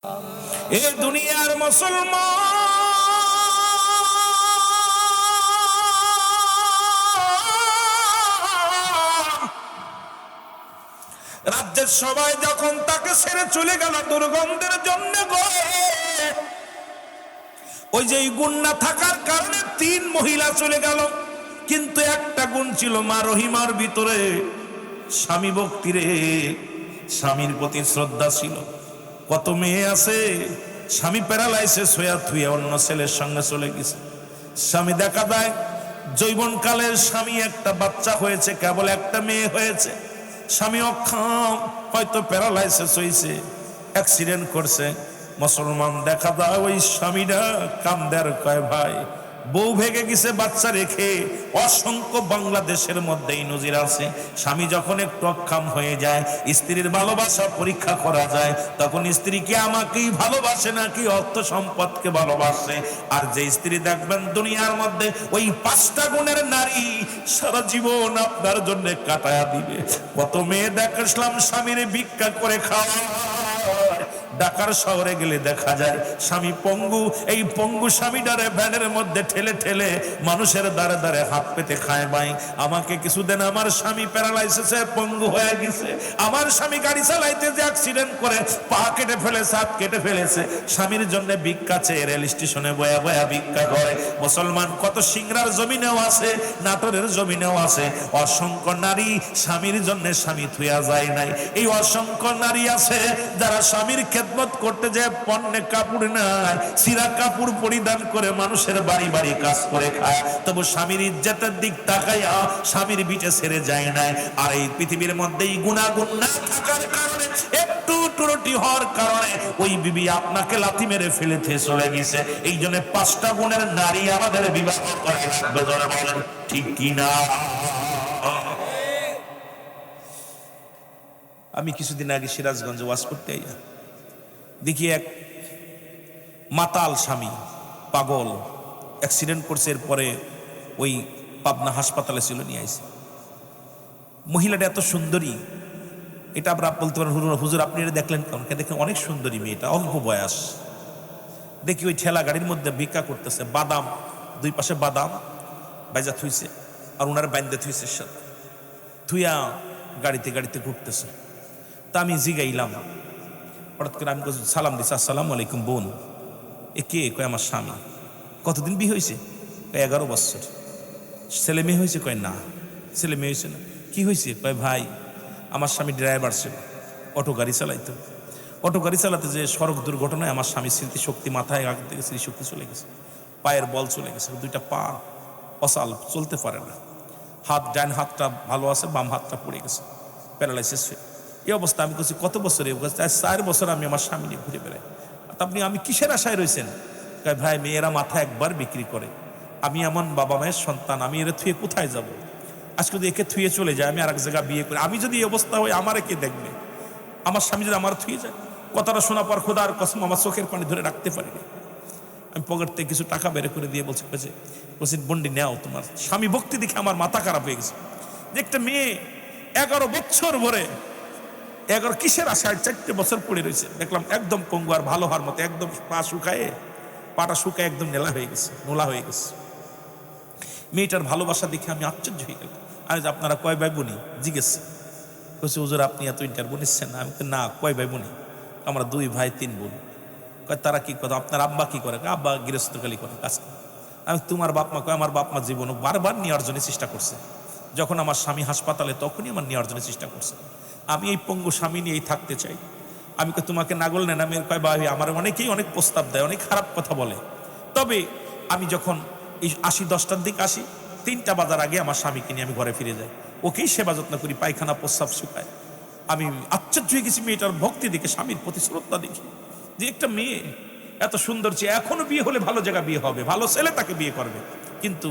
এ দুনিয়ার মুসলমান রাজ্যের সবাই যখন তাকে ছেড়ে চলে গেল দুর্গন্ধের জন্য গো, ওই যে গুণ না থাকার কারণে 3 মহিলা চলে গেল, কিন্তু একটা গুণ ছিল মা রহিমার ভিতরে, স্বামী ভক্তিরে, স্বামীর প্রতি শ্রদ্ধা ছিল। কত মেয়ে আছে স্বামী প্যারালাইসিস হয়ে থুয়ে অন্য ছেলের সঙ্গে চলে গেছে। স্বামী দেখা দেয় যৌবনকালের স্বামী একটা বাচ্চা হয়েছে, কেবল একটা মেয়ে হয়েছে, স্বামী অক্ষম, হয়তো প্যারালাইসিস হয়েছে, অ্যাক্সিডেন্ট করছে। মুসলমান দেখা দেয় ওই স্বামীরা কান্দের কয় ভাই বউ ভেগে গেছে বাচ্চা রেখে। অসংখ্য বাংলাদেশের মধ্যেই নজির আছে, স্বামী যখন একটু অক্ষম হয়ে যায়, স্ত্রীর ভালোবাসা পরীক্ষা করা যায়, তখন স্ত্রী কি আমাকেই ভালোবাসে নাকি অর্থ সম্পদকে ভালোবাসে। আর যে স্ত্রী দেখবেন দুনিয়ার মধ্যে ওই 5টা গুণের নারী সারা জীবন আপনার জন্য কাটায়া দিবে। কত মেয়ে দেখলাম স্বামীর ভিক্ষা করে খাওয়া। ঢাকার শহরে গেলে দেখা যায় স্বামী পঙ্গু, এই পঙ্গু স্বামীটারে ভ্যানের মধ্যে ঠেলে ঠেলে মানুষের দ্বারে দ্বারে হাত পেতে খায়। ভাই আমাকে কিছু দেন, আমার স্বামী প্যারালাইসিসে পঙ্গু হয়ে গেছে, আমার স্বামী গাড়ি চালাইতে যে অ্যাক্সিডেন্ট করে পা কেটে ফেলেছে, হাত কেটে ফেলেছে, স্বামীর জন্য ভিক্ষা চেয়ে রেল স্টেশনে বয়া বয়া ভিক্ষা করে। মুসলমান কত সিংড়ার জমিনেও আছে, নাটোরের জমিনেও আছে অসংখ্য নারী স্বামীর জন্য স্বামী থুয়া যায় নাই। এই অসংখ্য নারী আছে যারা স্বামীর খেদমত করতে যে পণ্যে কাপড় নাই, সিরা কাপড় পরিধান করে মানুষের বাড়ি বাড়ি কাজ করে খায়, তবু স্বামীর ইজ্জতের দিক তাকাইয়া স্বামীর বিটে ছেড়ে যায় নাই। আর এই পৃথিবীর মধ্যে এই গুণাগুণ না থাকার কারণে, একটু ত্রুটি হওয়ার কারণে ওই বিবি আপনাকে লাথি মেরে ফেলেতে চলে গেছে। এই জন্য 5টা গুণের নারী আমাদের বিবাহ করা লাগবে, ধরে বলেন ঠিক কিনা? আমি কিছুদিন আগে সিরাজগঞ্জে ওয়াজ করতে আইয়া দেখি এক মাতাল স্বামী, পাগল, অ্যাক্সিডেন্ট করছে, এরপরে ওই পাবনা হাসপাতালে ছিল, নিয়ে আইছে। মহিলাটা এত সুন্দরী, এটা আমরা বলতে পারেন হুজুর আপনি এটা দেখলেন কেমন? দেখেন অনেক সুন্দরী মেয়েটা, অল্প বয়স। দেখি ওই ঠেলা গাড়ির মধ্যে ভিক্ষা করতেছে, বাদাম, 2 পাশে বাদাম বাইজা থুইছে, আর ওনার বাইন্দে থুইছে, থুইয়া গাড়িতে গাড়িতে ঘুরতেছে। তা আমি জিগাইলাম, হঠাৎ করে আমি সালাম দিচ্ছি, আসসালামু আলাইকুম বোন। এ কে? কয় আমার স্বামী। কতদিন বিয়ে হয়েছে? 11 বছর। ছেলে মেয়ে হয়েছে? কয় না, ছেলে মেয়ে হয়েছে না। কি হয়েছে? কয় ভাই আমার স্বামী ড্রাইভার ছিল, অটো গাড়ি চালাইতো, অটো গাড়ি চালাতে যে সড়ক দুর্ঘটনায় আমার স্বামী স্মৃতিশক্তি মাথায় আঘাত থেকে স্মৃতিশক্তি চলে গেছে, পায়ের বল চলে গেছে, 2টা পা অসাল, চলতে পারে না, হাত, ডান হাতটা ভালো আছে, বাম হাতটা পড়ে গেছে, প্যারালাইসিস। এই অবস্থা। আমি বলছি কত বছর? 4 বছর আমি আমার স্বামী নিয়ে ঘুরে বেড়াই। আপনি আমি কিসের আশায় রয়েছেন? ভাই মেয়েরা মাথা একবার বিক্রি করে, আমি এমন বাবা মায়ের সন্তান, আমি এরা থুয়ে কোথায় যাব? আজকে যদি একে থুয়ে চলে যায়, আমি আর এক জায়গায় বিয়ে করি, আমি যদি এই অবস্থা হয় আমারে কে দেখবে? আমার স্বামী যদি আমার থুয়ে যায়, কথাটা শোনা পর খোদার কসম আমার চোখের পানি ধরে রাখতে পারিনি। আমি পকেট থেকে কিছু টাকা বের করে দিয়ে বলছি বন্ডি নেও, তোমার স্বামী ভক্তি দেখে আমার মাথা খারাপ হয়ে গেছে। যে একটা মেয়ে 11 বছর ভরে, 11 কিসের আশায় 4টে বছর পড়ে রয়েছে, দেখলাম একদম পঙ্গু, আর ভালো হওয়ার মতো একদম পা শুকায়, পাটা শুকায় একদম নোলা হয়ে গেছে। মেয়েটার ভালোবাসা দেখে আমি আশ্চর্য হয়ে গেলাম। আমি আপনারা কয় ভাই বোনি জিজ্ঞেস করছি, হুজুর আপনি এত ইন্টারভিউ নিচ্ছেন? আমি না, কয় ভাই বোনি? আমরা 2 ভাই 3 বোন। কয় তারা কি করে? আপনার আব্বা কি করে? আব্বা গৃহস্থকালী করে, কাজ করে। আমি তোমার বাপ মা? কয় আমার বাপ মা জীবন বারবার নেওয়ার জন্য চেষ্টা করছে, যখন আমার স্বামী হাসপাতালে তখনই আমার নেওয়ার জন্য চেষ্টা করছে। আমি এই পঙ্গু স্বামী নিয়েই থাকতে চাই। আমি তোমাকে নাগল নেন? আমি কয় ভাই আমার অনেকেই অনেক প্রস্তাব দেয়, অনেক খারাপ কথা বলে, তবে আমি যখন এই 10টার দিকে আসি, 3টা বাজার আগে আমার স্বামীকে নিয়ে আমি ঘরে ফিরে যাই, ওকেই সেবা যত্ন করি, পায়খানা প্রস্রাব শুকায়। আমি আশ্চর্য হয়ে গেছি মেয়েটার ভক্তি দেখে, স্বামীর প্রতি শ্রদ্ধা দেখি, যে একটা মেয়ে এত সুন্দর, যে এখনো বিয়ে হলে ভালো জায়গা বিয়ে হবে, ভালো ছেলে তাকে বিয়ে করবে, কিন্তু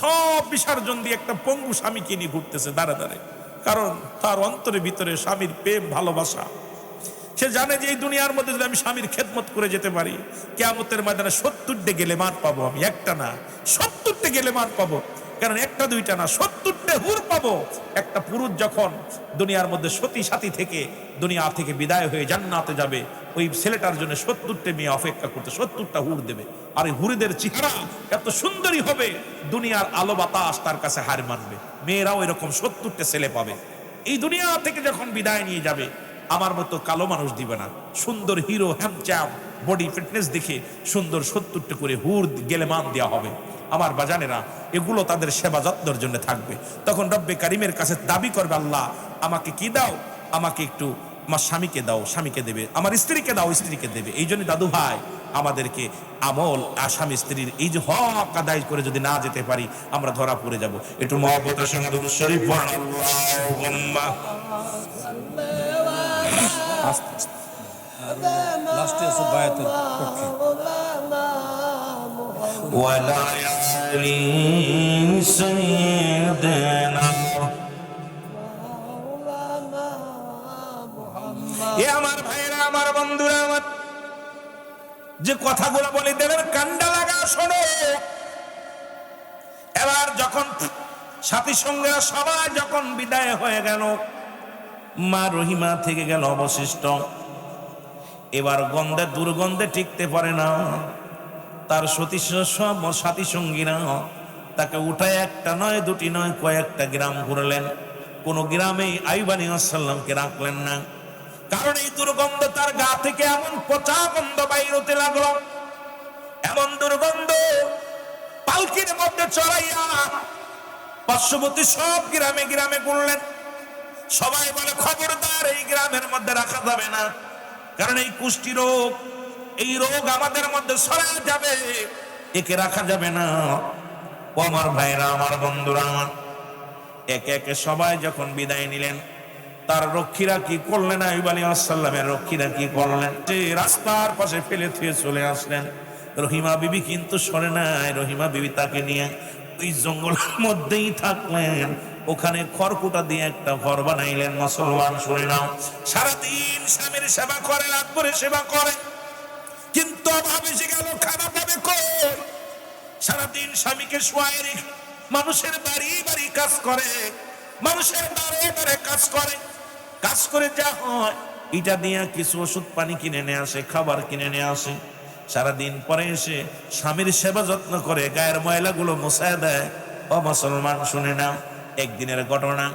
সব বিসর্জন দিয়ে একটা পঙ্গু স্বামীকে নিয়ে ঘুরতেছে দাঁড়ে দাঁড়ে। কারণ তার অন্তরের ভিতরে স্বামীর প্রেম ভালোবাসা। সে জানে যে এই দুনিয়ার মধ্যে যদি আমি স্বামীর খেদমত করে যেতে পারি, কিয়ামতের ময়দানে 70টে গেলেমান পাবো। আমি একটা না, 70টে গেলেমান পাবো। কারণ 1টা 2টা না, 70টে হুর পাবো। একটা পুরুষ যখন দুনিয়ার মধ্যে সতী সাথী থেকে দুনিয়া থেকে বিদায় হয়ে জান্নাতে যাবে, ওই ছেলেটার জন্য 70টা মেয়ে অপেক্ষা করতে, 70টা হুর দেবে। আর এই হুরিদের চেহারা এত সুন্দরী হবে, দুনিয়ার আলো বাতাস তার কাছে হার মানবে। মেয়েরাও এরকম 70টা ছেলে পাবে। এই দুনিয়া থেকে যখন বিদায় নিয়ে যাবে, আমার মতো কালো মানুষ দিবে না, সুন্দর হিরো হ্যামচ্যাম বডি ফিটনেস দেখে সুন্দর 70টা করে হুর গেলেমান দেওয়া হবে। আমার বাজানেরা, এগুলো তাদের সেবা যত্নের জন্য থাকবে। তখন রব্বে কারিমের কাছে দাবি করবে, আল্লাহ আমাকে কি দাও, আমাকে একটু আমার স্বামীকে দাও, স্বামীকে দেবে, আমার স্ত্রীকে দাও, স্ত্রীকে দেবে। এই জন্য দাদু ভাই, আমাদেরকে আমল স্বামী স্ত্রীর এই যে হক আদায় করে যদি না যেতে পারি, আমরা ধরা পড়ে যাব। একটু মহব্বতের সঙ্গে দুরূদ শরীফ পড়ুন। আল্লাহুম্মা আস্তে আস্তে লাস্টে আছে বায়াতের পক্ষে। ওয়ালা আলি সাইয়্যিদিনা, এ আমার ভাইরা, আমার বন্ধুরা, আমার যে কথাগুলো বলে দেবেন কান্ডা লাগা শোনো। এবার যখন সাথী সঙ্গেরা সবাই যখন বিদায় হয়ে গেল, মা রহিমা থেকে গেল অবশিষ্ট। এবার গন্ধে দুর্গন্ধে টিকতে পারে না, তার সব সাথী সঙ্গীরা তাকে উঠায় একটা নয় দুটি নয় কয়েকটা গ্রাম ঘুরলেন। কোন গ্রামেই আইয়ুব আলাইহিস সালামকে রাখলেন না, কারণ এই দুর্গন্ধ তার গা থেকে এমন পচা গন্ধ বাইর হতে লাগলো, এমন দুর্গন্ধ পালকির মধ্যে চড়াইয়া পার্শ্ববর্তী সব গ্রামে গ্রামে ঘুরলেন। সবাই বলে, খবরদার, এই গ্রামের মধ্যে রাখা যাবে না, কারণ এই কুষ্টি রোগ, এই রোগ আমাদের মধ্যে ছড়ায় যাবে, একে রাখা যাবে না। ও আমার ভাইরা, আমার বন্ধুরা, আমার একে একে সবাই যখন বিদায় নিলেন, তার রক্ষীরা কি করলেন? আইয়ুব আলাইহিস সালামের রক্ষীরা কি করলেন? যে রাস্তার পাশে ফেলে থুয়ে চলে আসলেন। রহিমা বিবি কিন্তু সরে নাই। রহিমা বিবি তাকে নিয়ে ওই জঙ্গলের মধ্যেই থাকলেন। ওখানে খড়কুটা দিয়ে একটা ঘর বানাইলেন। মুসলমান শুনে নাও, সারাদিন স্বামীর সেবা করে, রাত করে সেবা করে, কিন্তু অভাব এসে গেল, খানা পাবে কই? সারাদিন স্বামীকে শোয়ায় রেখে মানুষের বাড়ি বাড়ি কাজ করে, মানুষের দ্বারে দ্বারে কাজ করে, কাজ করে যা হয় এটা দিয়ে কিছু ওষুধ পানি কিনে নিয়ে আসে, খাবার কিনে নিয়ে আসে। সারাদিন পরে এসে স্বামীর সেবা যত্ন করে, গায়ের ময়লাগুলো মুছায় দেয়। ও মুসলমান শুনে নাও, একদিনের ঘটনা,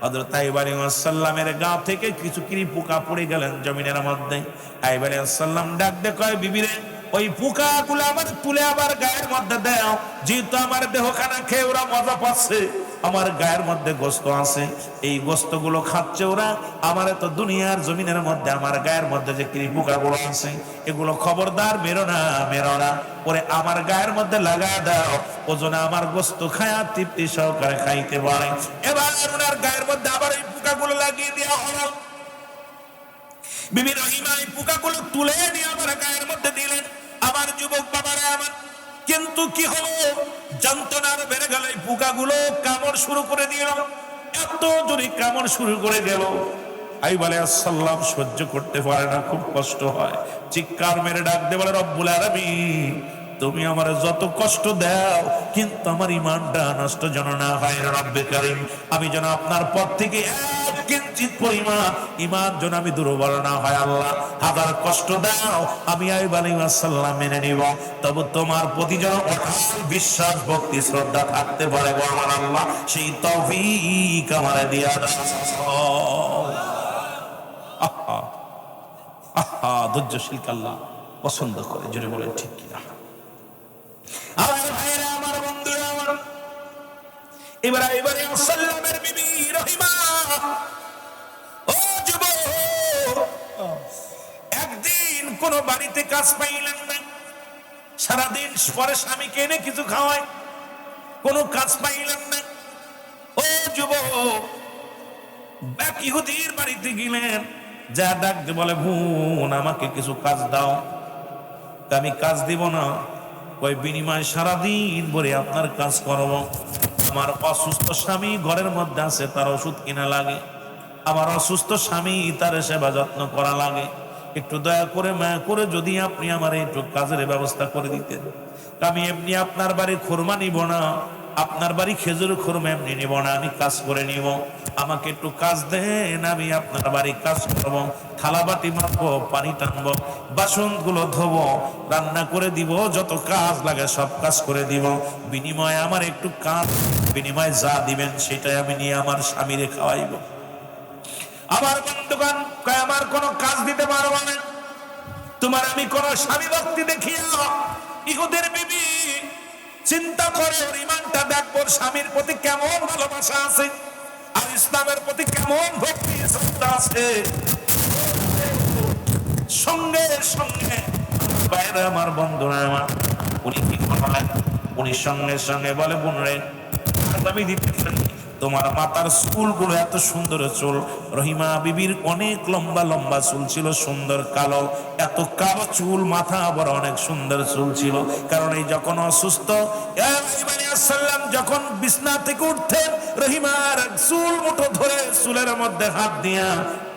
হযরত আইয়ুব আলাইহিস সালামের গা থেকে কিছু পোকা পড়ে গেলেন জমিনের মধ্যে। আইয়ুব আলাইহিস সালাম ডাক দিয়ে কয়, বিবিরে, ওই পোকাগুলো আমার তুলে আবার গায়ের মধ্যে দাও, যেহেতু আমার দেহখানা খেয়ে ওরা মজা পাচ্ছে, আমার গায়ের মধ্যে গোস্ত আছে, এই গোস্তগুলো খাচ্ছে ওরা, আমার তো দুনিয়ার জমিনের মধ্যে আমার গায়ের মধ্যে যে পোকাগুলো আছে, এগুলো খবরদার মেরো না, মেরো না, ওরে আমার গায়ের মধ্যে লাগায় দাও, ওজনে আমার গোস্ত খায়া তৃপ্তি সহকারে খাইতে পারে। এবার ওনার গায়ের মধ্যে আবার এই পোকাগুলো লাগিয়ে দেওয়া হলো। বিবি রহিমা এই পোকাগুলো তুলে নিয়ে আমার গায়ের মধ্যে দিলেন। আমার যুবক বাবারা আমার, কিন্তু কি হলো, যন্ত্রণার বেড়ে গেল, এই পোকাগুলো কামড় শুরু করে দিল, এত জোরে কামড় শুরু করে গেল। আইয়ুব আলাইহিস সালাম সহ্য করতে পারে না, খুব কষ্ট হয়, চিৎকার মেরে ডাক দিয়ে বলে, রব্বুল আলামিন, তুমি আমার যত কষ্ট দাও, কিন্তু আমার ঈমানটা নষ্ট যেন না হয়। রব্বে কারীম, আমি যেন আপনার পথ থেকে এক কিঞ্চিত পরিমাণ ঈমান যেন আমি দুর্বল না হয়। আল্লাহ, হাজার কষ্ট দাও, আমি আইয়ুব আলাইহিস সালাম মেনে নিব, তবে তোমার প্রতি যেন অটল বিশ্বাস, ভক্তি, শ্রদ্ধা থাকতে পারে। আমার আল্লাহ সেই তৌফিক আমারে দিয়া দাও। আহা আহা, ধৈর্যশীল আল্লাহ পছন্দ করে, জোরে বলেন ঠিক কিনা? আমার ভাইরা, আমার বন্ধুরা, আমার এবার আইয়ুব আলাইহিস সালামের বিবি রহিমা, ও যুবক, একদিন কোন বাড়িতে কাজ পাইলেন না, সারাদিন পরে স্বামীকে এনে কিছু খাওয়ায়, কোনো কাজ পাইলেন না। ও যুবক, এক ইহুদির বাড়িতে গেলেন, যা ডাক দিয়ে বলে, বোন, আমাকে কিছু কাজ দাও। আমি কাজ দিব না, ওই বিনিময় সারাদিন ভরে আপনার কাজ করব। আমার অসুস্থ স্বামী ঘরের মধ্যে আছে, তার ওষুধ কিনা লাগে, আমার অসুস্থ স্বামী তার সেবা যত্ন করা লাগে, একটু দয়া করে মায়া করে যদি আপনি আমার একটু কাজের ব্যবস্থা করে দিতেন। আমি এমনি আপনার বাড়ি খুরমা নিব না, আপনার বাড়ি খেজুর খুরমা এমনি নিব না, আমি কাজ করে নিব। আমাকে একটু কাজ দেন, আমি আপনার বাড়ি কাজ করবো, থালা বাটি মারবো, পানি টানবো, বাসনগুলো ধোবো, রান্না করে দিব, যত কাজ লাগে সব কাজ করে দিব। বিনিময়ে আমার একটু কাজ, বিনিময়ে যা দিবেন সেটাই আমি নিয়ে আমার স্বামীরে খাওয়াইব। আমার বন্ধুগণ কয় আমার কোনো কাজ দিতে পারবো না, তোমার আমি কোন স্বামী ভক্তি দেখিয়ে। ইহুদের বিবি চিন্তা করে ওর ইমানটা দেখবো, স্বামীর প্রতি কেমন ভালোবাসা আছে আর ইসলামের প্রতি কেমন ভক্তি শ্রদ্ধা আছে। সঙ্গে সঙ্গে বাইরে আমার বন্ধুরা আমার, উনি কি করলেন, উনি সঙ্গে সঙ্গে বলে বোন রে আমি দিতে পারি, তোমার মাথার চুলগুলো এত সুন্দর চুল। রহিমা বিবির অনেক লম্বা লম্বা চুল ছিল, সুন্দর কালো, এত কালো চুল, মাথা আবার অনেক সুন্দর চুল ছিল। কারণ এই যখন অসুস্থ সাল্লাম যখন বিছনা থেকে উঠতেন, রহিমার চুল মুঠো ধরে চুলের মধ্যে হাত দিয়া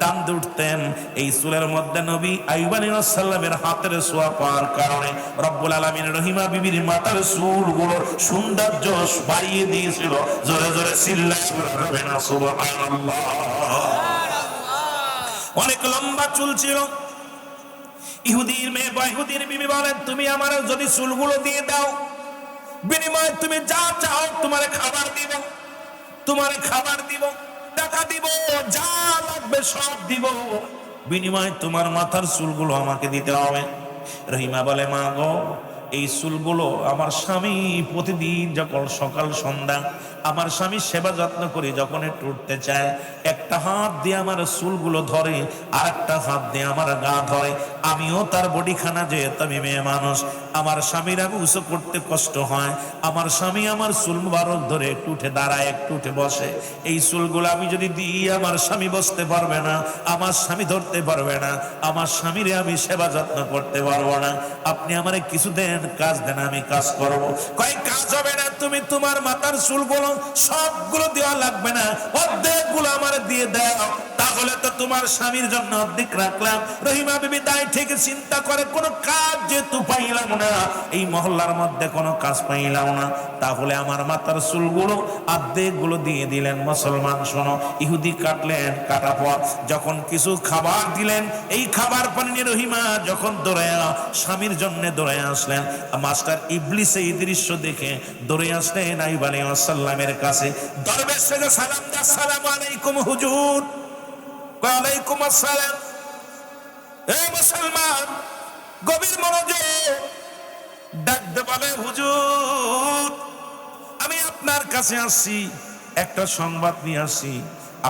টান উঠতেন। এই চুলের মধ্যে নবী আইয়ুব আলাইহিস সালামের হাতের ছোঁয়া পাওয়ার কারণে রব্বুল আলামিন রহিমা বিবির মাথার চুলগুলোর সৌন্দর্য বাড়িয়ে দিয়েছিল। জোরে জোরে চিল্লাবেন না সুবহানাল্লাহ। অনেক লম্বা চুল ছিল। ইহুদির মেয়ে বা ইহুদির বিবি বলেন, তুমি আমার যদি চুলগুলো দিয়ে দাও, বিনিময়ে তুমি যা চাও তোমার খাবার দিব, তোমার খাবার দিব, টাকা দিব, যা লাগবে সব দিব, বিনিময়ে তোমার মাথার চুলগুলো আমাকে দিতে হবে। রহিমা বলে, মা গো, এই চুলগুলো আমার স্বামী প্রতিদিন যখন সকাল সন্ধ্যা আমার স্বামী সেবা যত্ন করি, যখন একটু উঠতে চায় একটা হাত দিয়ে আমার চুলগুলো ধরে, আর একটা হাত দিয়ে আমার গা ধরে। আমিও তার বডিখানা, যেহেতু আমি মেয়ে মানুষ, আমার স্বামীর আমি উঁচু করতে কষ্ট হয়, আমার স্বামী আমার চুল মুবারক ধরে একটু উঠে দাঁড়ায়, একটু উঠে বসে। এই চুলগুলো আমি যদি দিই, আমার স্বামী বসতে পারবে না, আমার স্বামী ধরতে পারবে না, আমার স্বামীরে আমি সেবা যত্ন করতে পারবো না। আপনি আমারে কিছু দেন, কাজ দেন, আমি কাজ করব। কয়েক কাজ হবে না, তুমি তোমার মাথার চুলগুলো সবগুলো দেওয়া লাগবে না, অর্ধেকগুলো আমার দিয়ে দাও, তাহলে তো তোমার স্বামীর জন্য অর্ধেক রাখলাম। রহিমা বিবি তাই ঠিক চিন্তা করে, কোনো কাজ যেহেতু পাইলাম না, এই মহল্লার মধ্যে কোনো কাজ পাইলাম না, তাহলে আমার মাথার চুলগুলো অর্ধেকগুলো দিয়ে দিলেন। মুসলমান শোনো, ইহুদি কাটলেন, কাটা পর যখন কিছু খাবার দিলেন, এই খাবার পানি নিয়ে রহিমা যখন দৌড়ায়া স্বামীর জন্য দৌড়ায় আসলেন, মাস্টার ইবলিস এই দৃশ্য দেখে দৌড়ে আসলেন আইয়ুব আলাইহিস সালামের কাছে। দরবেশ থেকে সালাম দা, আসসালামু আলাইকুম হুজুর। ওয়া আলাইকুম আসসালাম। এ মুসলমান গভীর মনোযোগ, ডাকতে বলে, হুজুর আমি আপনার কাছে আসছি, একটা সংবাদ নিয়ে আসি।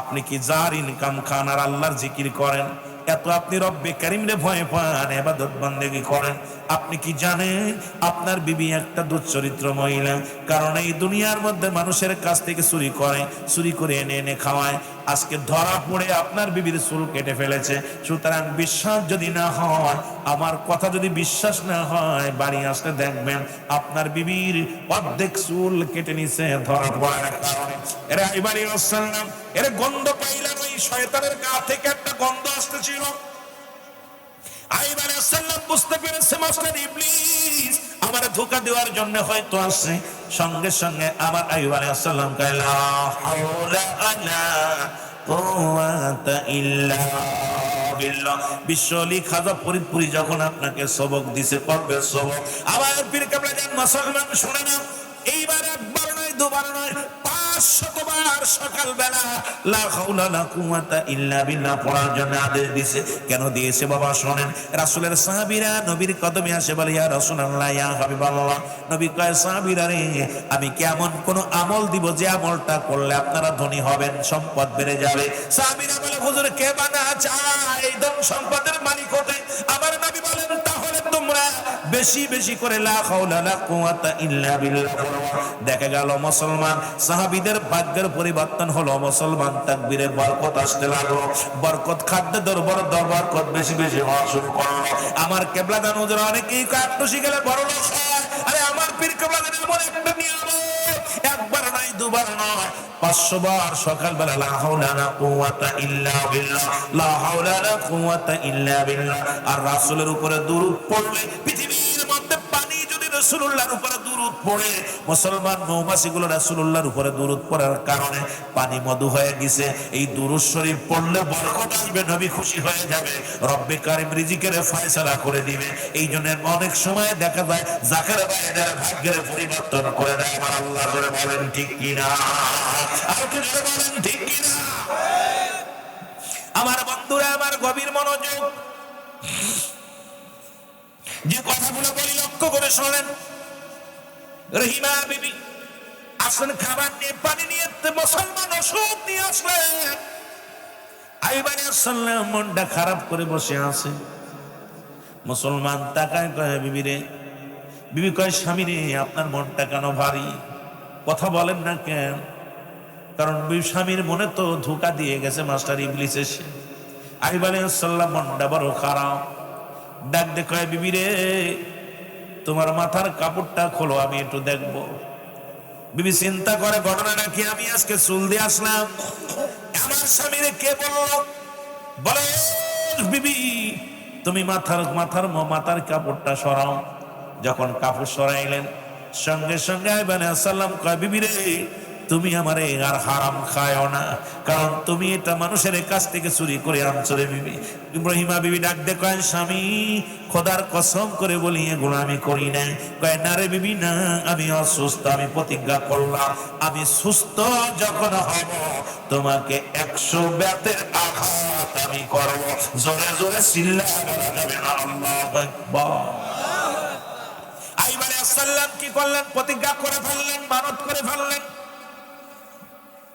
আপনি কি যার ইনকাম খান আর আল্লাহর জিকির করেন, এত আপনি রব্বে কারিমরে ভয় পান, ইবাদত বন্দেগী করেন, আপনি কি জানেন আপনার বিবি একটা দুশ্চরিত্র মহিলা? কারণ এই দুনিয়ার মধ্যে মানুষের কাছ থেকে চুরি করে, চুরি করে এনে এনে খাওয়ায়। আজকে ধরা পড়ে আপনার বিবির চুল কেটে ফেলেছে। সুতরাং বিশ্বাস যদি না হয়, আমার কথা যদি বিশ্বাস না হয়, বাড়ি আসলে দেখবেন আপনার বিবির অর্ধেক চুল কেটে নিছে ধরা পড়ার কারণে। এরা এবারে আসসালাম, এর গন্ধ পাইলাম, ওই শয়তানের গা থেকে একটা গন্ধ আসতেছিল। আইয়ুব আলাইহিস সালাম বুঝতে পেরেছে মাস্টার ইবলিস আমার ধোঁকা দেওয়ার জন্য হয়তো আসছে। সঙ্গে সঙ্গে আমার আইয়ুব আলাইহিস সালাম কয়, লা হাওলা ওয়ালা কুওয়াতা ইল্লা বিল্লাহ। বিশ্বলি খাজা ফরিদপুরি যখন আপনাকে সবক দিছে, করবে সবক। আবার পীর কেবলা জান মুসলমান শুনে না, এইবার একবার নয়, দুবার নয়, 500 বার সকালবেলা লা হাওলা লা কুওয়াতা ইল্লা বিল্লাহ পড়ার জন্য আদেশ দিয়েছে। কেন দিয়েছে বাবা শোনেন। রাসূলের সাহাবীরা নবীর কদমে আসে বলে, ইয়া রাসূলুল্লাহ, ইয়া হাবিবাল্লাহ। নবী কয়, সাহাবীরা রে, আমি কি এমন কোন আমল দিব যে আমলটা করলে আপনারা ধনী হবেন, সম্পদ বেড়ে যাবে? সাহাবীরা বলে, হুজুর কে বানা চায় এই ধন সম্পদের মালিক হতে? আবার নবী বলেন, তাহলে তোমরা বেশি বেশি করে লা হাওলা লা কুওয়াতা ইল্লা বিল্লাহ। দেখা গেল মুসলমান সাহাবীদের ভাগ্যের পরিবর্তন হলো। মুসলমান তাকবীরের বরকত আসতে লাগলো, বরকত খাদ্যে বরকত বেশি বেশি হওয়া শুরু করলো। আমার কেবলা দান হুজুর অনেকেই কাটুসি গেলে বড় লোক হয়। আরে আমার পীর কেবলা দান এমন একটা নিয়ম, একবার নয়, দুবার নয়, 500 বার সকালবেলা লা হাওলা লা কুওয়াতা ইল্লা বিল্লাহ, লা হাওলা লা কুওয়াতা ইল্লা বিল্লাহ। আর রাসূলের উপরে দুরূদ পড়লে পৃথিবীর মধ্যে পানি যদি রাসূলুল্লাহর উপরে দুরূদ পড়ে মুসলমান মৌমাছিগুলো রাসূলুল্লাহর উপরে দুরূদ পড়ার কারণে পানি মধু হয়ে গেছে। এই দুরূদ শরীফ পড়লে বরকত আসবে, নবী খুশি হয়ে যাবে, রব্বে কারীম রিজিকের ফয়সালা করে দিবে। এই জন্য অনেক সময় দেখা যায় জাকের ভাইদের ভাগ্যের পরিবর্তন করে দেয়। আমার আল্লাহ করে বলেন ঠিক কিনা, আর কি জোরে বলেন ঠিক কিনা। আমার বন্ধুরা, আমার গভীর মনোযোগ, যে কথাগুলো বলি লক্ষ্য করে শোনেন। রহিমা বিবি আসলে খাবার নিয়ে পানি নিয়ে মুসলমান ওষুধ নিয়ে আসলেন। আইয়ুব আলাইহিস সালাম মনটা খারাপ করে বসে আছে। মুসলমান তাকায়, কয় বিবি রে। বিবি কয় স্বামী রে, আপনার মনটা কেন ভারী, কথা বলেন না কেন? কারণ স্বামীর মনে তো ধোঁকা দিয়ে গেছে মাস্টার ইবলিস এসে। আইয়ুব আলাইহিস সালাম মনটা বড় খারাপ, ডাক দে কয় বিবি রে, তোমার মাথার কাপড়টা খোলো, আমি একটু দেখবো। বিবি চিন্তা করে, ঘটনাটা কি? আমি আজকে চুল দিয়ে আসলাম, আমার স্বামীরে কে বলল? বলে বিবি তুমি মাথার কাপড়টা সরাও। যখন কাপড় সরাইলেন, সঙ্গে সঙ্গে আইয়ুব আলাইহিস সালাম কয় বিবি রে, তুমি আমারে আর হারাম খায়ও না, কারণ তুমি এটা মানুষের কাছ থেকে চুরি করে আনছো রে বিবি। ইব্রাহিমা বিবি ডাক দে কয় স্বামী, খোদার কসম করে বলি এগুলো আমি করি না। কয় না রে বিবি না, আমি অসুস্থ, আমি প্রতিজ্ঞা করলাম আমি সুস্থ যখন হব তোমাকে 100 বেতের আঘাত আমি করব। জোরে জোরে চিল্লায় বলা যাবে না আল্লাহু আকবার। আইয়ুব আলাইহিস সালাম কি করলেন? প্রতিজ্ঞা করে ফেললেন, মানত করে ফেললেন।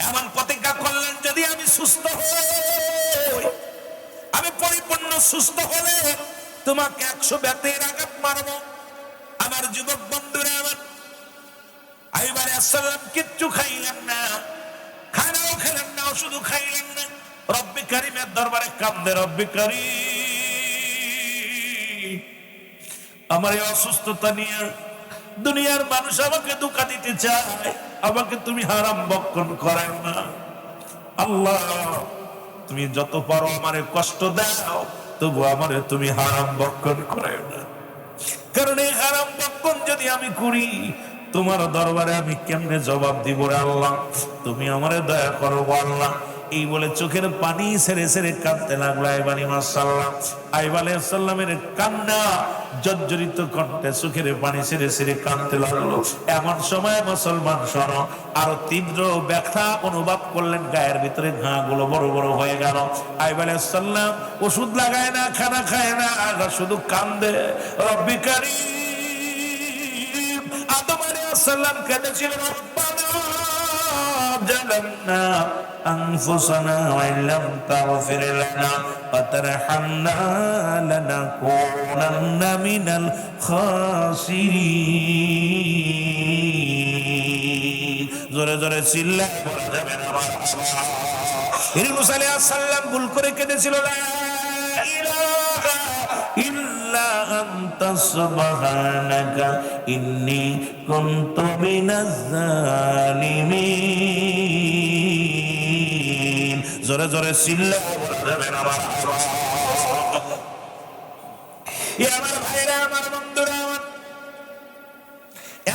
এমন প্রতিজ্ঞা করলেন, যদি আমি সুস্থ হই, আমি পরিপূর্ণ সুস্থ হলে তোমাকে 100 বেতের আঘাত মারব। আমার যুবক বন্ধুরা, আমার আইয়ুব আলাইহিস সালাম কিচ্ছু খাইলেন না, খানাও খেলেন না, শুধু খাইলেন না, রব্বে কারীমের দরবারে কাঁদে, রব্বে কারীম আমার এই অসুস্থতা নিয়ে দুনিয়ার মানুষ আমাকে ধোঁকা দিতে চায়, আমাকে তুমি হারাম বক্ষণ করাও না। আল্লাহ তুমি যত পারো আমারে কষ্ট দাও, তবু আমারে তুমি হারাম বক্ষণ করাও না। কারণ এই হারাম বক্ষণ যদি আমি করি, তোমার দরবারে আমি কেমনে জবাব দিব রে আল্লাহ, তুমি আমারে দয়া করো আল্লাহ। এই বলে চোখের পানি ছেড়ে ছেড়ে কাঁদতে লাগলো আইয়ুব আলাইহিস সালামের কান্না জর্জরিত কণ্ঠে চোখের পানি ছেড়ে ছেড়ে কাঁদতে লাগলো। এমন সময় মুসলমান শোনো, আরো তীব্র ব্যথা অনুভব করলেন, গায়ের ভিতরে ঘা গুলো বড় বড় হয়ে গেল। আইয়ুব আলাইহিস সালাম ওষুধ লাগায় না, খানা খায় না, শুধু কান্দে, রব্বি কারীম। আদম আলাইহিস সালাম কেঁদেছিলেন, ظلمنا أنفسنا وإن لم تغفر لنا وترحمنا لنكونن من الخاسرين। জোরে জোরে চিল্লায় বলা যাবে না ইউনূস আলাইহিস সালাম ভুল করে কেঁদেছিল, লা ইলাহা ইল্লা আনতা সুবহানাকা ইন্নী কুনতু মিনাজ জালিমিন। জোরে জোরে চিল্লায় বলা যাবে না আমার ভাইরা, আমার বন্ধুরা,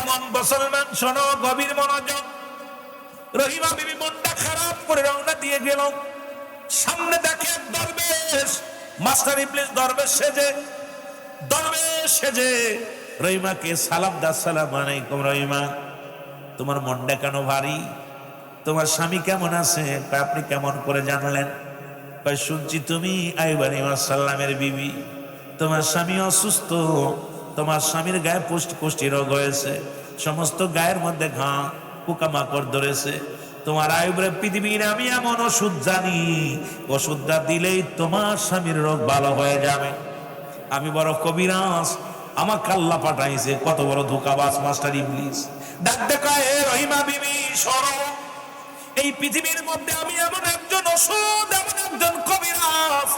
এমন মুসলমান শোনো, গভীর মনোযোগ। রহিমা বিবি মনটা খারাপ করে রওনা দিয়ে গেল। সামনে দেখে দরবেশ, মাস্টার ইবলিস দরবেশ সেজে রহিমাকে সালাম দা, আসসালামু আলাইকুম রহিমা, তোমার মনটা কেন ভারী? তোমার স্বামী কেমন আছে? আপনি কেমন করে জানলেন? শুনছি তুমি আইয়ুব আলাইহিস সালামের বিবি, তোমার স্বামী অসুস্থ, তোমার স্বামীর গায়ে পুষ্টি রোগ হয়েছে, সমস্ত গায়ের মধ্যে ঘা পোকামাকড় ধরেছে। তোমার আইয়ুবের পৃথিবীর আমি এমন ওষুধ জানি, ওষুধটা দিলেই তোমার স্বামীর রোগ ভালো হয়ে যাবে। আমি বড় কবিরাজ, আমাকে আল্লাহ পাঠাইছে। কত বড় ধোঁকাবাজ মাস্টার ইবলিস। ডাক দেখায়, রহিমা বিবি শোনো, এই পৃথিবীর মধ্যে আমি এমন একজন ওষুধ, এমন একজন কবিরাজ,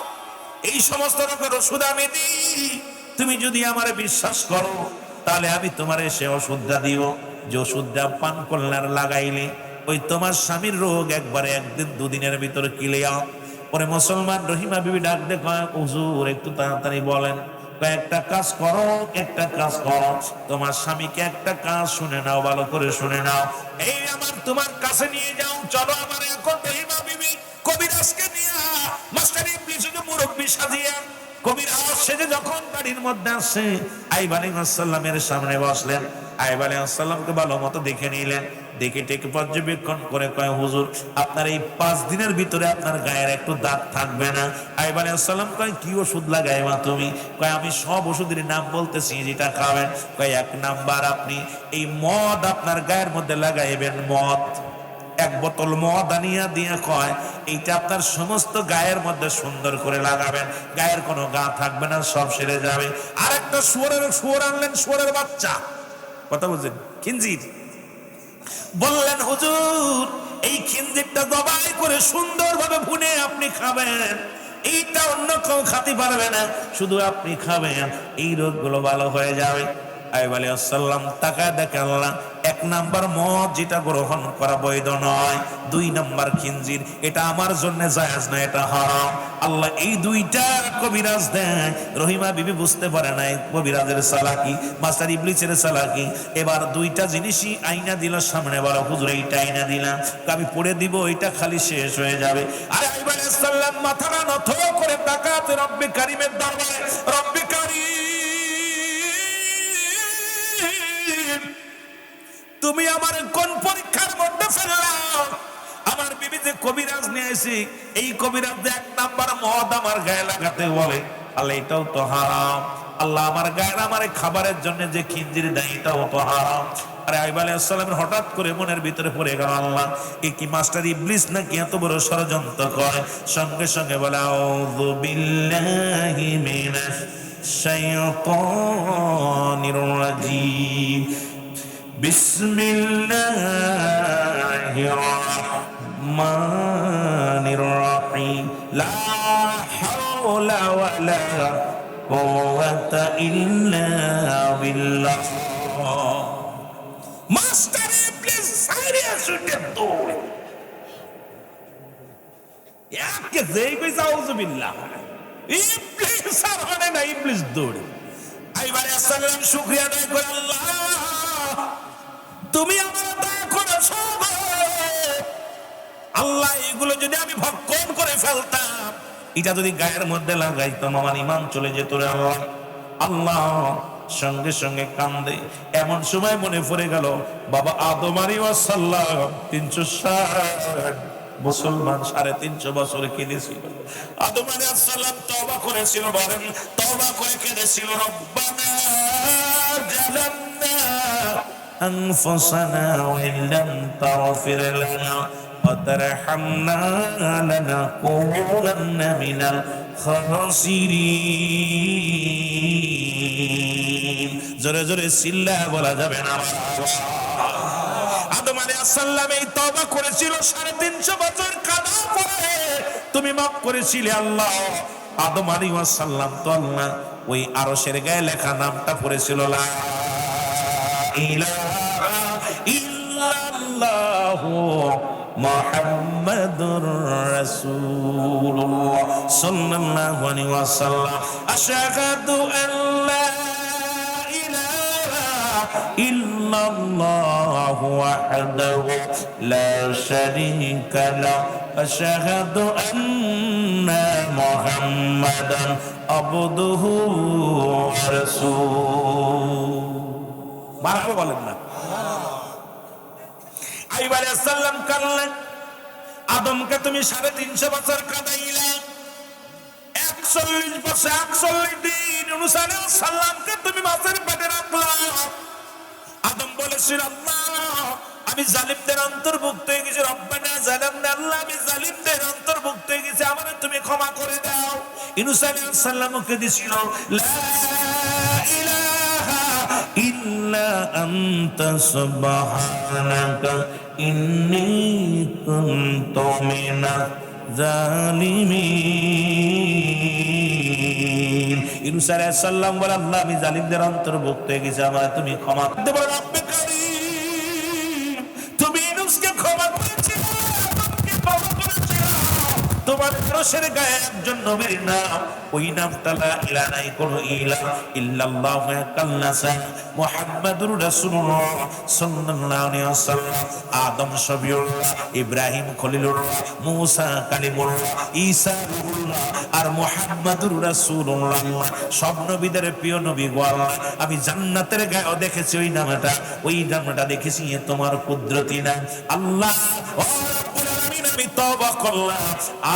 এই সমস্ত রোগের ওষুধ আমি দিই। তুমি যদি আমারে বিশ্বাস করো, তাহলে আমি তোমার সে ওষুধটা দিও, যে ওষুধটা পান করলে আর লাগাইলে ওই তোমার স্বামীর রোগ একবারে একদিন দুদিনের ভিতরে ক্লিয়ার। পরে মুসলমান রহিমা বিবি ডাক দেখো, হুজুর একটু তাড়াতাড়ি বলেন, একটা কাজ করো, একটা কাজ করো, তোমার স্বামীকে একটা কাজ শুনে নাও, ভালো করে শুনে নাও। এই আমার তোমার কাছে নিয়ে যাও, চলো আমার এখন রহিমা বিবি কবিরাজকে নিয়ে মাস্টার ইবলিস মুরব্বি সাজিয়া কবিরাজ সেজে যখন বাড়ির মধ্যে আসে, আইয়ুব আলাইহিস সালামের সামনে বসলেন। আইয়ুব আলাইহিস সালামকে ভালো মতো দেখে নিলেন, দেখে টেকে পর্যবেক্ষণ করে কয়, হুজুর আপনার এই 5 দিনের ভিতরে আপনার গায়ের একটু দাগ থাকবে না। আইয়ুব আলাইহিস সালাম কয়, কি ওষুধ লাগাইবা তুমি? কয়, আমি সব ওষুধের নাম বলতেছি, যেটা খাবেন। কয়, 1 নাম্বার আপনি এই মদ আপনার গায়ের মধ্যে লাগাইবেন, মদ। 1 বোতল মদ আনিয়া দিয়া কয়, এইটা আপনার সমস্ত গায়ের মধ্যে সুন্দর করে লাগাবেন, গায়ের কোনো গা থাকবে না, সব সেরে যাবে। আর একটা শুয়োর আনলেন, শুয়োরের বাচ্চা, কথা বুঝলেন, খিনজির। বললেন, হুজুর এই খিনজিরটা জবাই করে সুন্দরভাবে ভুনে আপনি খাবেন, এইটা অন্য কেউ খাতে পারবে না, শুধু আপনি খাবেন, এই রোগগুলো ভালো হয়ে যাবে। আইয়ুব আলাইহিস সালাম তাকায় দেখে, আল্লাহ 1 নাম্বার মদ যেটা গ্রহণ করা বৈধ নয়, 2 নাম্বার খিনজির, এটা আমার জন্য জায়েজ না, এটা হারাম। আল্লাহ এই 2টা কবিরাজ দেয়। রহিমা বিবি বুঝতে পারে নাই কবিরাজের চালাকি, মাস্টার ইবলিসের চালাকি। এবার 2টা জিনিসই আইনা দিল সামনে, বলো হুজুর এইটা আইনা দিলাম, আমি পড়ে দিব, এটা খালি শেষ হয়ে যাবে। আর আইয়ুব আলাইহিস সালাম মাথাটা নত করে তাকাতে রব্বে কারিমের দরবারে, রব্বে কারিম তুমি আমার কোন পরীক্ষার মধ্যে ফেললাম? আমার বিবি যে কবিরাজ নিয়ে আসি, এই কবিরাজ যে 1 নাম্বার মদ আমার গায়ে লাগাতে বলে, আল্লাহ এটাও তো হারাম। আল্লাহ আমার গায়ে আমার খাবারের জন্য যে খিনজির দেয়, এটাও তো হারাম। আরে আইয়ুব আলাইহিস সালামের হঠাৎ করে মনের ভিতরে পড়ে গেল, আল্লাহ এই কি মাস্টার ইবলিস নাকি এত বড় ষড়যন্ত্র করে? সঙ্গে সঙ্গে বলে, আউযু বিল্লাহি মিনাশ শাইতানির রাজিম, বিসমিল্লাহির রহমানির রহিম, লা হাওলা ওয়ালা কুওয়াতা ইল্লা বিল্লাহ। মাস্টার ইবলিস সাইরিয়া শুটে দৌড়ে একে যেই কইছে আউযু বিল্লাহ, ইবলিস আর হয় না, ইবলিস দৌড়ে। আইয়ুব আলাইহিস সালাম শুকরিয়া আদায় করে, আল্লাহ তুমি আমার দয়া করেছো। আল্লাহ এগুলো যদি আমি ভক্ষণ করে ফেলতাম, এটা যদি গায়ের মধ্যে লাগাইতাম, আমার ঈমান চলে যেত রে আল্লাহ। আল্লাহ সঙ্গে সঙ্গে কান্দে। এমন সময় মনে পড়ে গেল, বাবা আদম আলাইহিস সালাম 360 মুসলমান 350 বছর কেঁদেছিল। আদম আলাইহিস সালাম তওবা করেছিল, বলেন তওবা করে কেঁদেছিল, রব্বানা জালামনা أنفسنا وإن لم تغفر لنا وترحمنا لنكونن من الخاسرين। জোরে জোরে চিল্লা বলা যাবে না। আদম আলাইহিস সালাম এই তওবা করেছিল 350 বছর কাঁদার পরে, তুমি মাফ করেছিলে আল্লাহ। আদম আলাইহিস সালাম তো আল্লাহ ওই আরশের গায়ে লেখা নামটা পড়েছিল, লা ইলাহা ইল্লাল্লাহু মুহাম্মাদুর রাসূলুল্লাহ সাল্লাল্লাহু আলাইহি ওয়াসাল্লাম। আশহাদু আন লা ইলাহা ইল্লাল্লাহু ওয়াহদাহু লা শারীকা লাহু আশহাদু আন্না মুহাম্মাদান আবদুহু ওয়া রাসূলুহু। মারহাবা বলেন না। আইয়ুব আলাইহিস সালাম কাঁদলেন, আদমকে তুমি 350 বছর কাঁদাইলা, 41 বছর 41 দিন ইউনূস আলাইহিস সালামকে তুমি মাছের পেটে রাখলা। আদম বলেছিল, আল্লাহ আমি জালিমদের অন্তর্ভুক্ত হয়ে গেছি, রব্বানা জালামনা, আল্লাহ আমি জালিমদের অন্তর্ভুক্ত হয়ে গেছি, আমারে তুমি ক্ষমা করে দাও। ইউনূস আলাইহিস সালামকে দিছিল, লা ইলাহা ইল্লা আনতা সুবহানাকা ইন্নী কুনতু মিনাজ জালিমিন। ইউনূস আলাইহিস সালাম বলে, আল্লাহ আমি জালিমদের অন্তর্ভুক্ত হয়ে গেছি, আমারে তুমি ক্ষমা করে দাও। রব্বে কারীম তুমি ইউনূসকে ক্ষমা করেছিলে, আদমকে ক্ষমা করেছিলে, তোমার আরশের গায়ে একজন নবীর নাম, ওই নামটা লা ইলাহা নাই কোন ইলাহা ইল্লাল্লাহু কাল্লাসা মুহাম্মাদুর রাসূলুল্লাহ সাল্লাল্লাহু আলাইহি ওয়াসাল্লাম। আদম শফিউল্লাহ, ইব্রাহিম খলিলুল্লাহ, মূসা কালিমুল্লাহ, ঈসা রূহুল্লাহ, আর মুহাম্মাদুর রাসূলুল্লাহ, সব নবীদের প্রিয় নবী গো আল্লাহ। আমি জান্নাতের গায়ে দেখেছি ওই নামটা দেখেছি তোমার কুদরতি নাম আল্লাহ। ও রব্বুল আলামিন, আমি তওবা করলাম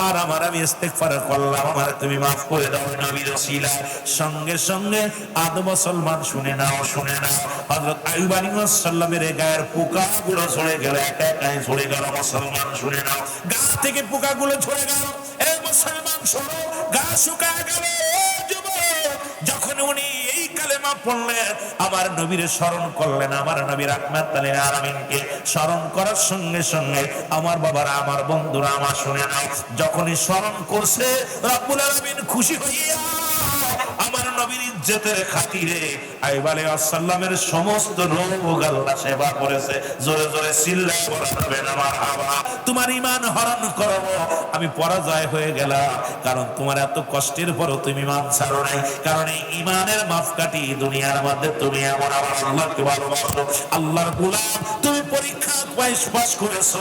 আর আমি ইস্তেগফার করলাম, আমার তুমি মাফ করে দাও নবীর ওসিলায়। সঙ্গে সঙ্গে আদ মুসলমান শুনে নাও হযরত আইয়ুব আলাইহিস সালামের গায়ের পোকাগুলো ঝরে গেল, একাই ঝরে গেল। মুসলমান শুনে নাও, গা থেকে পোকাগুলো ঝরে গেল। এ মুসলমান শোনো, গা শুকায় গেল। যখন উনি এই কালেমা পড়লেন, আমার নবীর স্মরণ করলেন, আমার নবী রাহমাতুল লিল আলামিনকে স্মরণ করার সঙ্গে সঙ্গে আমার বাবারা, আমার বন্ধুরা, আমার শুনে নাও, যখনই স্মরণ করছে রব্বুল আলামিন খুশি হইয়া আমার নবীর ইজ্জতের খাতিরে আইয়ুব আলাইহিস সালামের সমস্ত রোগ আল্লাহ সেবা করেছে। জোরে জোরে চিল্লায় বলবেন মারহাবা। তোমার ঈমান হরণ করব, আমি পরাজয় হয়ে গেলাম, কারণ তোমার এত কষ্টের পরও তুমি ঈমান ছাড়ো নাই। কারণ এই ঈমানের মাপকাঠি দুনিয়ার মধ্যে তুমি এমন আমার আল্লাহকে ভালোবাসো, আল্লাহর গোলাম, তুমি পরীক্ষা পাস করেছো।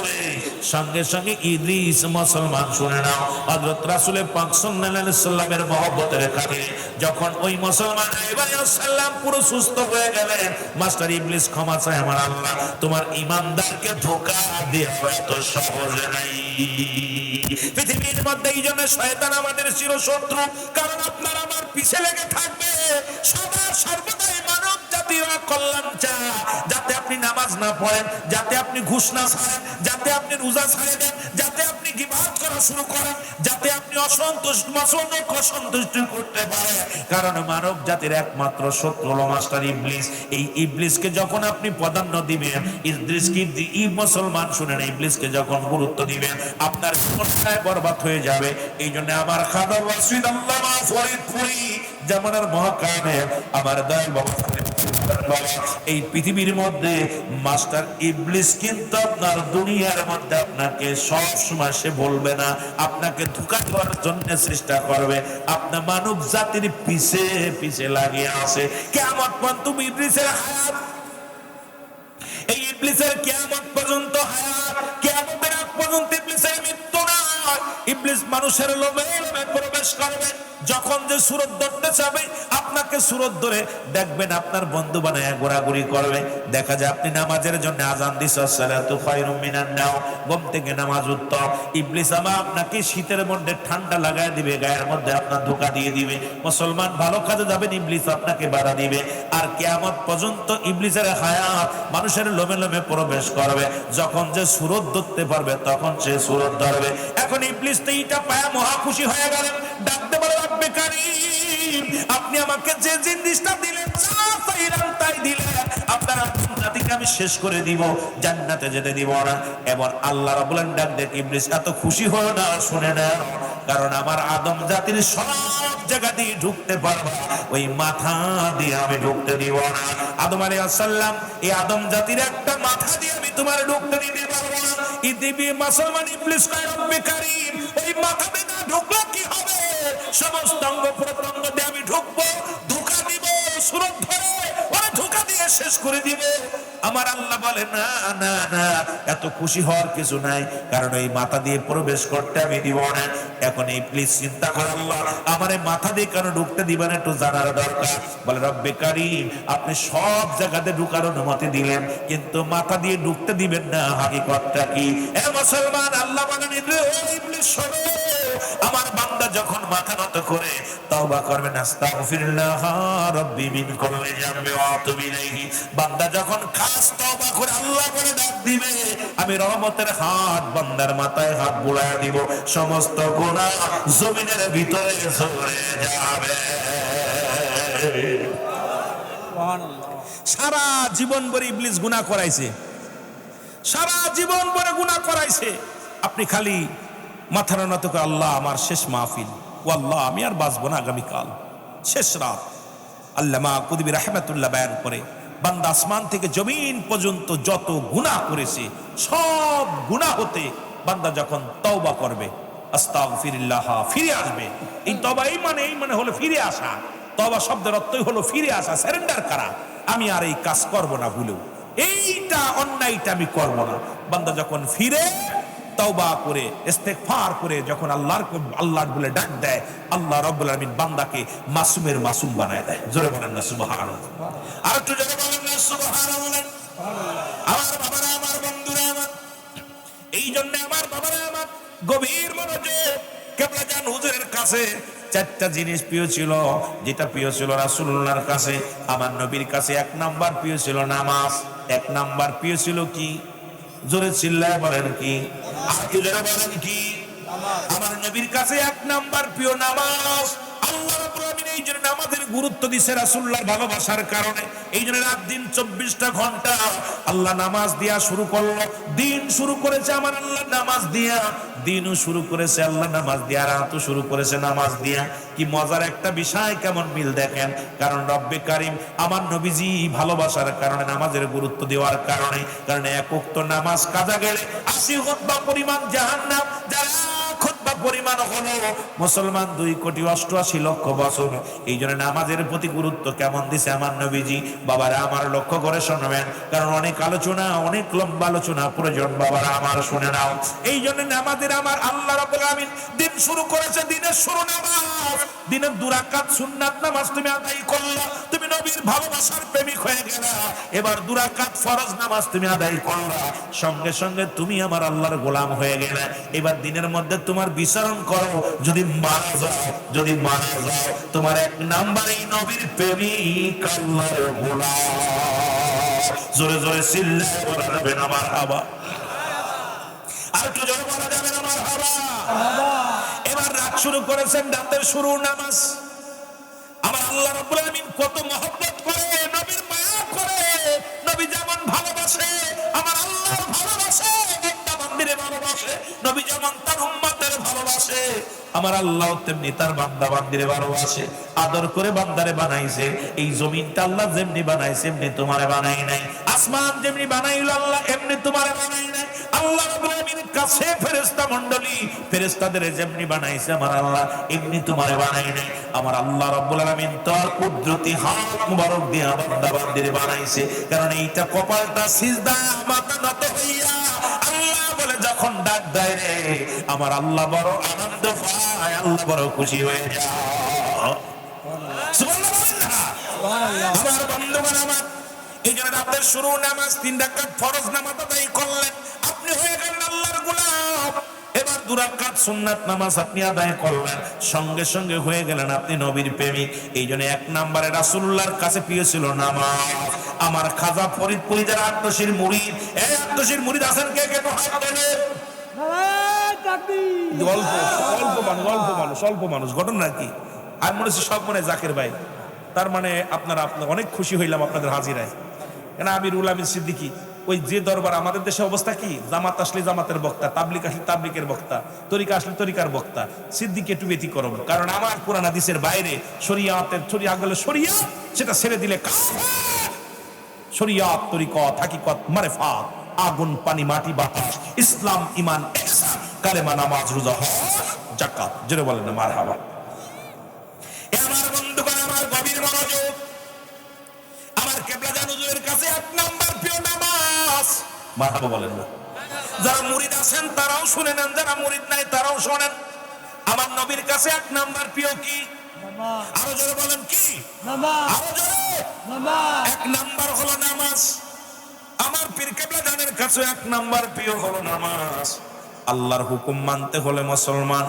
সঙ্গে সঙ্গে ইদ্রিস মুসলমান শুনে নাও, হযরত রাসূল পাক সাল্লাল্লাহু আলাইহি সাল্লামের মহব্বতের খাতিরে যখন ওই মুসলমান আইয়ুব আলাইহিস সালাম পুরো সুস্থ হয়ে গেলেন, মাস্টার ইবলিস ক্ষমা চায়, আমার আল্লাহ তোমার ঈমানদারকে ধোঁকা দেওয়া এত সহজ নাই। পৃথিবীর মধ্যে এই জন্য শয়তান আমাদের চিরশত্রু, কারণ আপনার আমার পিছে লেগে থাকবে সদা সর্বদাই। মানব জাতির কল্যাণ চায়, যাতে আপনি নামাজ না পড়েন, যাতে আপনি ঘুষ না ছাড়েন, যাতে আপনি রোজা ছাড়ে দেন, যাতে আপনি গীবত করা শুরু করেন, যাতে আপনি অসন্তুষ্ট করতে পারেন। কারণ মানব জাতির একমাত্র শত্রু হলো মাস্টার ইবলিস। এই ইবলিসকে যখন আপনি প্রাধান্য দিবেন, মুসলমান শুনেন, ইবলিসকে যখন গুরুত্ব দিবেন, আপনার জীবনটাই বরবাদ হয়ে যাবে। এই জন্য আমার খাদা ওয়াসিদ আল্লামা ফরিদপুরি জামানার মহাকামে আমার দয়াল বাবা, এই পৃথিবীর মধ্যে মাস্টার ইবলিস কিন্তু আপনার দুনিয়ার মধ্যে আপনাকে সব সময় সে বলবে না, আপনাকে ধোঁকা দেওয়ার জন্য চেষ্টা করবে। আপনার মানব জাতির পিছে পিছে লাগিয়ে আছে। কিয়ামত পর্যন্ত ইবলিসের হায়াত, এই ইবলিসের কিয়ামত পর্যন্ত হায়াত, কিয়ামতের আগ পর্যন্ত ইবলিসের মৃত্যু না। ইবলিস মানুষের লোভে লোভে প্রবেশ করবে। যখন যে সুরত ধরতে চাবে, আপনাকে সুরত ধরে দেখবেন আপনার বন্ধু বানায় ঘোরাঘুরি করবে। দেখা যায় আপনি নামাজের জন্য আজান দিছ, সালাতু খায়রুম মিনান নাওম, ঘুম থেকে নামাজ উত্তম। ইবলিস আপনাকে শীতের মধ্যে ঠান্ডা লাগায় দিবে, গায়ের মধ্যে আপনার ধোঁকা দিয়ে দিবে। মুসলমান ভালো কাজে যাবেন, ইবলিস আপনাকে বাধা দিবে। আর কিয়ামত পর্যন্ত ইবলিসের হায়াত মানুষের লোমে লোমে প্রবেশ করবে। যখন যে সুরত ধরতে পারবে তখন সে সুরত ধরবে। এখন ইবলিস তো এইটা পায়া মহা খুশি হয়ে গেলেন, ডাকতে বলে রব্বে কারীম, আপনি আমাকে যে জিনিসটা দিলেন তাই দিলেন, আপনার জাতিকে আমি শেষ করে দিব, জান্নাতে যেতে দিব না। এবার আল্লাহ রাব্বুল আলামিন ডাক দেন, ইবলিস এত খুশি হয় না, শুনে না, কারণ আমার আদম জাতির সব জায়গা দিয়ে ঢুকতে পারবো, ওই মাথা দিয়ে আমি ঢুকতে দিব না। আদম আলাইহিস সালাম, এই আদম জাতির একটা মাথা দিয়ে আমি তোমার ঢুকতে দিতে পারবো না। ইদিবি মুসলমান ইবলিস কয় রব্বে কারীম, ওই মাথা দিয়ে না ঢুকলে কি হবে? সমস্ত অঙ্গ প্রত্যঙ্গ দিয়ে আমি ঢুকবো, ধোঁকা দিব, সুরত ধরে ওরা ধোঁকা দিয়ে শেষ করে দিবে। আমার আল্লাহ বলে না না না, এত খুশি হওয়ার কিছু নাই, কারণ এই মাথা দিয়ে প্রবেশ করতে আমি দিব না। এখন এই প্লিজ চিন্তা করে, আল্লাহ আমার মাথা দিয়ে কেন ঢুকতে দিবেন একটু জানার দরকার। বলে রব্বে কারীম, আপনি সব জায়গাতে ঢুকার অনুমতি দিলেন, কিন্তু মাথা দিয়ে ঢুকতে দিবেন না, হাকিকতটা কি? এ মুসলমান, আল্লাহ বলেন ইবলিস শোনো, আমার বান্দা যখন মাথা নত করে তওবা করবেন, আস্তাগফিরুল্লাহ রাব্বি মিন কুল্লি যামবি ওয়া আতুবু ইলাইহি, বান্দা যখন খাস তওবা করে আল্লাহ বলে ডাক দিবে, আমি রহমতের হাত বান্দার মাথায় হাত বুলায় দিব, সমস্ত গুনাহ জমিনের ভিতরে চলে যাবে। সারা জীবন ভরে ইবলিস গুনাহ করাইছে, সারা জীবন ভরে গুনাহ করাইছে। আপনি খালি মাথা নত করে আল্লাহ আমার শেষ মাহফিল, ও আল্লাহ আমি আর বাঁচবো না, আগামীকাল শেষ রাত। আল্লামা কুতুবী রাহমাতুল্লাহ বয়ান করে, বান্দা আসমান থেকে জমিন পর্যন্ত যত গুনাহ করেছে সব গুনাহ হতে বান্দা যখন তওবা করবে, আস্তাগফিরুল্লাহ, ফিরে আসবে। এই তওবা এই মানে হলো ফিরে আসা। তওবা শব্দের অর্থই হলো ফিরে আসা, সারেন্ডার করা। আমি আর এই কাজ করব না, ভুলেও এইটা অন্যায়টা আমি করব না। বান্দা যখন ফিরে তওবা করে ইস্তেগফার করে যখন আল্লাহর বলে ডাক দেয়, আল্লাহ রাব্বুল আলামিন বান্দাকে মাসুমের মাসুম বানায় দেয়। জোরে বলেন না সুবহানাল্লাহ। আর একটু জোরে বলেন না সুবহানাল্লাহ। আমার বাবারা, আমার বন্ধুরা আমার, এই জন্য আমার বাবারা আমার গভীর মনোযোগ। কেবলা জান হুজুরের কাছে চারটা জিনিস প্রিয় ছিল। যেটা প্রিয় ছিল রাসূলুল্লাহর কাছে, আমার নবীর কাছে এক নাম্বার প্রিয় ছিল নামাজ। এক নাম্বার প্রিয় ছিল কি? জোরে চিল্লায় বলেন কি? আর কি জোরে বলেন কি? আমার নবীর কাছে এক নাম্বার প্রিয় নামাজ। আল্লাহ রাব্বুল আলামিন এই জন্য নামাজের গুরুত্ব দিয়েছে রাসূলুল্লাহর ভালোবাসার কারণে। এই জন্য রাত দিন 24টা ঘন্টা আল্লাহ নামাজ দিয়া শুরু করলো। দিন শুরু করেছে আমার আল্লাহ নামাজ দিয়া, দিনও শুরু করেছে আল্লাহ নামাজ দিয়া, রাতও শুরু করেছে নামাজ দিয়া। কি মজার একটা বিষয়, কেমন মিল দেখেন। কারণ রব্বে কারীম আমার নবীজি ভালোবাসার কারণে, নামাজের গুরুত্ব দেওয়ার কারণে, কারণ এক ওয়াক্ত নামাজ কাজা গেলে 80 খুতবা পরিমাণ জাহান্নাম, যারা খুতবা পরিমাণ হলো মুসলমান 2,88,00,000 বছর। এই জন্য নামাজের প্রতি গুরুত্ব কেমন দিছে আমার নবীজি। বাবারা আমার লক্ষ্য করে শুনবেন, কারণ অনেক আলোচনা, অনেক লম্বা আলোচনা প্রয়োজন। বাবারা আমার শুনে নাও। এই জন্য নামাজের আমার আল্লাহ রাব্বুল আলামিন দিন শুরু করেছে, দিনের শুরু নামাজ। দিনের 2 রাকাত সুন্নাত নামাজ তুমি আদায় করলা, তুমি নবীর ভালোবাসার প্রেমিক হয়ে গেলা। এবার 2 রাকাত ফরজ নামাজ তুমি আদায় করলা, সঙ্গে সঙ্গে তুমি আমার আল্লাহর গোলাম হয়ে গেলে। এবার দিনের মধ্যে তোমার বিচারণ করো, যদি মারা যাও, যদি মারা যাও, তোমার এক নাম্বারই নবীর প্রেমিক, আল্লাহর গোলাম। জোরে জোরে চিল্লায় বলা যাবে না মারহাবা? আর একটু জোরে বলা যাবে না মারহাবা? এবার রাত শুরু করেছেন, রাতের শুরু নামাজ। আমার আল্লাহ রাব্বুল আলামিন কত মহব্বত করে, নবীর মায়া করে, নবী যেমন ভালোবাসে, আমার আল্লাহ ভালোবাসে, বান্দা বান্দিরে ভালোবাসে। নবী যেমন তার উম্মতের ভালোবাসে, আমার আল্লাহ তেমনি তার বান্দা বান্দিরে ভালোবাসে। আদর করে বান্দারে বানাইছে। এই জমিনটা আল্লাহ যেমনি বানাইছে এমনি তোমারে বানাই নাই। আসমান যেমনি বানাইল আল্লাহ এমনি তোমারে বানাই নাই। আল্লাহ রাব্বুল আলামিনের কাছে ফেরেশতা মণ্ডলী, ফেরেশতাদের যেমনি বানাইছে আমার আল্লাহ এমনি তোমারে বানাই নাই। আমার আল্লাহ রাব্বুল আলামিন তার কুদরতি হাত মুবারক দিয়ে বান্দা বান্দিরে বানাইছে। কারণ এইটা কপালটা সিজদা, মাথা নত হইয়া আল্লাহ বলে যখন ডাক দেয় রে, আমার আল্লাহ বড় আনন্দ পায়, আল্লাহ বড় খুশি হয়ে যায়। সুবহানাল্লাহ। আমার বন্ধুগণ আমার, এই জন্য রাতের শুরু নামাজ 3 রাকাত ফরজ নামাজ আদায় করলেন, আপনি হয়ে গেলেন আল্লাহর গোলাম। এবার 2 রাকাত সুন্নাত নামাজ আপনি আদায় করলেন, সঙ্গে সঙ্গে হয়ে গেলেন আপনি নবীর প্রেমিক। এই জন্য এক নম্বরে রাসূলুল্লাহর কাছে প্রিয় ছিল নামাজ। আমার খাজা ফরিদপুরি যারা আত্মশীর মুরিদ, এই আত্মশীর মুরিদ আছেন কে কে? অল্প মানুষ। ঘটনা কি? আমি মনে হচ্ছে সব মনে জাকের ভাই। তার মানে আপনারা অনেক খুশি হইলাম আপনাদের হাজিরায়। কেন আমিরুল আমিন সিদ্দিকী, ওই যে দরবার আমাদের দেশে অবস্থা কি, জামাত আসলে জামাতের বক্তা, তাবলিগ আসলে তাবলিগের বক্তা, তরিকা আসলে তরিকার বক্তা। সিদ্দিকী একটু ব্যতিক্রম, কারণ আমার কোরআন হাদিসের বাইরে শরিয়াতের শরিয়া সেটা ছেড়ে দিলে শরিয়াত, তরিকত, হাকিকত, মারিফাত, আগুন পানি মাটি বাতাস, ইসলাম ঈমান ইহসান, কালেমা নামাজ রোজা হজ যাকাত। জোরে বলেন না মারহাবা। আমার বন্ধুগণ আমার গভীর মনোযোগ। আমার কেবলা জান হুজুরের কাছে 1 নাম্বার প্রিয় নামাজ। মারহাবা বলেন না। যারা মুরিদ আছেন তারাও শুনে নেন, যারা মুরিদ নাই তারাও শুনেন। আমার নবীর কাছে 1 নাম্বার প্রিয় কি? নামাজ। আরো জোরে বলেন কি? নামাজ। আরো জোরে। নামাজ। 1 নাম্বার হলো নামাজ। আমার পীর কেবলা জানের কাছে 1 নাম্বার প্রিয় হলো নামাজ। আল্লাহর হুকুম মানতে হলে মুসলমান,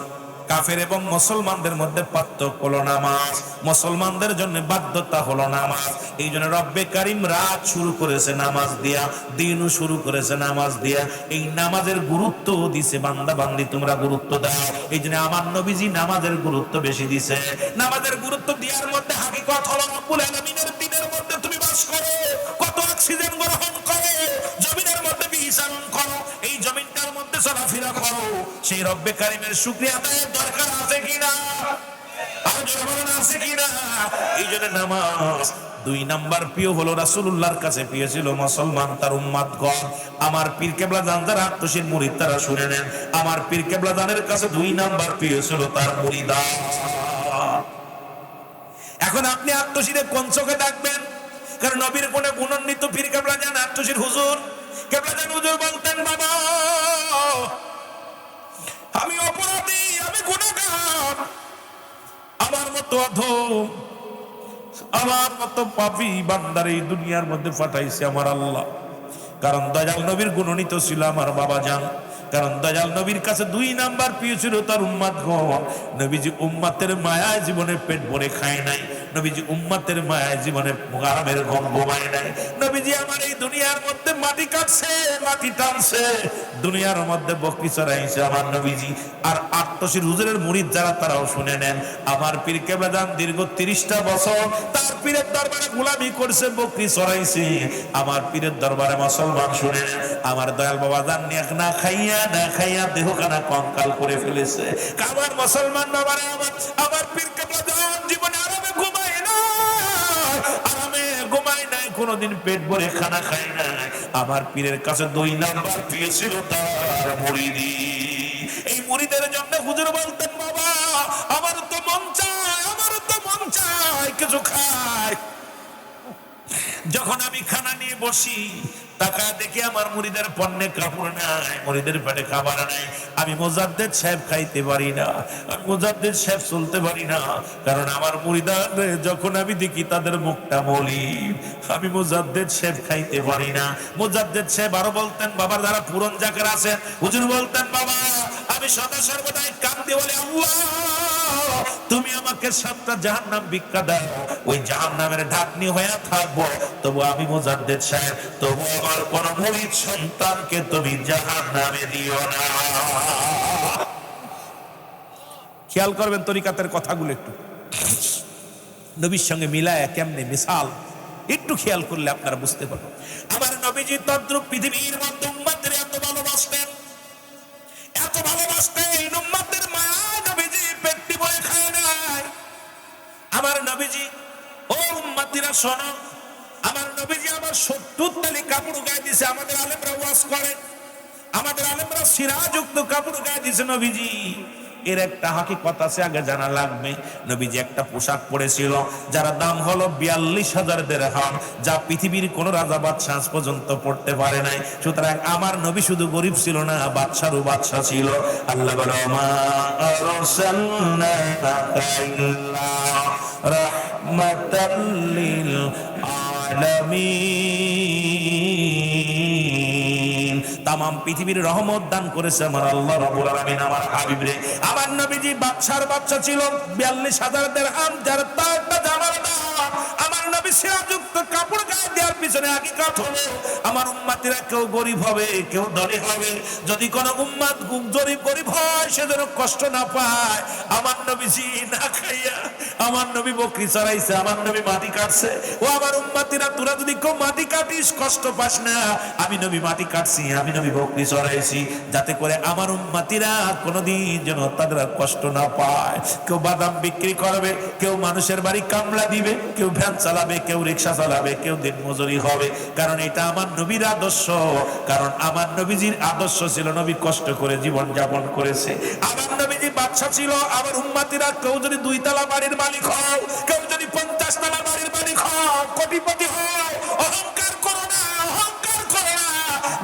কাফের এবং মুসলমানদের মধ্যে পার্থক্য হলো নামাজ। মুসলমানদের জন্য বাধ্যতা হলো নামাজ। এই জন্য রব্বে কারীম রাত শুরু করেছে নামাজ দিয়া, দিনও শুরু করেছে নামাজ দিয়া। এই নামাজের গুরুত্ব দিছে বান্দা বান্দি, তোমরা গুরুত্ব দাও। এই জন্য আমার নবীজি নামাজের গুরুত্ব বেশি দিছে। নামাজের গুরুত্ব দেওয়ার মধ্যে হাকিকত হলো রব্বুল আলামিনের দিনের মধ্যে তুমি বাস করো, কত অক্সিজেন গ্রহণ করো, জমিনের মধ্যে বিচরণ করো, এই জমিনটার মধ্যে চলাফেরা করো, সেই রব্বে কারীমের শুকরিয়া আদায়ের দরকার আছে কিনা? আছে কিনা? এই জন্য নামাজ 2 নাম্বার প্রিয় হলো রাসূলুল্লাহর কাছে প্রিয় ছিল মুসলমান তার উম্মতগণ। আমার পীর কেবলা জান যারা আত্মশীল মুরিদ তারা শুনে নেন, আমার পীর কেবলা জানের কাছে 2 নাম্বার প্রিয় ছিল তার মুরিদা। এখন আপনি আত্মশীলে কোন চোখে ডাকবেন? কারণ নবীর কোনে গুণান্বিত পীর কেবলা জান আত্মশীল হুজুর, কেবলা জান হুজুর বলতেন, বাবা আমি অপরাধী, আমি গুনাহগার, আমার মতো অধম, আমার মতো পাপী বান্দার এই দুনিয়ার মধ্যে পাঠাইছে আমার আল্লাহ। কারণ দয়াল নবীর গুণনীত ছিল আমার বাবা জান। কারণ দয়াল নবীর কাছে 2 নাম্বার প্রিয় ছিল তার উম্মতগণ। নবীজি উম্মতের মায়ায় জীবনে পেট ভরে খায় নাই, নবীজি উম্মতের মায়ায় জীবনে আরামের ঘুম ঘুমায় নাই। নবীজি আমার এই দুনিয়ার মধ্যে মাটি কাটছে, মাটি টানছে, দুনিয়ার মধ্যে বকরি চড়াইছে আমার নবীজি। আর আত্মশীল হুজুরের মুরিদ যারা তারাও শুনে নেন, আমার পীর কেবলা জান দীর্ঘ 30টা বছর তার পীরের দরবারে গোলামি করছে, বকরি চড়াইছে। আমার পীরের দরবারে মুসলমান শুনে নেন, আমার দয়াল বাবা জান না খাইয়া দেহ কানা কঙ্কাল করে ফেলেছে। আমার মুসলমান বাবারে আমার পীর কেবলা জান জীবনে আরামে ঘুমায় না, আরামে ঘুমায় নাই, কোনদিন পেট ভরে খানা খায় না। আমার পীরের কাছে 2 নাম্বার প্রিয় ছিল তার মুরিদি। এই মুরিদের জন্য হুজুর বলতেন, বাবা আমার তো মন চায় কিছু খায়। যখন আমি খানা নিয়ে বসি টাকা দেখে আমার মুরিদের পণ্যে কাপড় নাই, মুরিদের পেটে খাবার নাই, আমি মুজাদ্দেদ সাহেব খাইতে পারি না, আমি মুজাদ্দেদ সাহেব চলতে পারি না। কারণ আমার মুরিদার যখন আমি দেখি তাদের মুখটা বলি, আমি মুজাদ্দেদ সাহেব খাইতে পারি না। মুজাদ্দেদ সাহেব আরো বলতেন, বাবার যারা পুরন জাকের আছেন, হুজুর বলতেন, বাবা আমি সদা সর্বদাই কাঁদতে বলি, আল্লাহ তুমি আমাকে 7টা জাহান্নাম ভিক্ষা দাও, ওই জাহান্নামের ঢাকনি হয়ে থাকবো, তবু আমি মুজাদ্দেদ সাহেব, তবু আমার কোন মুরিদ সন্তানকে তুমি জাহান্নামে দিও না। খেয়াল করবেন তরিকাতের কথাগুলো একটু নবীর সঙ্গে মিলায় কেমনে মিসাল একটু খেয়াল করলে আপনারা বুঝতে পারবেন। আমার নবীজি তদ্রুপ পৃথিবীর মধ্যে উম্মতের এত ভালোবাসতেন, এত ভালোবাসতেন, উম্মতের মায়া নবীজি পেটটি বলে খায় নাই। আমার নবীজি, ও উম্মতিরা শোনো, আমার নবীজি আমার 70 তালি কাপড় গায়ে দিয়েছে। আমাদের আলেমরা ওয়াজ করে, আমাদের আলেমরা সিরাজুক্ত কাপড় গায়ে দিয়েছে নবীজি। এর একটা হাকিকত আছে, আগে জানা লাগবে। নবীজি একটা পোশাক পরেছিল যার দাম হলো 42,000 দিরহাম, যা পৃথিবীর কোন রাজা বাদশা আজ পর্যন্ত পড়তে পারে নাই। সুতরাং আমার নবী শুধু গরিব ছিল না, বাদশারও বাদশা ছিল। আল্লাহ বলে, মা আরসালনাকা ইল্লা রাহমাতাল লিল আলামিন। তামাম পৃথিবীর রহমত দান করেছে আমার আল্লাহ রাব্বুল আলামিন আমার হাবিব রে। আমার নবীজি বাদশার বাদশা ছিল, 42,000 দিরহাম যার তারটা জামার দাম। আমার নবী সিরাজযুক্ত কাপড় গায়ে দেওয়ার পিছনে হাকিকত হলো আমার উম্মতিরা কেউ গরিব হবে, কেউ ধনী হবে। যদি কোন উম্মত গরিব হয় সে যেন কষ্ট না পায়। আমার নবীজি না খাইয়া, আমার নবী বকরি চড়াইছে, আমার নবী মাটি কাটছে। ও আমার উম্মতিরা, তোরা যদি কেউ মাটি কাটিস কষ্ট পাস না, আমি নবী মাটি কাটছি, আমি নবী বকরি চড়াইছি, যাতে করে আমার উম্মতিরা কোনোদিন যেন তাদের কষ্ট না পায়। কেউ বাদাম বিক্রি করবে, কেউ মানুষের বাড়ি কামলা দিবে, কেউ ভ্যান চালাবে, কেউ রিক্সা চালাবে, কেউ দিন মজুরি হবে। কারণ এটা আমার নবীর আদর্শ। কারণ আমার নবীজির আদর্শ ছিল, নবী কষ্ট করে জীবন যাপন করেছে। আমার নবীজি বাদশা ছিল, আমার উম্মতিরা কেউ যদি 2 তলা বাড়ির মালিক হও, কেউ যদি 50 তলা বাড়ির মালিক হও, কোটিপতি হও, অহংকার করো না, অহংকার করো না।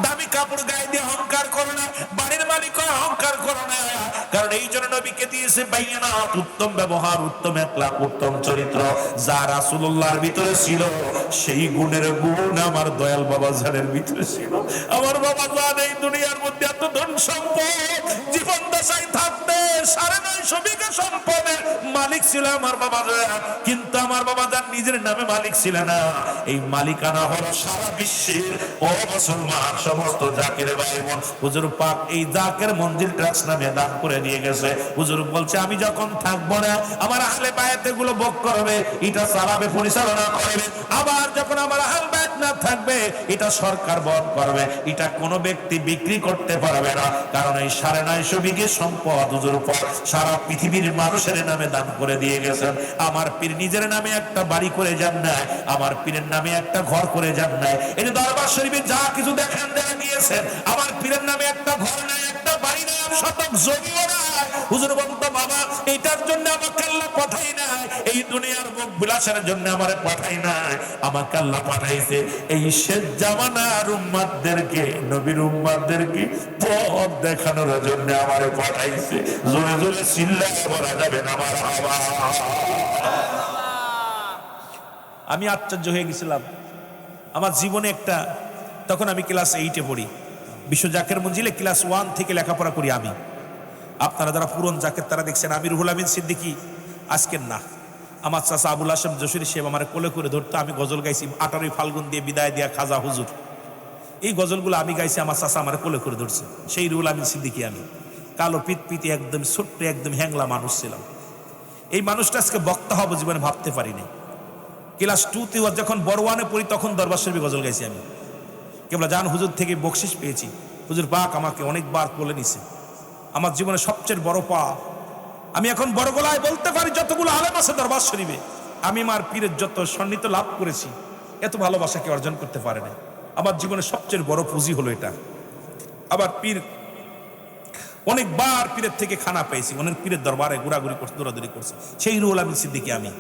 দামি কাপড় গায়ে দিয়ে অহংকার করো না, বাড়ির মালিক অহংকার করো না। কারণ এই জন্য নবীকে দিয়েছে বাইয়ানাত, উত্তম ব্যবহার, উত্তম একলাক, উত্তম চরিত্র। যা রাসূলুল্লাহর ভিতরে ছিল সেই গুণের গুণ আমার দয়াল বাবা জানের ভিতরে ছিল। আমার বাবা জান এই দুনিয়ার মধ্যে এত ধন সম্পদ, জীবন দশায় থাকতে 9.5 বিঘা সম্পদের মালিক ছিল আমার বাবা জান। কিন্তু আমার বাবা জান নিজের নামে মালিক ছিল না, এই মালিকানা হলো সারা বিশ্বের ও মুসলমান সমস্ত জাকের ভাই বোন। হুজুর পাক এই জাকের মঞ্জিল ট্রাস্ট নামে দান করে দিয়ে গেছে। হুজুর বলছে, আমি যখন থাকবো না আমার আহলে বায়াত গুলো ভোগ করবে, এটা চালাবে, পরিচালনা করবে। আবার যখন আমার আহলে বায়াত না যা থাকবে এটা সরকার বহন করবে, এটা কোনো ব্যক্তি বিক্রি করতে পারবে না। কারণ এই 9.5 বিঘে সম্পদ হুজুর সারা পৃথিবীর মানুষের নামে দান করে দিয়ে গেছেন। আমার পীর নিজের নামে একটা বাড়ি করে যান নাই, আমার পীরের নামে একটা ঘর করে যান নাই। এই যে দরবার শরীফে যা কিছু দেখেন দেখা গিয়েছেন, আমার পীরের নামে একটা ঘর নাই, একটা বাড়ি নাই, আর শতক জমিও নাই। হুজুর বলতো বাবা এইটার জন্য আমাকে আল্লাহ পাঠাই নাই, এই দুনিয়ার মুখ বিলাসের জন্য আমারে পাঠাই নাই, আমাকে আল্লাহ পাঠাইছে এই শেষ জামানার উম্মতদেরকে, নবীর উম্মতদেরকে পথ দেখানোর জন্য আমারে পাঠাইছে। জোরে জোরে চিল্লায় বলা যাবে না মারহাবা। আমি আশ্চর্য হয়ে গেছিলাম আমার জীবনে একটা, তখন আমি ক্লাস 8-এ পড়ি, বিশ্ব জাকের মঞ্জিলে ক্লাস 1 থেকে লেখাপড়া করি আমি। আপনারা যারা পুরন জাকের তারা দেখছেন, আমি রুহুল আমিন সিদ্দিকী আজকের না, আমার চাচা আবুল হাসেম যশোরী সাহেব আমার কোলে করে ধরতো, আমি গজল গাইছি 18ই ফাল্গুন দিয়ে বিদায় দিয়া খাজা হুজুর, এই গজলগুলো আমি গাইছি, আমার চাচা আমার কোলে করে ধরছে। সেই রুহুল আমিন সিদ্দিকী আমি, কালো পিতপিতি একদম ছোট্ট একদম হ্যাংলা মানুষ ছিলাম। এই মানুষটা আজকে বক্তা হবো জীবনে ভাবতে পারিনি। ক্লাস 2-তে যখন বড় 1-এ পড়ি তখন দরবার শরীফে গজল গাইছি আমি। কেবল জান হুজুর থেকে বকশিস পেয়েছি, হুজুর পাক আমাকে অনেকবার কোলে নিছে। আমার জীবনে সবচেয়ে বড় পা, আমি এখন বড় গলায় বলতে পারি যতগুলো আলেম আছে দরবার শরীফে, আমি আমার পীরের যত সন্নিহিত লাভ করেছি এত ভালোবাসাকে অর্জন করতে পারে না। আমার জীবনে সবচেয়ে বড় পুঁজি হলো এটা। আবার পীর অনেকবার পীরের থেকে খানা পেয়েছি, অনেক পীরের দরবারে ঘোরাঘুরি করছে, দৌড়াদৌড়ি করছে। সেই রুহুল আমিন সিদ্দিকী আমি।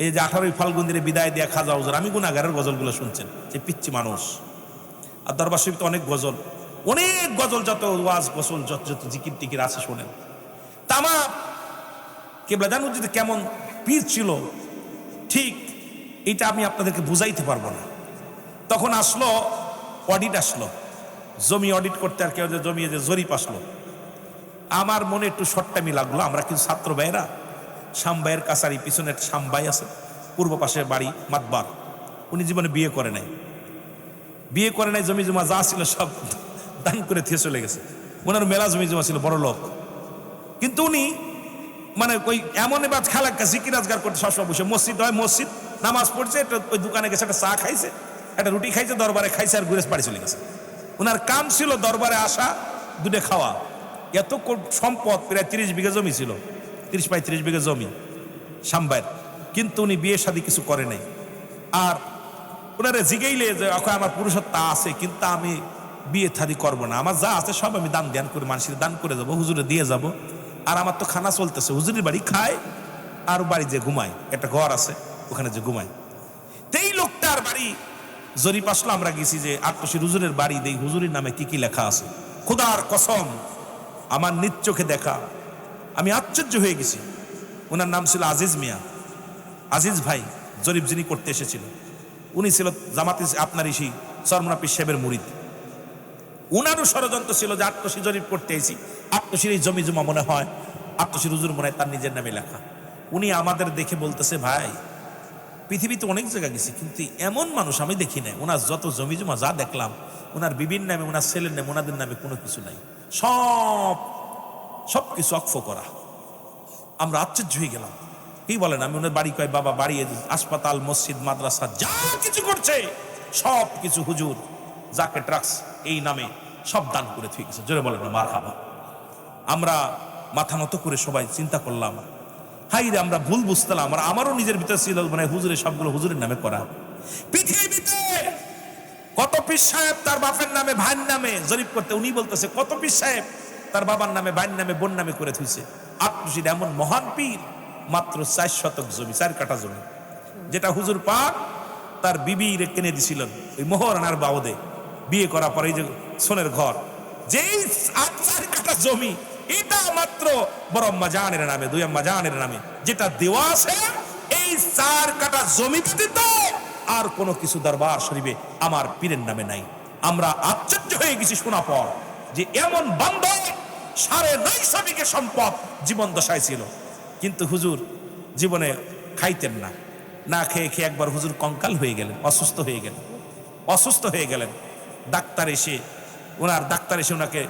এই যে 18ই ফাল্গুন দিনে বিদায় দেয়া খাজা হুজুর, আমি গুনাহগারের গজলগুলো শুনছেন, যে পিচ্ছি মানুষ। আর দরবার শরীফে অনেক গজল, অনেক গজল, যত ওয়াজ গজল যত যত জিকির টিকির আছে শোনেন। তামা কেবলা জানুন যদি কেমন পীর ছিল, ঠিক এটা আমি আপনাদেরকে বুঝাইতে পারবো না। তখন আসলো অডিট, আসলো জমি অডিট করতে, আর কেউ যে জমি যে জরিপ আসলো, আমার মনে একটু শর্টটামি লাগলো। আমরা কিন্তু ছাত্র ভাইয়েরা, শামবাইয়ের কাছারি পিছনে শামবাই আছে, পূর্ব পাশের বাড়ি মাতবার, উনি জীবনে বিয়ে করে নাই, বিয়ে করে নাই, জমি জমা যা ছিল সব দান করে থিয়ে চলে গেছে। ওনার মেলা জমি জমা ছিল, বড় লোক, কিন্তু উনি মানে ওই এমন এবার খেলা জিকির রাজগার করতে সবসময় বসে, মসজিদ হয় মসজিদ নামাজ পড়ছে, ওই দোকানে গেছে, একটা চা খাইছে, একটা রুটি খাইছে, দরবারে খাইছে, আর ঘুরে বাড়ি চলে গেছে। ওনার কাম ছিল দরবারে আসা, দুধে খাওয়া। এত সম্পদ, প্রায় 30 বিঘা জমি ছিল, 30-35 বিঘা জমি শামবাইয়ের, কিন্তু উনি বিয়ে শাদী কিছু করে নাই। আর ওনারে জিগাইলে যে আমার পুরুষত্ব আছে, কিন্তু আমি বিয়ে থাদি করবো না, আমার যা আছে সব আমি দান ধ্যান করে মানুষের দান করে যাবো, হুজুরে দিয়ে যাব। আর আমার তো খানা চলতেছে, হুজুরের বাড়ি খায় আর বাড়ি যে ঘুমায়, একটা ঘর আছে ওখানে যে ঘুমায়। এই লোকটার বাড়ি জরিপ আসলো, আমরা গেছি যে আটশি হুজুরের বাড়ি দেই, হুজুরের নামে কি কি লেখা আছে। খোদার কসম আমার নিজ চোখে দেখা, আমি আশ্চর্য হয়ে গেছি। ওনার নাম ছিল আজিজ মিয়া, আজিজ ভাই জরিপ যিনি করতে এসেছিল, উনি ছিল জামাতে আপনার ইসি চরমনা পীর সাহেবের মুরিদ। উনারও ষড়যন্ত্র ছিল যে আটশি জরিপ করতে এসেছি, আটশির এই জমি জমা মনে হয় আটশির হুজুর মনে হয় তার নিজের নামে লেখা। উনি আমাদের দেখে বলতেছে, ভাই পৃথিবীতে অনেক জায়গা গেছি, কিন্তু এমন মানুষ আমি দেখি নাই, ওনার যত জমি জমা যা দেখলাম, ওনার বিবির নামে, ওনার ছেলের নামে, ওনাদের নামে কোনো কিছু নাই, সব কিছু অক্ষ করা। আমরা আশ্চর্য হয়ে গেলাম, কি বলেন? আমি ওনার বাড়ি কয়, বাবা বাড়ি হাসপাতাল মসজিদ মাদ্রাসা যা কিছু করছে সব কিছু হুজুর যাকে ট্রাক্স এই নামে সব দান করে থুয়ে গেছে। জোরে বলেন না মারহাবা। আমরা মাথা নত করে সবাই চিন্তা করলাম, হাই রে আমরা ভুল বুঝতাম। আমারও নিজের ভিতরে ছিল মানে হুজুরের সবগুলো হুজুরের নামে করা। পৃথিবীতে কত পীর সাহেব তার বাপের নামে ভাইয়ের নামে জরিপ করতে, উনি বলতেছে কত পীর সাহেব তার বাবার নামে ভাইয়ের নামে বোন নামে করে থুইছে। আত্মশীল এমন মহান পীর, মাত্র 4 শতক জমি, 4 কাঠা জমি, যেটা হুজুর পাক তার বিবি কিনে দিছিলেন ওই মোহরানার বাবদে। বিয়ে করার পরে যে সোনের ঘর, যেই 4 কাঠা জমি, এটা মাত্র বড় আম্মা জানের নামে, 2 আম্মা জানের নামে যেটা দেওয়া আছে, এই 4 কাঠা জমি ব্যতীত আর কোনো কিছু দরবার শরীফে আমার পীরের নামে নাই। আমরা আশ্চর্য হয়ে গেছি শোনা পর যে এমন বান্ধব 9.5 বিঘে সম্পদ জীবন দশায় ছিল, কিন্তু হুজুর জীবনে খাইতেন না, না খেয়ে খেয়ে একবার হুজুর কঙ্কাল হয়ে গেলেন, অসুস্থ হয়ে গেলেন। ডাক্তার এসে ওনাকে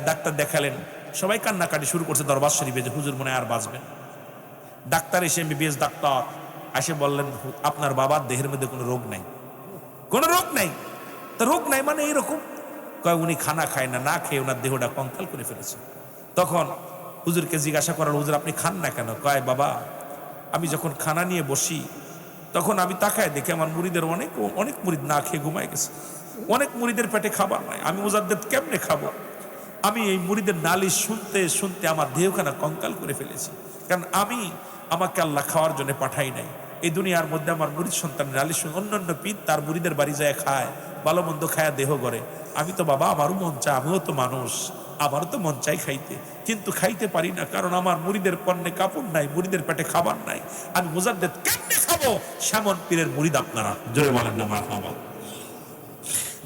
ডাক্তার দেখালেন, সবাই কান্নাকাটি শুরু করছে দরবার শরীফে যে হুজুর মনে আর বাঁচবেন। ডাক্তার এসে MBBS ডাক্তার এসে বললেন, আপনার বাবার দেহের মধ্যে কোনো রোগ নাই, কোনো রোগ নাই। তা রোগ নাই মানে এইরকম? কয় উনি খানা খায় না, না খেয়ে ওনার দেহটা কঙ্কাল করে ফেলেছে। তখন হুজুরকে জিজ্ঞাসা করার, হুজুর আপনি খান না কেন? কয় বাবা আমি যখন খানা নিয়ে বসি তখন আমি তাকায় দেখি আমার মুরিদের অনেক অনেক মুরিদ না খেয়ে ঘুমায় গেছে, অনেক মুরিদের পেটে খাবার নাই, আমি মুজাদ্দেদ কেমনে খাবো? আমি এই মুরিদের নালিশ শুনতে শুনতে আমার দেহখানা কঙ্কাল করে ফেলেছি, কারণ আমাকে আল্লাহ খাওয়ার জন্য পাঠাই নাই। এই দুনিয়ার মধ্যে আমার মুরিদ সন্তান নালিশ শুনে অন্যান্য পীর তার মুরিদের বাড়ি যায় খায়, ভালো মন্দ খায়া দেহ গড়ে। আমি তো বাবা আমারও মন চায়, আমিও তো মানুষ, আমারও তো মন চাই খাইতে, কিন্তু খাইতে পারি না, কারণ আমার মুরিদের পণ্যে কাপড় নাই, মুরিদের পেটে খাবার নাই। আমি মুজাদ্দেদ কেমনে খাবো? শ্যামন পীরের মুরিদ আপনারা, জোরে বলেন না মারহাবা।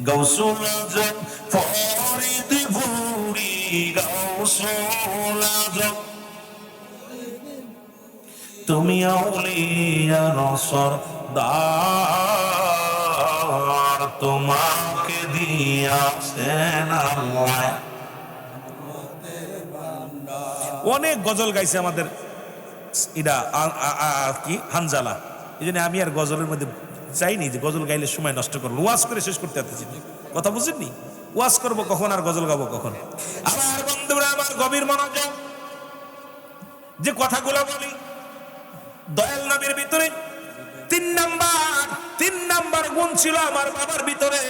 গাউসুল আজম ফরিদ ভুরি, গাউসুল আজম তুমি আউলিয়া সরদার, তোমাকে দিয়াছেন আল্লাহ। অনেক গজল গাইছে আমাদের এরা কি হানজালা, এই জন্য আমি আর গজলের মধ্যে চাইনি যে গজল গাইলে সময় নষ্ট করবো, ওয়াজ করে শেষ করতে পারতেছি। কথা বুঝেননি? ওয়াজ করবো কখন আর গজল গাবো কখন? আমার বন্ধুরা আমার গভীর মনোযোগ, যে কথাগুলো বলি দয়াল নবীর ভিতরে তিন নাম্বার গুণ ছিল আমার বাবার ভিতরে।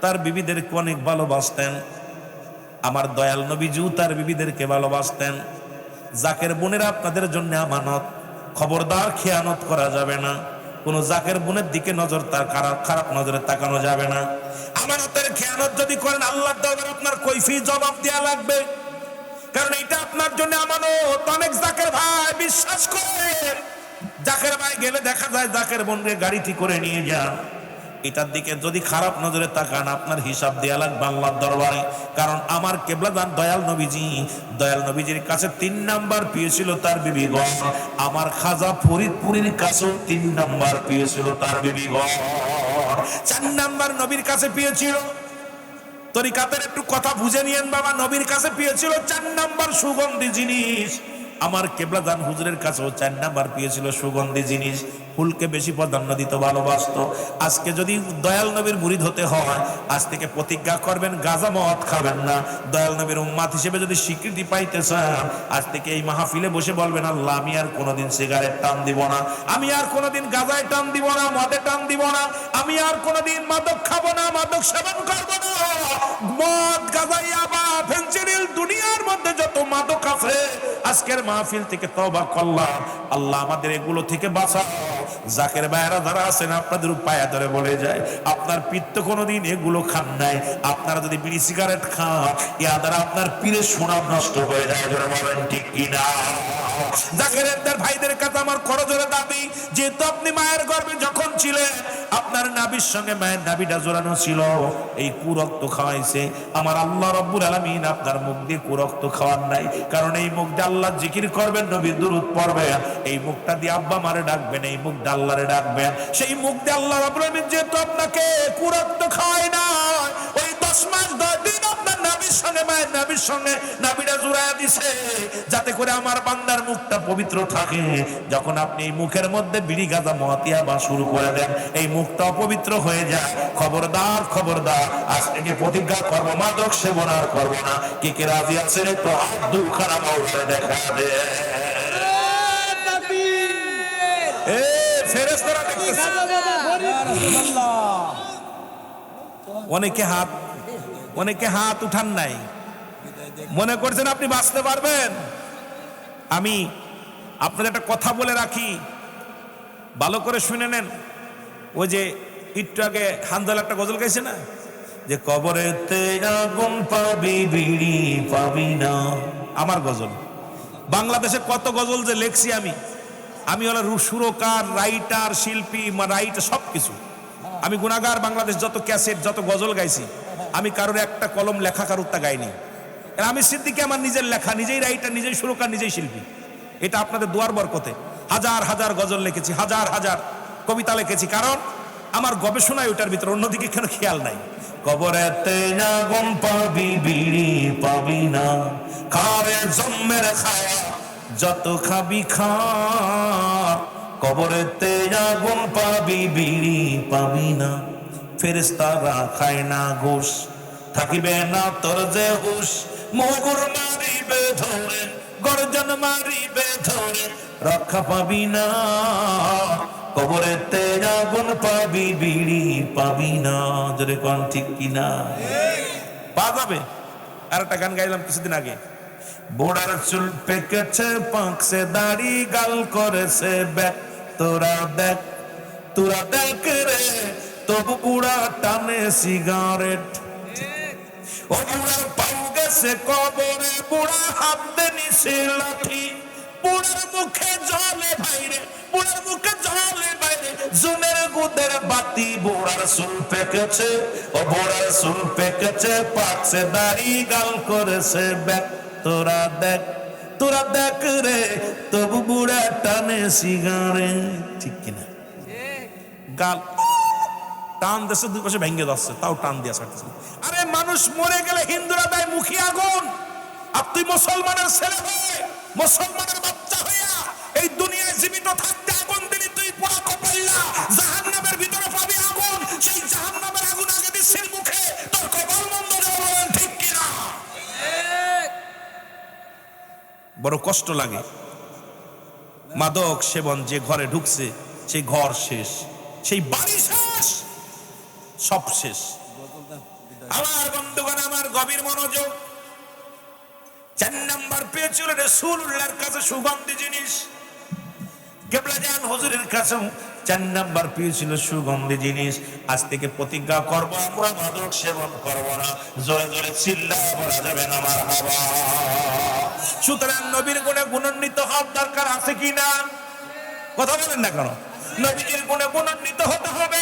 তার বিবিদেরকে অনেক ভালোবাসতেন। আমার দয়াল নবীজিও তার বিবিদেরকে ভালোবাসতেন। জাকের বোনেরা আপনাদের জন্য আমানত, খবরদার খেয়ানত করা যাবে না। কোন জাকের বোনের দিকে নজর তার খারাপ নজরে তাকানো যাবে না। আমানতের খেয়ানত যদি করেন আল্লাহর দরবারে আপনার কৈফিয়ত জবাব দেয়া লাগবে, কারণ এটা আপনার জন্য আমানত। অনেক জাকের ভাই বিশ্বাস করে, জাকের ভাই গেলে দেখা যায় জাকের বোনকে গাড়িটি করে নিয়ে যান, এটার দিকে যদি খারাপ নজরে তাকান আপনার হিসাব দেয়া লাগবে আল্লাহর দরবারে। কারণ আমার কেবলাদান দয়াল নবীজির কাছে 3 নাম্বার পেয়েছিল তার বিবিগণ। আমার খাজা ফরিদপুরীর কাছেও 3 নাম্বার পেয়েছিল তার বিবিগণ। 4 নাম্বার নবীর কাছে পেয়েছিল। তরিকাতের একটু কথা বুঝে নিয়েন বাবা, নবীর কাছে পেয়েছিল 4 নাম্বার সুগন্ধি জিনিস। আমার কেবলাদান হুজুরের কাছেও 4 নাম্বার পেয়েছিল সুগন্ধি জিনিস। ফুলকে বেশি প্রাধান্য দিতে ভালোবাসতো। আজকে যদি দয়াল নবীর মুরিদ হতে হয়, আজ থেকে প্রতিজ্ঞা করবেন গাঁজা মদ খাবেন না। দয়াল নবীর উম্মাত হিসেবে যদি স্বীকৃতি পাইতে চান, আজ থেকে এই মাহফিলে বসে বলবেন আল্লাহ আমি আর কোনোদিন সিগারেট টান দিব না, আমি আর কোনোদিন গাঁজায় টান দিব না, মদে টান দিব না, আমি আর কোনোদিন মাদক খাবো না, মাদক সেবন করবো না। মদ, গাঁজা, ইয়াবা, ফেনসিডিল, দুনিয়ার মধ্যে যত মাদক আছে আজকের মাহফিল থেকে তওবা করলাম, আল্লাহ আমাদের এগুলো থেকে বাঁচাও। জাকের ভাইরা যারা আছেন আপনাদের পায়া ধরে বলে যায়, আপনার পিত্ত কোনোদিন এগুলো খান নাই। আপনারা যদি বিড়ি সিগারেট খান, ইয়া দ্বারা আপনার পীরের সুনাম নষ্ট হয়ে যায়। বলেন ঠিক কিনা? জাকেরের ভাইদের কাছে আমার করজোরে দাবি, যেহেতু আপনি মায়ের গর্ভে যখন ছিলেন আপনার নাভির সঙ্গে মায়ের নাভিটা জোড়ানো ছিল, এই কুরক্ত খাওয়াইছে। আমার আল্লাহ রাব্বুল আলামিন আপনার মুখ দিয়ে কুরক্ত খাওয়ান নাই, কারণ এই মুখ দিয়ে আল্লাহ জিকির করবেন, নবীর দুরূদ পড়বেন, এই মুখটা দিয়ে আব্বা মারে ডাকবেন, এই মুখ দিয়ে আল্লাহরে ডাকবেন। সেই মুখ দিয়ে আল্লাহ রাব্বুল আলামিন যেহেতু আপনাকে কুরক্ত খাওয়ায় না, ওই 10 মাস 10 দিন আপনার নাভির সঙ্গে মায়ের নাভির সঙ্গে নাভিটা জোড়ায়া দিছে, যাতে করে আমার বান্দার মুখটা পবিত্র থাকে। যখন আপনি এই মুখের মধ্যে বিড়ি গাঁজা মহাতিয়া বা শুরু করে দেন, এই মুখটা অপবিত্র হয়ে যায়। খবরদার খবরদার, আজ থেকে প্রতিজ্ঞা করবো মাদক সেবন আর করবো না। কে কে রাজি আছেন একটু হাত দুখানা মাউরে দেখা দে। ফেরেশতারা দেখতেছে, অনেকে হাত উঠান নাই, মনে করছেন আপনি বাঁচতে পারবেন। আমি আপনাদের একটা কথা বলে রাখি, ভালো করে শুনে নেন। ওই যে একটু আগে হানজালা একটা গজল গাইছে না, যে কবরেতে আগুন পাবি বিড়ি পাবি না। আমার গজল, বাংলাদেশে কত গজল যে লেখছি আমি হলো সুরকার, রাইটার, শিল্পী, রাইটার, সবকিছু আমি গুনাহগার। বাংলাদেশ যত ক্যাসেট যত গজল গাইছি, আমি কারোর একটা কলম লেখা কারুরটা গাইনি। আমি সিদ্দিকী আমার নিজের লেখা, নিজেই রাইটার, নিজেই সুরকার, নিজেই শিল্পী। এটা আপনাদের দুয়ার বরকতে হাজার হাজার গজল লিখেছি, হাজার হাজার কবিতা লিখেছি, কারণ আমার গবেষণায় ওটার ভিতরে, অন্যদিকে কেন খেয়াল নাই। কবরেতে আগুন পাবি বিড়ি পাবি না, খারে জম্মের খায়া যত খাবি খা। কবরেতে আগুন পাবি বিড়ি পাবি না, ফেরেশতারা খায় না ঘুষ, থাকিবে না তোর যে হুশ, মুগুর মারিবে ধরে, গর্জন মারিবে ধরে, রক্ষা পাবি না, কবরেতে আগুন পাবি, বিড়ি পাবি না। জোরে কোন ঠিক কিনা? পাওয়া যাবে। আর একটা গান গাইলাম কিছুদিন আগে, বুড়ার চুল পেকেছে, পাকছে দাড়ি, গাল করেছে ব্যাক, তোরা দেখ, তোরা দেখ রে, তবু বুড়া টানে সিগারেট। ও বুড়ার পাও গেছে কবরে, বুড়া হাত নিছে লাঠি, বুড়ার মুখে জলে বাইরে, বুড়ার মুখে জলে বাইরে, জুনের গুদের বাতি, বুড়ার চুল পেকেছে, ও বুড়ার চুল পেকেছে, পাকছে দাড়ি, গাল করেছে ব্যাক, তোরা দেখ, তোরা দেখ রে, তবু বুড়া টানে সিগারেট। ঠিক কিনা? গাল টান দেশে দুই পাশে ভেঙে যাচ্ছে, তাও টান দিয়া ছাড়তেছে। আরে মানুষ মরে গেলে হিন্দুরা দেয় মুখী আগুন, আর তুই মুসলমানের ছেলে হয়ে, মুসলমানের বাচ্চা হইয়া এই দুনিয়ায় জীবিত থাকতে আগুন দিলি, তুই পোড়া কপাল্লা, জাহান্নামের ভিতরে পাবি আগুন, সেই জাহান্নামের আগুন আগে দিচ্ছিস মুখে, তোর কপাল মন্দ যাবে। ঠিক কিনা? বড় কষ্ট লাগে। মাদক সেবন যে ঘরে ঢুকছে, সেই ঘর শেষ, সেই বাড়ি শেষ, সব শেষ। আমার বন্ধুগণ, আমার গভীর মনোযোগ। 4 নাম্বার পেয়েছিল রাসূলুল্লাহর কাছে সুগন্ধি জিনিস, কিবলা জান হুজুরের কাছে 4 নাম্বার পেয়েছিল সুগন্ধি জিনিস। আজ থেকে প্রতিজ্ঞা করব, আমরা মাদক সেবন করব না। জোরে জোরে চিল্লা বলা যাবে না মারহাবা। সুতরাং নবীর গুণে গুণান্বিত হওয়ার দরকার আছে কিনা? কথা বলেন না কেন? নবীর গুণে গুণান্বিত হতে হবে,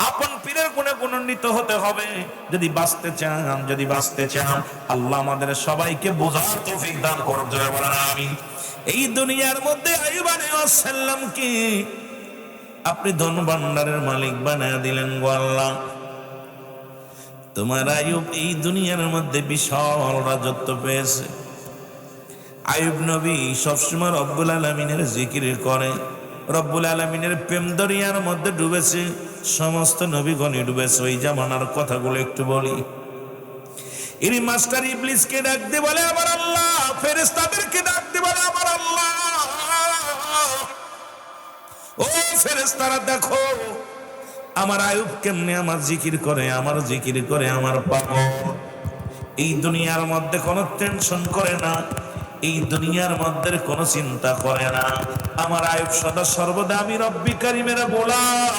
আপন পীরের গুণে গুণান্বিত হতে হবে। যদি বাঁচতে চান, যদি বাঁচতে চান, আল্লাহ আমাদের সবাইকে বোঝার তৌফিক দান করুন। জোরে বলেন আমিন। এই দুনিয়ার মধ্যে আইয়ুব আলাইহিস সালাম কি আপনি ধন ভান্ডারের মালিক বানায় দিলেন গো আল্লাহ। তোমার আইয়ুব এই দুনিয়ার মধ্যে বিশাল রাজত্ব পেয়েছে। আইয়ুব নবী সবসময় রব্বুল আলামিনের জিকির করে, রব্বুল আলামিনের প্রেম দরিয়ার মধ্যে ডুবেছে। সমস্ত নবীগণই ডুবেছে। ওই জামানার কথাগুলো একটু বলি। ইনি মাস্টার ইবলিসকে ডাক দিয়ে বলে আমার আল্লাহ, ফেরেশতাদেরকে ডাক দিয়ে বলে আমার আল্লাহ, ও ফেরেশতারা দেখো আমার আইয়ুব কেমনে আমার জিকির করে, আমার জিকির করে, আমার পাগল। এই দুনিয়ার মধ্যে কোনো টেনশন করে না, এই দুনিয়ার মধ্যে কোনো চিন্তা করে না। আমার আইয়ুব সদা সর্বদা আমি রব্বি কারীমের গোলাম,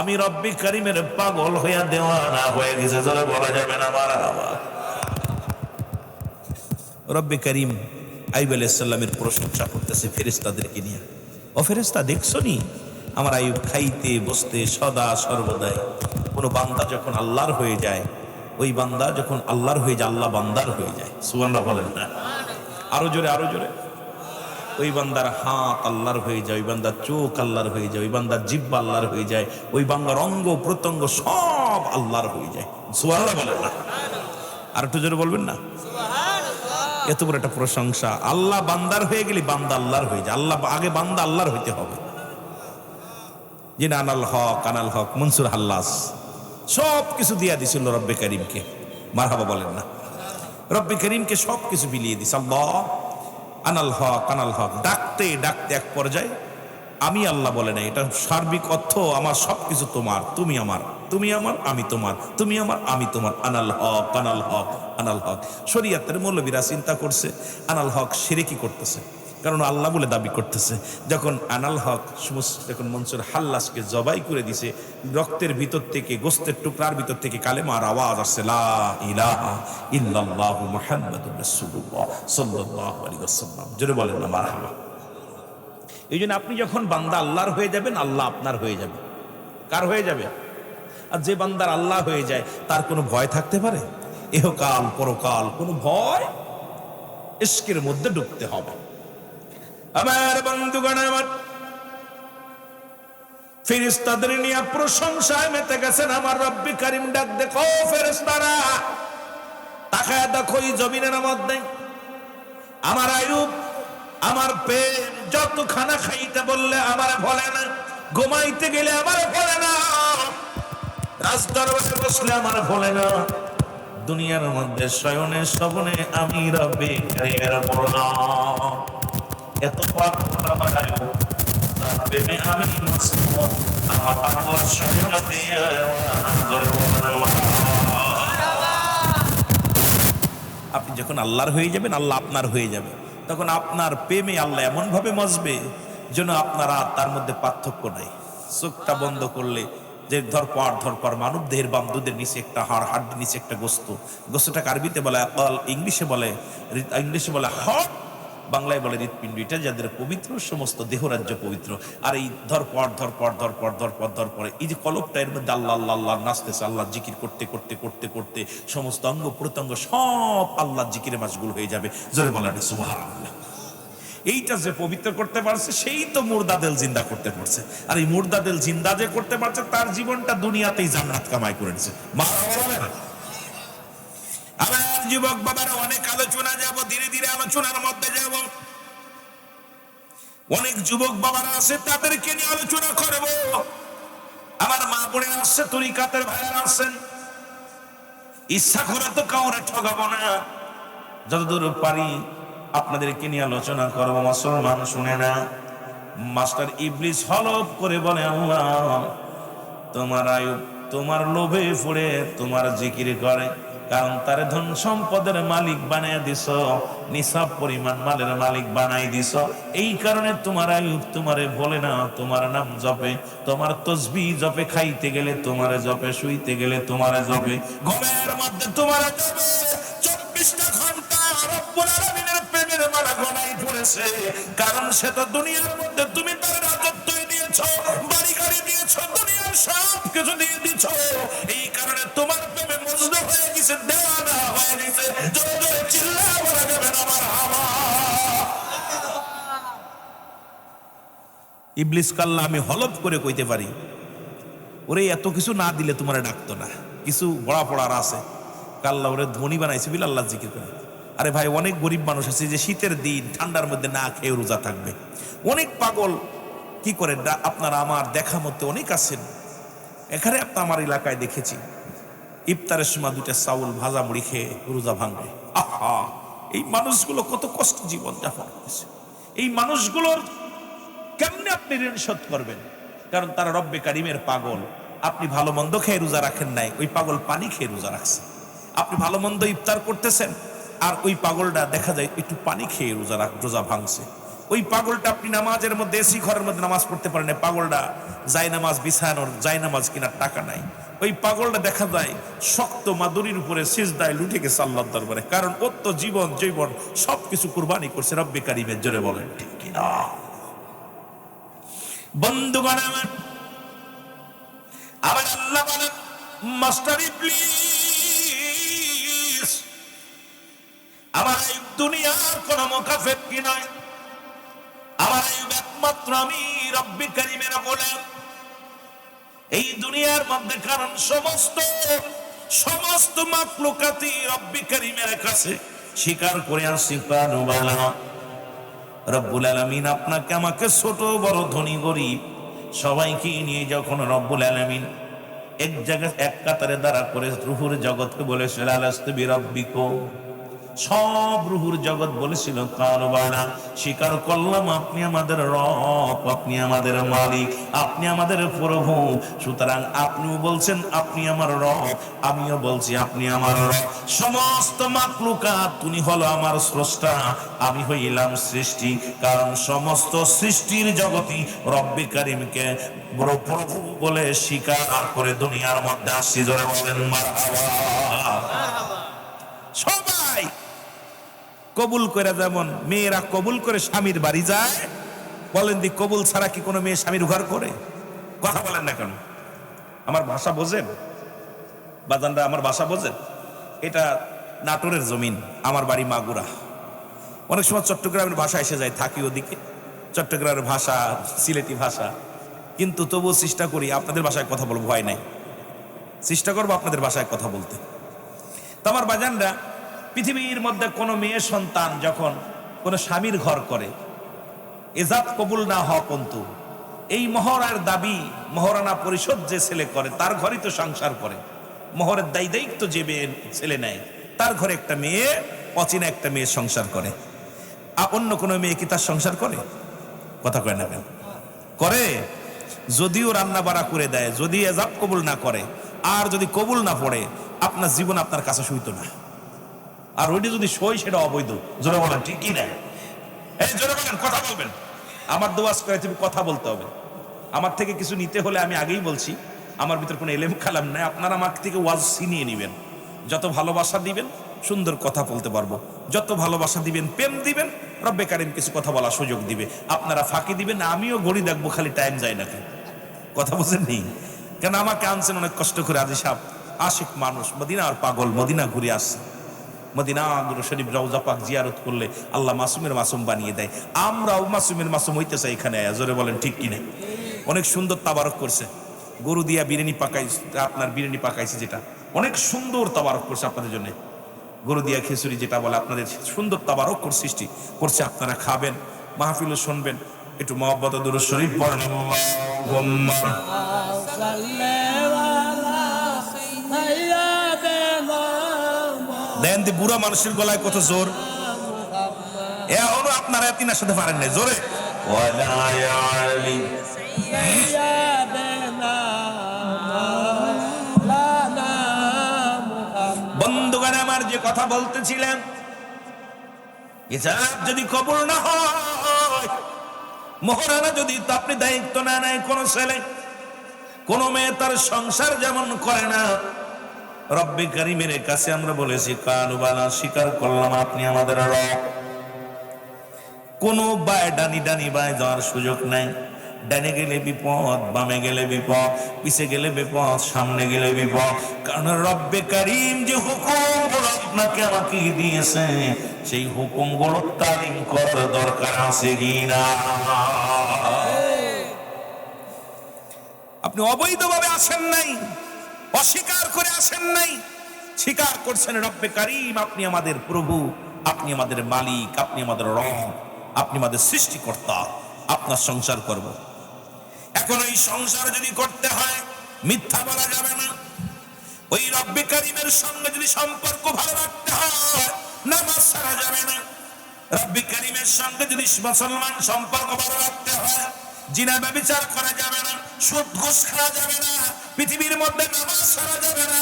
আমি রব্বি কারীমের পাগল হইয়া দেওয়ানা হয়ে গেছে। যারা বলা যাবে না মারহাবা। রব্বি কারীম আইয়ুব আলাইহিস সালামের প্রশংসা করতেছে ফেরেশতাদেরকে নিয়ে। ও ফেরেশতা, দেখছো নি আমার আইয়ুব খাইতে বসতে সদা সর্বদাই। কোনো বান্দা যখন আল্লাহর হয়ে যায়, ওই বান্দা যখন আল্লাহর হয়ে যায়, আল্লাহ বান্দার হয়ে যায়। সুবহানাল্লাহ বলেন না? আরো জোরে, আরো জোরে। ওই বান্দার হাত আল্লাহর হয়ে যায়, ওই বান্দার চোখ আল্লাহর হয়ে যায়, ওই বান্দার জিহ্বা আল্লাহর হয়ে যায়, ওই বান্দার অঙ্গ প্রত্যঙ্গ সব আল্লাহর হয়ে যায়। সুবহানাল্লাহ বলেন না? আর একটু জোরে বলবেন না? এত বড় একটা প্রশংসা। আল্লাহ বান্দার হয়ে গেলে বান্দা আল্লাহর হয়ে যায়। আল্লাহ আগে, বান্দা আল্লাহর হইতে হবে। যিনি আনাল হক, আনাল হক মনসুর হাল্লাস সব কিছু দিয়া দিছিল রব্বে কারীমকে। মারহাবা বলেন না? রব্বে কারীমকে সব কিছু বিলিয়ে দিছে। আল্লাহ আনাল হক, আনাল হক ডাকতে ডাকতে এক পর্যায়ে আমি আল্লাহ বলে না, এটা সার্বিক অর্থ আমার সবকিছু তোমার, তুমি আমার, তুমি আমার, আমি তোমার, তুমি আমার, আমি তোমার। আনাল হক, আনাল হক, আনাল হক। শরীয়তের মৌলবীরা চিন্তা করছে আনাল হক শিরকি করতেছে, কারণ আল্লাহ বলে দাবি করতেছে। যখন আনাল হক যখন মনসুর হাল্লাসকে জবাই করে দিছে, রক্তের ভিতর থেকে, গোস্তের টুকরার ভিতর থেকে কালেমার আওয়াজ আসছে, লা ইলাহা ইল্লাল্লাহু মুহাম্মাদুর রাসূলুল্লাহ সাল্লাল্লাহু আলাইহি ওয়াসাল্লাম। জোরে বলেন না মারহাবা। এই জন্য আপনি যখন বান্দা আল্লাহর হয়ে যাবেন, আল্লাহ আপনার হয়ে যাবে। কার হয়ে যাবে? আর যে বান্দার আল্লাহ হয়ে যায় তার কোনো ভয় থাকতে পারে? ইহকাল পরকাল কোনো ভয়? ইশকের মধ্যে ডুবতে হবে। আমার বন্ধুগণ, আমার ফেরেশতাদের নিয়ে প্রশংসায় মেতে গেছেন আমার রব্বি কারীম। ডাক দেখো ফেরেশতারা, তাকায় দেখো এই জমিনের মধ্যে আমার আইয়ুব আমার পেট যত খানা খাইতে বললে আমার বলে না, ঘুমাইতে গেলে আমার ভোলে না, রাজদরবারে বসলে আমার ভোলে না, দুনিয়ার মধ্যে শয়নে স্বপ্নে আমি রব্বে কারীমের মোলা। এত পাক বানায় তার প্রেমে আমি মস্ত, আমার আল্লাহ শয়নে দিয়ে আপনি যখন আল্লাহর হয়ে যাবেন, আল্লাহ আপনার হয়ে যাবে, তখন আপনার প্রেমে আল্লাহ এমন ভাবে মজবে যেন আপনারা তার মধ্যে পার্থক্য নাই। চোখটা বন্ধ করলে যে ধরপর মানব দেহের বাম দুধের নিচে একটা হাড়ের নিচে একটা গোস্তটাকে আরবিতে বলে আকল, ইংলিশে বলে হার্ট, বাংলায় বলে হৃৎপিণ্ড। এটা যাদের পবিত্র, সমস্ত দেহরাজ্য পবিত্র। আর এই ধরপর এই যে কলবটা, এর মধ্যে আল্লাহ আল্লাহ আল্লাহ নাচতেছে, আল্লাহ জিকির করতে করতে করতে করতে সমস্ত অঙ্গ প্রত্যঙ্গ সব আল্লাহ জিকিরে মাশগুল হয়ে যাবে। জোরে বলেন সুবহানাল্লাহ। এইটা যে পবিত্র করতে পারছে, সেই তো মুর্দাদেল জিন্দা করতে পারছে। আর এই মুর্দাদেল জিন্দা যে করতে পারছে, তার জীবনটা দুনিয়াতেই জান্নাত কামাই করে নিছে। আমার যুবক বাবারা, অনেক আলোচনা যাব, ধীরে ধীরে আলোচনার মধ্যে যাব। অনেক যুবক বাবারা আছে, তাদেরকে নিয়ে আলোচনা করব। আমার মা বোনের আসছে, তরিকাতের ভাইয়ারা আছেন, ইচ্ছা করে তো কাউরে ঠকাবো না, যতদূর পারি আপনাদেরকে নিয়ে আলোচনা করবো। মুসলমান শুনে না, মাস্টার ইবলিস হলফ করে বলে, আল্লাহ তোমার আয়ুব তোমার লোভে পড়ে তোমার জিকির করে, কারণ তারে ধন সম্পদের মালিক বানায় দিছ, নিসাব পরিমাণ মালের মালিক বানাই দিছ। এই কারণে তোমার আয়ুব তোমারে বলে না, তোমার নাম জপে, তোমার তসবিহ জপে, খাইতে গেলে তোমারে জপে, শুইতে গেলে তোমারে জপে, ঘুমের মধ্যে তোমারে জপে। 24টা ঘন্টা রব্বুল আলামিনের প্রেমের মালা গলায় পড়েছে, কারণ সে তো দুনিয়ার মধ্যে তুমি তার রাজত্ব দিয়েছ, বাড়ি গাড়ি দিয়েছ, দুনিয়ার সব কিছু দিয়ে দিয়েছ। এই কারণে তোমার প্রেমে মজনু হয়ে গেছে, দেওয়ানা হয়ে গেছে। জোরে জোরে চিল্লা বলা যাবে না মারহাবা। ইবলিস কাল্লা আমি হলফ করে কইতে পারি, ওরে এত কিছু না দিলে তোমারে ডাকতো না, কিছু বড়া পড়ার আছে, কাল্লা ওরে ধনী বানাইছে বিল আল্লাহ জিকির করে। আরে ভাই, অনেক গরিব মানুষ আছে যে শীতের দিন ঠান্ডার মধ্যে না খেয়ে রোজা থাকবে। অনেক পাগল কি করে, আপনারা আমার দেখা মধ্যে অনেক আছেন, এখানে আপনার আমার এলাকায় দেখেছি, ইফতারের সময় 2টা চাউল ভাজা মুড়ি খেয়ে রোজা ভাঙবে। আহা, এই মানুষগুলো কত কষ্ট জীবন যাপন করেছে। এই মানুষগুলোর কেমনে আপনি ঋণ শোধ করবেন? কারণ তারা রব্বে কারিমের পাগল। আপনি ভালো মন্দ খেয়ে রোজা রাখেন নাই, ওই পাগল পানি খেয়ে রোজা রাখছে। আপনি ভালো মন্দ ইফতার করতেছেন, আর ওই পাগলটা দেখা যায় একটু পানি খেয়ে রোজা ভাঙছে। ওই পাগলটা, আপনি নামাজের মধ্যে এসি ঘরের মধ্যে নামাজ পড়তে পারেন, পাগলটা যায় নামাজ বিছানোর যায় নামাজ কেনার টাকা নাই। ওই পাগলটা দেখা যায় শক্ত মাদুরির উপরে সিজদায় লুটে গেছে আল্লাহর দরবারে, কারণ ওর তো জীবন জৈবন সবকিছু কুরবানি করছে রব্বে কারিমের। জোরে বলেন ঠিক কিনা? বন্ধুগণ আমার, আবার আল্লাহ বলেন, মাস্টার ইবলিস আমার এই দুনিয়ার কোন মুকাফের কি নয়, আমার একমাত্র আমি রব্বে কারিমের গোলাম। এই দুনিয়ার মধ্যে কারণ সমস্ত মাখলুকাতি রব্বে কারিমের কাছে স্বীকার করে আসছি, রব্বুল আলামিন আপনাকে আমাকে ছোট বড় ধনী গরিব সবাইকে নিয়ে যখন রব্বুল আলামিন এক জায়গায় এক কাতারে দাঁড়া করে রুহুর জগৎকে বলেছিল, আলাস্তু বিরাব্বিকুম, সব রুহুর জগৎ বলেছিল কালু বালা, স্বীকার করলাম আপনি আমাদের রব, আপনি আমাদের মালিক, আপনি আমাদের প্রভু। সুতরাং আপনিও বলছেন আপনি আমার রব, আমিও বলছি আপনি আমার রব। সমস্ত মাখলুকাত তুমি হলো আমার স্রষ্টা, আমি হইলাম সৃষ্টি। কারণ সমস্ত সৃষ্টির জগতই রব্বে কারিমকে বড় প্রভু বলে স্বীকার করে দুনিয়ার মধ্যে আসছি। জোরে বলেন মারহাবা। সবাই কবুল করে, যেমন মেয়েরা কবুল করে স্বামীর বাড়ি যায়, বলেন দি কবুল ছাড়া কি কোনো মেয়ে স্বামীর ঘর করে? কথা বলেন না কেন? আমার ভাষা বোঝেন বাজানরা? আমার ভাষা বোঝেন? এটা নাটোরের জমিন, আমার বাড়ি মাগুরা। অনেক সময় চট্টগ্রামের ভাষা এসে যায়, থাকি ওদিকে, চট্টগ্রামের ভাষা, সিলেটি ভাষা, কিন্তু তবুও চেষ্টা করি আপনাদের ভাষায় কথা বলবো, ভয় নাই, চেষ্টা করবো আপনাদের ভাষায় কথা বলতে। তো আমার বাজানরা, পৃথিবীর মধ্যে কোনো মেয়ে সন্তান যখন কোনো স্বামীর ঘর করে, এজাত কবুল না হওয়া পর্যন্ত এই মহরার দাবি, মহরানা পরিশোধ যে ছেলে করে তার ঘরেই তো সংসার করে। মহরের দায়িত্ব যে ছেলে নেয় তার ঘরে একটা মেয়ে, অচেনা একটা মেয়ে সংসার করে। অন্য কোনো মেয়ে কি তার সংসার করে? কথা কয় না কেন? করে। যদিও রান্না বাড়া করে দেয়, যদি এজাব কবুল না করে, আর যদি কবুল না পড়ে, আপনার জীবন আপনার কাছে সইতো না। আর ওইটা যদি সই, সেটা অবৈধ। জোরে বলেন ঠিক কি না? এই জোরে বলেন, কথা বলবেন। আমার দোয়াজ করে তুমি কথা বলতে হবে। আমার থেকে কিছু নিতে হলে আমি আগেই বলছি, আমার ভিতর কোনো এলেম কালাম নাই। আপনারা আমার থেকে ওয়াজ ছিনিয়ে নেবেন। যত ভালোবাসা দিবেন, সুন্দর কথা বলতে পারবো। যত ভালোবাসা দিবেন, প্রেম দিবেন, রব্বে কারিম কিছু কথা বলার সুযোগ দিবে। আপনারা ফাঁকি দিবেন, আমিও ঘড়ি দেখবো, খালি টাইম যায় নাকি। কথা বুঝেন নেই কেন? আমাকে আনছেন অনেক কষ্ট করে। আজি সাহেব আশিক মানুষ, মদিনার পাগল, মদিনা ঘুরে আসছে। মদিনা শরীফ রওজা পাক জিয়ারত করলে আল্লাহ মাসুমের মাসুম বানিয়ে দেয়। আমরাও মাসুমের মাসুম হইতে চাই এখানে। জোরে বলেন ঠিক কিনা? অনেক সুন্দর তাবারক করছে। গরু দিয়া বিরিয়ানি পাকাইছে, আপনার বিরিয়ানি পাকাইছে, যেটা অনেক সুন্দর তাবারক করছে আপনাদের জন্য। গরু দিয়া খিচুড়ি যেটা বলে, আপনাদের সুন্দর তাবারক সৃষ্টি করছে। আপনারা খাবেন, মাহফিলও শুনবেন। একটু মহব্বত দুরূদ শরীফ পড়েন। দেন দি বুড়া মানুষের গলায় কত জোর। এখনো আপনারা এতিনার সাথে পারেন নাই জোরে। বন্ধুগণ আমার, যে কথা বলতেছিলেন, হিসাব যদি কবুল না হয়, মহারানা যদি আপনি দায়িত্ব না নেয়, কোন ছেলে কোন মেয়ে তার সংসার যেমন করে না, রব্বে কারিমের কাছে আমরা বলেছি কানুবালা, স্বীকার করলাম আপনি আমাদের রব। কোন বায় ডানি ডানি বায় যাওয়ার সুযোগ নাই। ডানে গেলে বিপদ, বামে গেলে বিপদ, পিছে গেলে বিপদ, সামনে গেলে বিপদ। কারণ রব্বে কারিম যে হুকুমগুলো আপনাকে আমাকে দিয়েছে, সেই হুকুমগুলো তালিম করার দরকার আছে কিনা। আপনি অবৈধভাবে আসেন নাই, অস্বীকার করে আসেন নাই, স্বীকার করছেন রব্বে কারিম আপনি আমাদের প্রভু, আপনি আমাদের মালিক, আপনি আমাদের রব, আপনি আমাদের সৃষ্টিকর্তা, আপনার সংসার করব। এখন এই সংসার যদি করতে হয়, মিথ্যা বলা যাবে না। ওই রব্বে কারিমের সঙ্গে যদি সম্পর্ক ভালো রাখতে হয়, নামাজ ছাড়া যাবে না। রব্বে কারিমের সঙ্গে যদি মুসলমান সম্পর্ক ভালো রাখতে হয়, জিনা ব্যভিচার করা যাবে না, সুদ ঘুষ খাওয়া যাবে না, পৃথিবীর মধ্যে নামাজ ছাড়া যাবে না,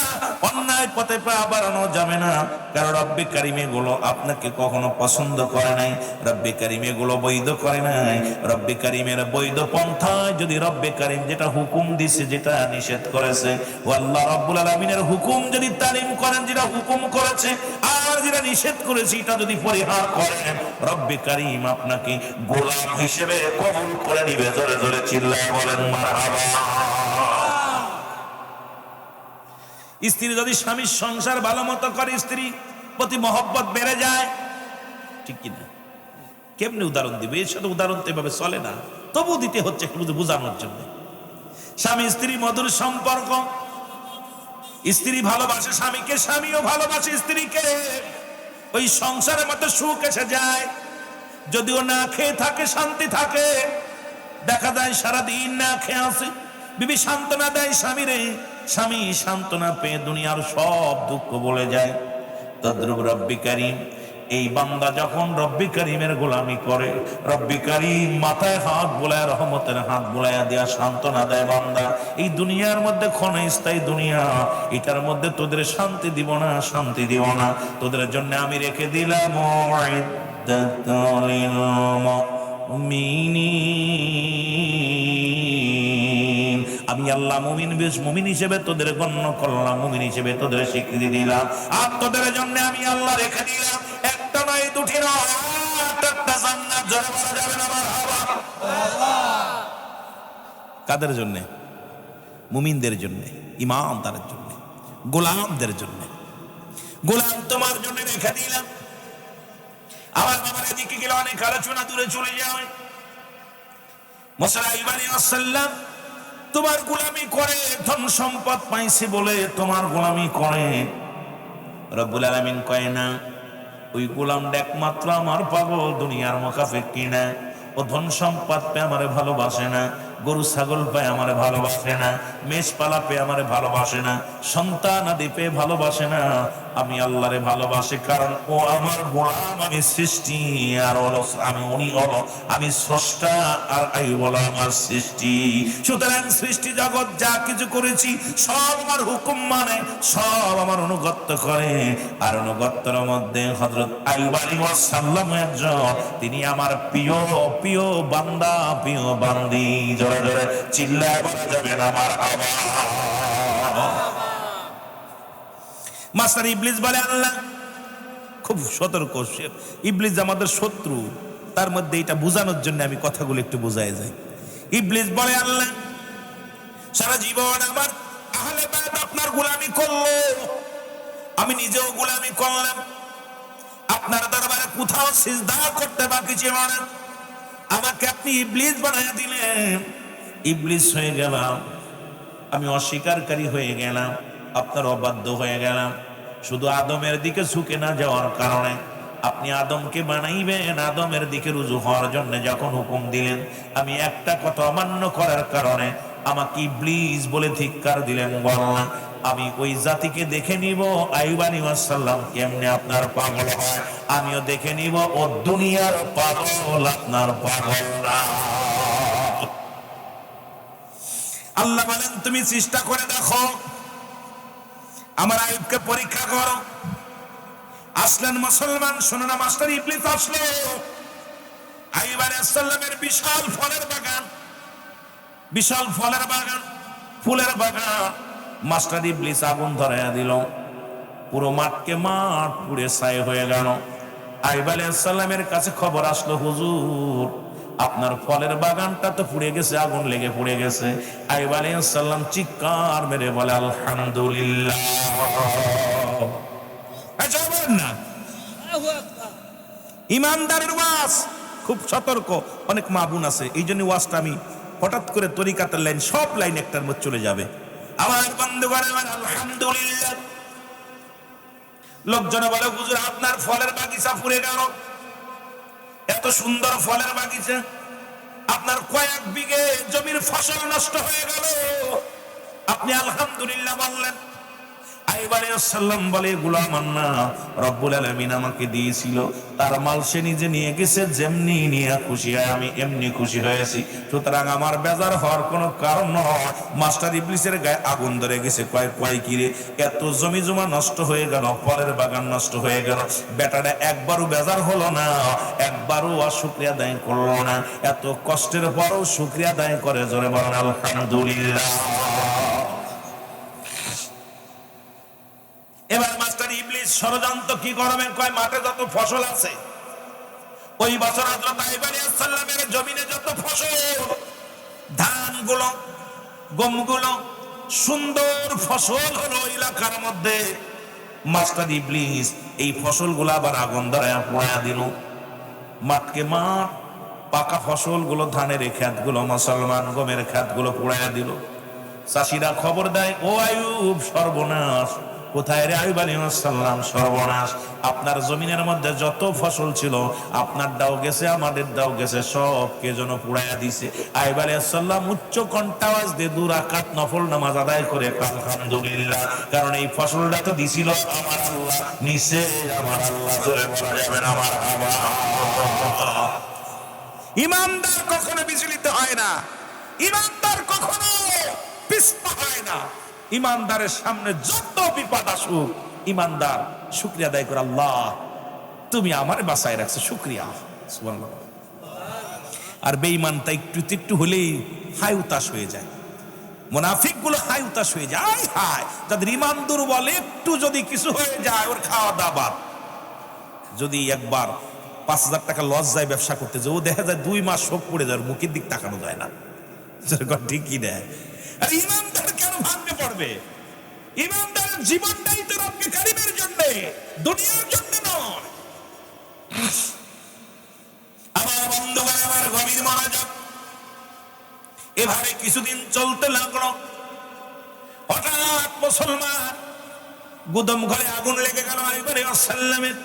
অন্যায় পথে পা বাড়ানো যাবে না। কারণ রব্বে কারিম এগুলো আপনাকে কখনো পছন্দ করে নাই, রব্বে কারিম এগুলো বৈধ করে নাই। রব্বে কারিমের বৈধ পন্থায় যদি রব্বে কারিম যেটা হুকুম দিছে, যেটা নিষেধ করেছে, ও আল্লাহ রাব্বুল আলামিনের হুকুম যদি তালিম করেন, যেটা হুকুম করেছে, আর যেটা নিষেধ করেছে, এটা যদি পরিহার করেন, রব্বে কারিম আপনাকে গোলাম হিসেবে কবুল করে নিবে। জোরে জোরে চিল্লায় বলেন মারহাবা। স্ত্রী যদি স্বামীর সংসার ভালো মতো করে, স্ত্রী প্রতি মহব্বত বেড়ে যায়, ঠিক কিনা? কেমনি উদাহরণ দিবে? এর সাথে উদাহরণ তো এভাবে চলে না, তবু দিতে হচ্ছে একটু বোঝানোর জন্য। স্বামী স্ত্রী মধুর সম্পর্ক, স্ত্রী ভালোবাসে স্বামীকে, স্বামীও ভালোবাসে স্ত্রীকে। ওই সংসারের মধ্যে সুখ এসে যায়। যদিও না খেয়ে থাকে, শান্তি থাকে। দেখা যায় সারাদিন না খেয়ে আছে, বিবি সান্ত্বনা দেয় স্বামীরে, স্বামী সান্ত্বনা পেয়ে দুনিয়ার সব দুঃখ বলে যায়। তদ্রূপ রব্বে কারিম, এই বান্দা যখন রব্বে কারিমের গোলামি করে, রব্বে কারিম মাথায় হাত বোলায়, রহমতের হাত বোলায় দেয়া সান্ত্বনা দেয়, বান্দা এই দুনিয়ার মধ্যে ক্ষণস্থায়ী দুনিয়া, এটার মধ্যে তোদের শান্তি দিব না, শান্তি দিব না। তোদের জন্য আমি রেখে দিলাম আমি আল্লাহ মুমিন হিসেবে তোদের গণ্য করলাম, মুমিন হিসেবে তোদের স্বীকৃতি দিলাম। আর তোদের জন্য আমি আল্লাহ রেখে দিলাম একটা নয়, দুটি নয়, একটা জান্নাত। জোরে বলা যাবে না মারহাবা। কাদের জন্য? মুমিনদের জন্য, ঈমানদারের জন্য, গোলামদের জন্য। গোলাম তোমার জন্য রেখে দিলাম। আমার বাবার এদিকে গেলে অনেক আলোচনা দূরে চলে যায়। মুসা আলাইহিস সালাম তোমার গোলামি করে, ধন সম্পদ পাইছে বলে তোমার গোলামি করে। রব্বুল আলামিন কয় না, ওই গোলামটা একমাত্র আমার পাগল, দুনিয়ার মুখাফেক্ষী না। ও ধন সম্পদ পেয়ে আমারে ভালোবাসে না, গরু ছাগল পায় আমারে ভালোবাসে না, মেষ পালা পেয়ে আমারে ভালোবাসে না, সন্তান আদি পেয়ে ভালোবাসে না। আমি আল্লাহরে ভালোবাসি, কারণ ও আমার গোলাম, আমি সৃষ্টি, আর আমি উনি হলো আমি স্রষ্টা, আর এই বলো আমার সৃষ্টি। সুতরাং সৃষ্টি জগৎ যা কিছু করেছি সব আমার হুকুম মানে, সব আমার অনুগত্য করে। আর অনুগত্যের মধ্যে হযরত আইয়ুব আলাইহিস সালাম একজন, তিনি আমার প্রিয় প্রিয় বান্দা, প্রিয় বান্দি। জোরে জোরে চিল্লায় বলা যাবে না আমার আল্লাহ। মাস্টার ইবলিস বলে, আল্লাহ খুব সতর্ক, ইবলিস আমাদের শত্রু, তার মধ্যে এটা বোঝানোর জন্য আমি কথাগুলো একটু বোঝাই যাই। ইবলিস বলে, আল্লাহ সারা জীবন আমার আহলে বাইত আপনার গোলামি করলো, আমি নিজেও গোলামি করলাম, আপনার দরবারে কোথাও সিজদা করতে বাকি ছিল না, আমাকে আপনি ইবলিস বানায়া দিলেন, ইবলিস হয়ে গেলাম, আমি অস্বীকারী হয়ে গেলাম, আপনার অবাধ্য হয়ে গেলাম। শুধু আদমের দিকে ঝুঁকে না যাওয়ার কারণে, আপনি আদমকে বানাইবেন, আদমের দিকে রুজু হওয়ার জন্য যখন হুকুম দিলেন, আমি একটা কথা অমান্য করার কারণে আমাকে ইবলিস বলে ধিক্কার দিলেন। বললাম আমি ওই জাতিকে দেখে নিব আইয়ুব আলাইহিস সালাম কেমনে আপনার পাগল হয়, আমিও দেখে নিব ও দুনিয়ার পাগল আপনার পাগল না। আল্লাহ বলেন, তুমি চেষ্টা করে দেখো, আমার আইয়ুবকে পরীক্ষা করো। আসলেন মুসলমান, শোনো না মাস্টার, ইবলিস আসলো। আইয়ুব আলাইহিস সালামের বিশাল ফলের বাগান, বিশাল ফলের বাগান, ফুলের বাগান, মাস্টার ইবলিস আগুন ধরাইয়া দিল, পুরো মাঠকে মাঠ পুড়ে ছাই হয়ে গেল। আইয়ুব আলাইহিস সালামের কাছে খবর আসলো, হুজুর আপনার ফলের বাগানটা তো পুড়ে গেছে, আগুন লেগে পুড়ে গেছে। আইয়ুব আলাইহিস সালাম চিৎকার মেরে বলে, আলহামদুলিল্লাহ। না ইমানদারের ওয়াজ খুব সতর্ক, অনেক মা বোন আছে, এই জন্য ওয়াজটা আমি হঠাৎ করে তরিকাতের লাইন সব লাইন একটার মধ্যে চলে যাবে। আমার বন্ধুগণ, আলহামদুলিল্লাহ। লোকজনে বলে, হুজুর আপনার ফলের বাগিচা পুড়ে গেল, এত সুন্দর ফলের বাগিচা, আপনার কয়েক বিঘে জমির ফসল নষ্ট হয়ে গেল, আপনি আলহামদুলিল্লাহ বললেন। আইয়ুব আলাইহিস সালাম বলে, গোলাম না, রব্বুল আলামিন আমাকে দিয়েছিল, তার মাল সে নিজে নিয়ে গেছে, যেমনি নিয়ে খুশি হয় আমি এমনি খুশি হয়েছি, সুতরাং আমার বেজার হওয়ার কোনো কারণ নয়। মাস্টার ইবলিসের গায়ে আগুন ধরে গেছে, কয় কিরে এত জমি জমা নষ্ট হয়ে গেল, ফলের বাগান নষ্ট হয়ে গেল, বেটাটা একবারও বেজার হলো না, একবারও শুকরিয়া আদায় করলো না, এত কষ্টের পরও শুকরিয়া আদায় করে, জোরে বলেন আলহামদুলিল্লাহ। এবার মাস্টার ইবলিস ষড়যন্ত্র কি করবেন, কয় মাঠে যত ফসল আছে, ওই বছর হযরত আইয়ুব আলাইহিস সালামের জমিনে যত ফসল, ধানগুলো, গমগুলো, সুন্দর ফসল হলো এলাকার মধ্যে, মাস্টার ইবলিস এই ফসলগুলো আবার আগুন ধরায়া পোড়ায়া দিল, মাঠকে মাঠ, পাকা ফসলগুলো, ধানের ক্ষেতগুলো, মুসলমান গমের ক্ষেতগুলো পোড়ায়া দিল। চাষিরা খবর দেয়, ও আইয়ুব সর্বনাশ, কোথায় রে আইয়ুব আলাইহিস সালাম, সর্বনাশ, আপনার জমিনের মধ্যে যত ফসল ছিল, আপনার দাও গেছে, আমাদের দাও গেছে, সব কে যেন পুড়াইয়া দিছে। আইয়ুব আলাইহিস সালাম উচ্চ কণ্ঠে আওয়াজ দিয়ে 2 রাকাত নফল নামাজ আদায় করে আলহামদুলিল্লাহ, কারণ এই ফসলটা তো দিছিল আমার আল্লাহ, নিচে আমার আল্লাহ, জোরে বলা যাবে না আমার আল্লাহ। ইমানদার কখনো বিচলিত হয় না, ইমানদার কখনো পিছপা হয় না। ইমানদারের সামনে যত বিপদ আসুক, ইমানদার শুকরিয়া আদায় করে, আল্লাহ তুমি আমারে বাঁচায় রাখছো, শুকরিয়া, সুবহানাল্লাহ। আর বেঈমানটা একটু হলেই হাই উতাস হয়ে যায়, মুনাফিক গুলো হাই উতাস হয়ে যায়, হায় যাদের ইমান দুর্বল, একটু যদি কিছু হয়ে যায় ওর খাওয়া দাওয়া, যদি একবার 5,000 টাকা লস যায় ব্যবসা করতে, যে ও দেখা যায় 2 মাস শোক পড়ে যায়, মুখের দিক তাকানো যায় না, ঠিকই দেয়। আর ইমানদার কেন ভাঙতে পড়বে? ইমানদারের জীবনটাই তো রব্বে কারীমের জন্য, দুনিয়ার জন্য নয়। আমার বন্ধুগণ, আমার গভীর মনোযোগ। এভাবে কিছুদিন চলতে লাগলো, হঠাৎ মুসলমান গুদম ঘরে আগুন লেগে গেল। আইয়ুব আলাইহিস সালামের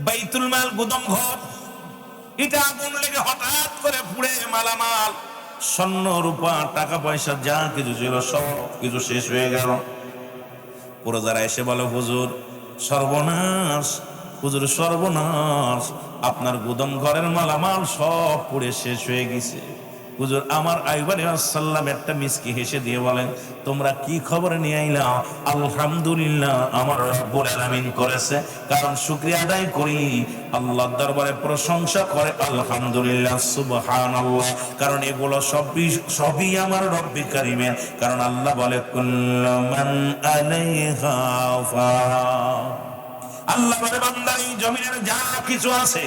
বাইতুল মাল গুদম ঘর, এটা আগুন লেগে হঠাৎ করে পুড়ে মালামাল স্বর্ণ রূপা টাকা পয়সা যা কিছু ছিল সব কিছু শেষ হয়ে গেল। পুরোজারা এসে বলে, হুজুর সর্বনাশ, হুজুর সর্বনাশ, আপনার গুদাম ঘরের মালামাল সব পুড়ে শেষ হয়ে গেছে। হুজুর আমার আইয়ুব আলাইহিস সালাম একটা মিসকি হেসে দিয়ে বলেন, তোমরা কি খবর নিয়ে আইলা? আলহামদুলিল্লাহ, আমার রব্বুল আলামিন করেছে, কারণ শুকরিয়া আদায় করি, আল্লাহর দরবারে প্রশংসা করে আলহামদুলিল্লাহ, সুবহানাল্লাহ, কারণ এগুলো সবই আমার রব্বি কারীমের। কারণ আল্লাহ বলে, কুল্লু মান আলাইহা ফান, আল্লাহ বলে বান্দা এই জমিনের যা কিছু আছে,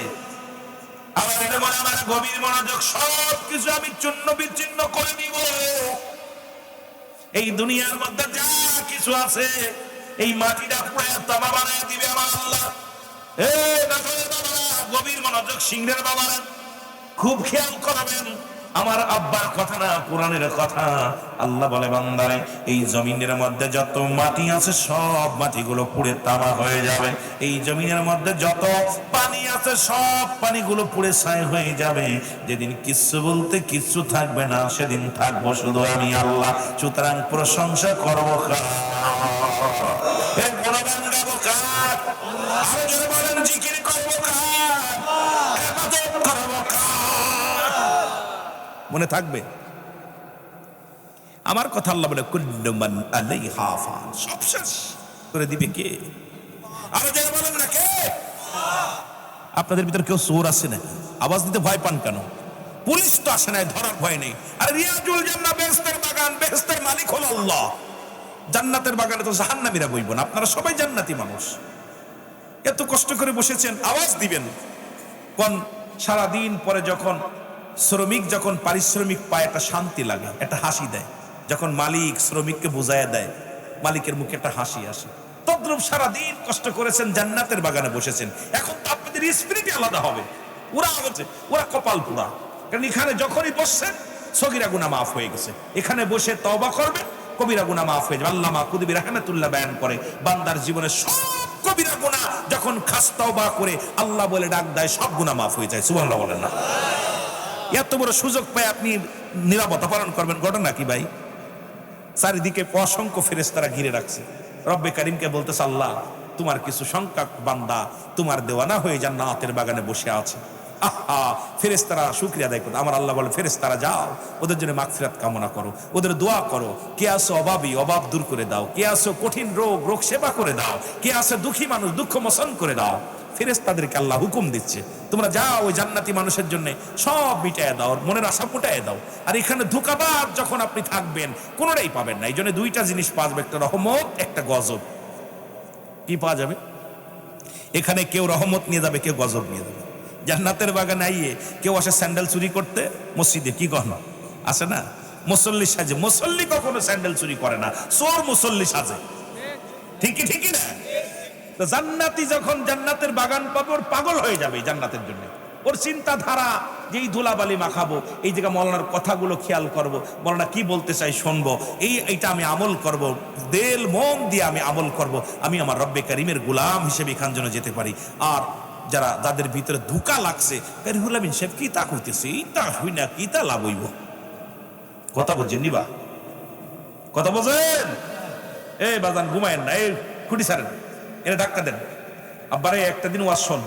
আবার এটা বলে আমার গভীর মনোযোগ, সব কিছু আমি চূর্ণ বিচ্ছিন্ন করে দিব। এই দুনিয়ার মধ্যে যা কিছু আছে এই মাটিটা পুড়ে তামা বানিয়ে দিবে আমার আল্লাহ। গভীর মনোযোগ, সিংহের বাবারা খুব খেয়াল করবেন, আমার আব্বার কথা না, কোরআনের কথা। আল্লাহ বলে বান্দারে এই জমিনের মধ্যে যত মাটি আছে সব মাটিগুলো পুড়ে তামা হয়ে যাবে। এই জমিনের মধ্যে যত পানি আছে সব পানিগুলো পুড়ে ছাই হয়ে যাবে। যেদিন কিচ্ছু বলতে কিচ্ছু থাকবে না, সেদিন থাকবো শুধু আমি আল্লাহ। সুতরাং প্রশংসা করবো কার? গুণগান গাবো কার? আরো জোরে বলেন, জিকির করবো কার? ইবাদত করবো কার? মনে থাকবে আমার কথা। আল্লাহ বলে, কুল্লু মান আলাইহা ফান, সব শেষ করে দিবে কে? আরো যারা বলেন না কে? আপনাদের ভিতর কেউ চোর আছে নাকি? আওয়াজ দিতে ভয় পান কেন? পুলিশ তো আসে নাই, ধরার ভয় নেই। আর রিয়াজুল জান্নাহ, বেহেশতের বাগান, বেহেশতের মালিক হলো আল্লাহ। জান্নাতের বাগানে তো জাহান্নামীরা বইব না। আপনারা সবাই জান্নাতি মানুষ, এত কষ্ট করে বসেছেন, আওয়াজ দিবেন কোন? সারাদিন পরে যখন শ্রমিক যখন পারিশ্রমিক পায় একটা শান্তি লাগে, একটা হাসি দেয়। যখন মালিক শ্রমিককে বুঝাইয়া দেয়, মালিকের মুখে একটা হাসি আসে। তদ্রূপ সারাদিন কষ্ট করেছেন, জান্নাতের বাগানে বসেছেন। এখন তো আপনাদের স্পিরিট আলাদা হবে। ওরা কপাল পোড়া, কারণ এখানে যখনই বসছেন সগীরা গুনাহ মাফ হয়ে গেছে। এখানে বসে তওবা করবেন, কবিরা গুনাহ মাফ হয়ে যাবে। আল্লামা কুতুবী রাহমাতুল্লাহ বয়ান করে, বান্দার জীবনে সব কবিরা গুনাহ যখন খাস তওবা করে আল্লাহ বলে ডাক দেয়, সব গুনাহ মাফ হয়ে যায়। সুবহানাল্লাহ বলেন না? এত বড় সুযোগ পায় আপনি নিরাপত্তা পালন করবেন, ঘটনা কি ভাই? চারিদিকে অসংখ্য ফেরেশতারা ঘিরে রাখছে। রব্বে কারিমকে বলতেছে, আল্লাহ তোমার কিছু সংখ্যক বান্দা তোমার দেওয়ানা হয়ে জান্নাতের বাগানে বসে আছে। আহা, ফেরেশতারা শুকরিয়া আদায় করো। আমার আল্লাহ বলে, ফেরেশতারা যাও, ওদের জন্য মাগফিরাত কামনা করো, ওদের দোয়া করো। কে আসো অভাবী, অভাব দূর করে দাও। কে আসো কঠিন রোগ সেবা করে দাও। কে আসো দুঃখী মানুষ, দুঃখ মোচন করে দাও। ফেরেশতাদেরকে আল্লাহ হুকুম দিচ্ছে, তোমরা যাও ওই জান্নাতি মানুষের জন্য সব মিটায় দাও, মনের আশা ফুটায় দাও। আর এখানে ধোঁকাবাজ যখন আপনি থাকবেন, কোনোটাই পাবেন না। এই জন্য দুইটা জিনিস পাওয়া যাবে, একটা রহমত, একটা গজব। কি পাওয়া যাবে? এখানে কেউ রহমত নিয়ে যাবে, কেউ গজব নিয়ে যাবে। জান্নাতের বাগানে আইয়ে কেউ আসে স্যান্ডেল চুরি করতে মসজিদে, কি কন আসে না? মুসল্লি সাজে। মুসল্লি কখনো স্যান্ডেল চুরি করে না, চোর মুসল্লি সাজে। ঠিকই না? জান্নাতি যখন জান্নাতের বাগান পাবে, ওর পাগল হয়ে যাবে জান্নাতের জন্য। ওর চিন্তাধারা যে এই ধুলাবালি মাখাবো, এই জায়গা মওলানার কথাগুলো খেয়াল করব, মওলানা কি বলতে চাই শুনবো, এইটা আমি আমল করব, দিল মন দিয়ে আমি আমল করব, আমি আমার রব্বে কারিমের গোলাম হিসেবে এখান জন্য যেতে পারি। আর যাদের ভিতরে ধোঁকা লাগছে, রুহুল আমিন সাহেব কি তা কইতেছে, এইটা হই না, কি তা লাভ হইব? কথা বলছেন নিবা? কথা বলছেন? এই বাজান ঘুমায়েন না, এই খুঁটি ছাড়েন, এনে ধাক্কা দেন। আব্বারে একটা দিন ওয়াজ শোন,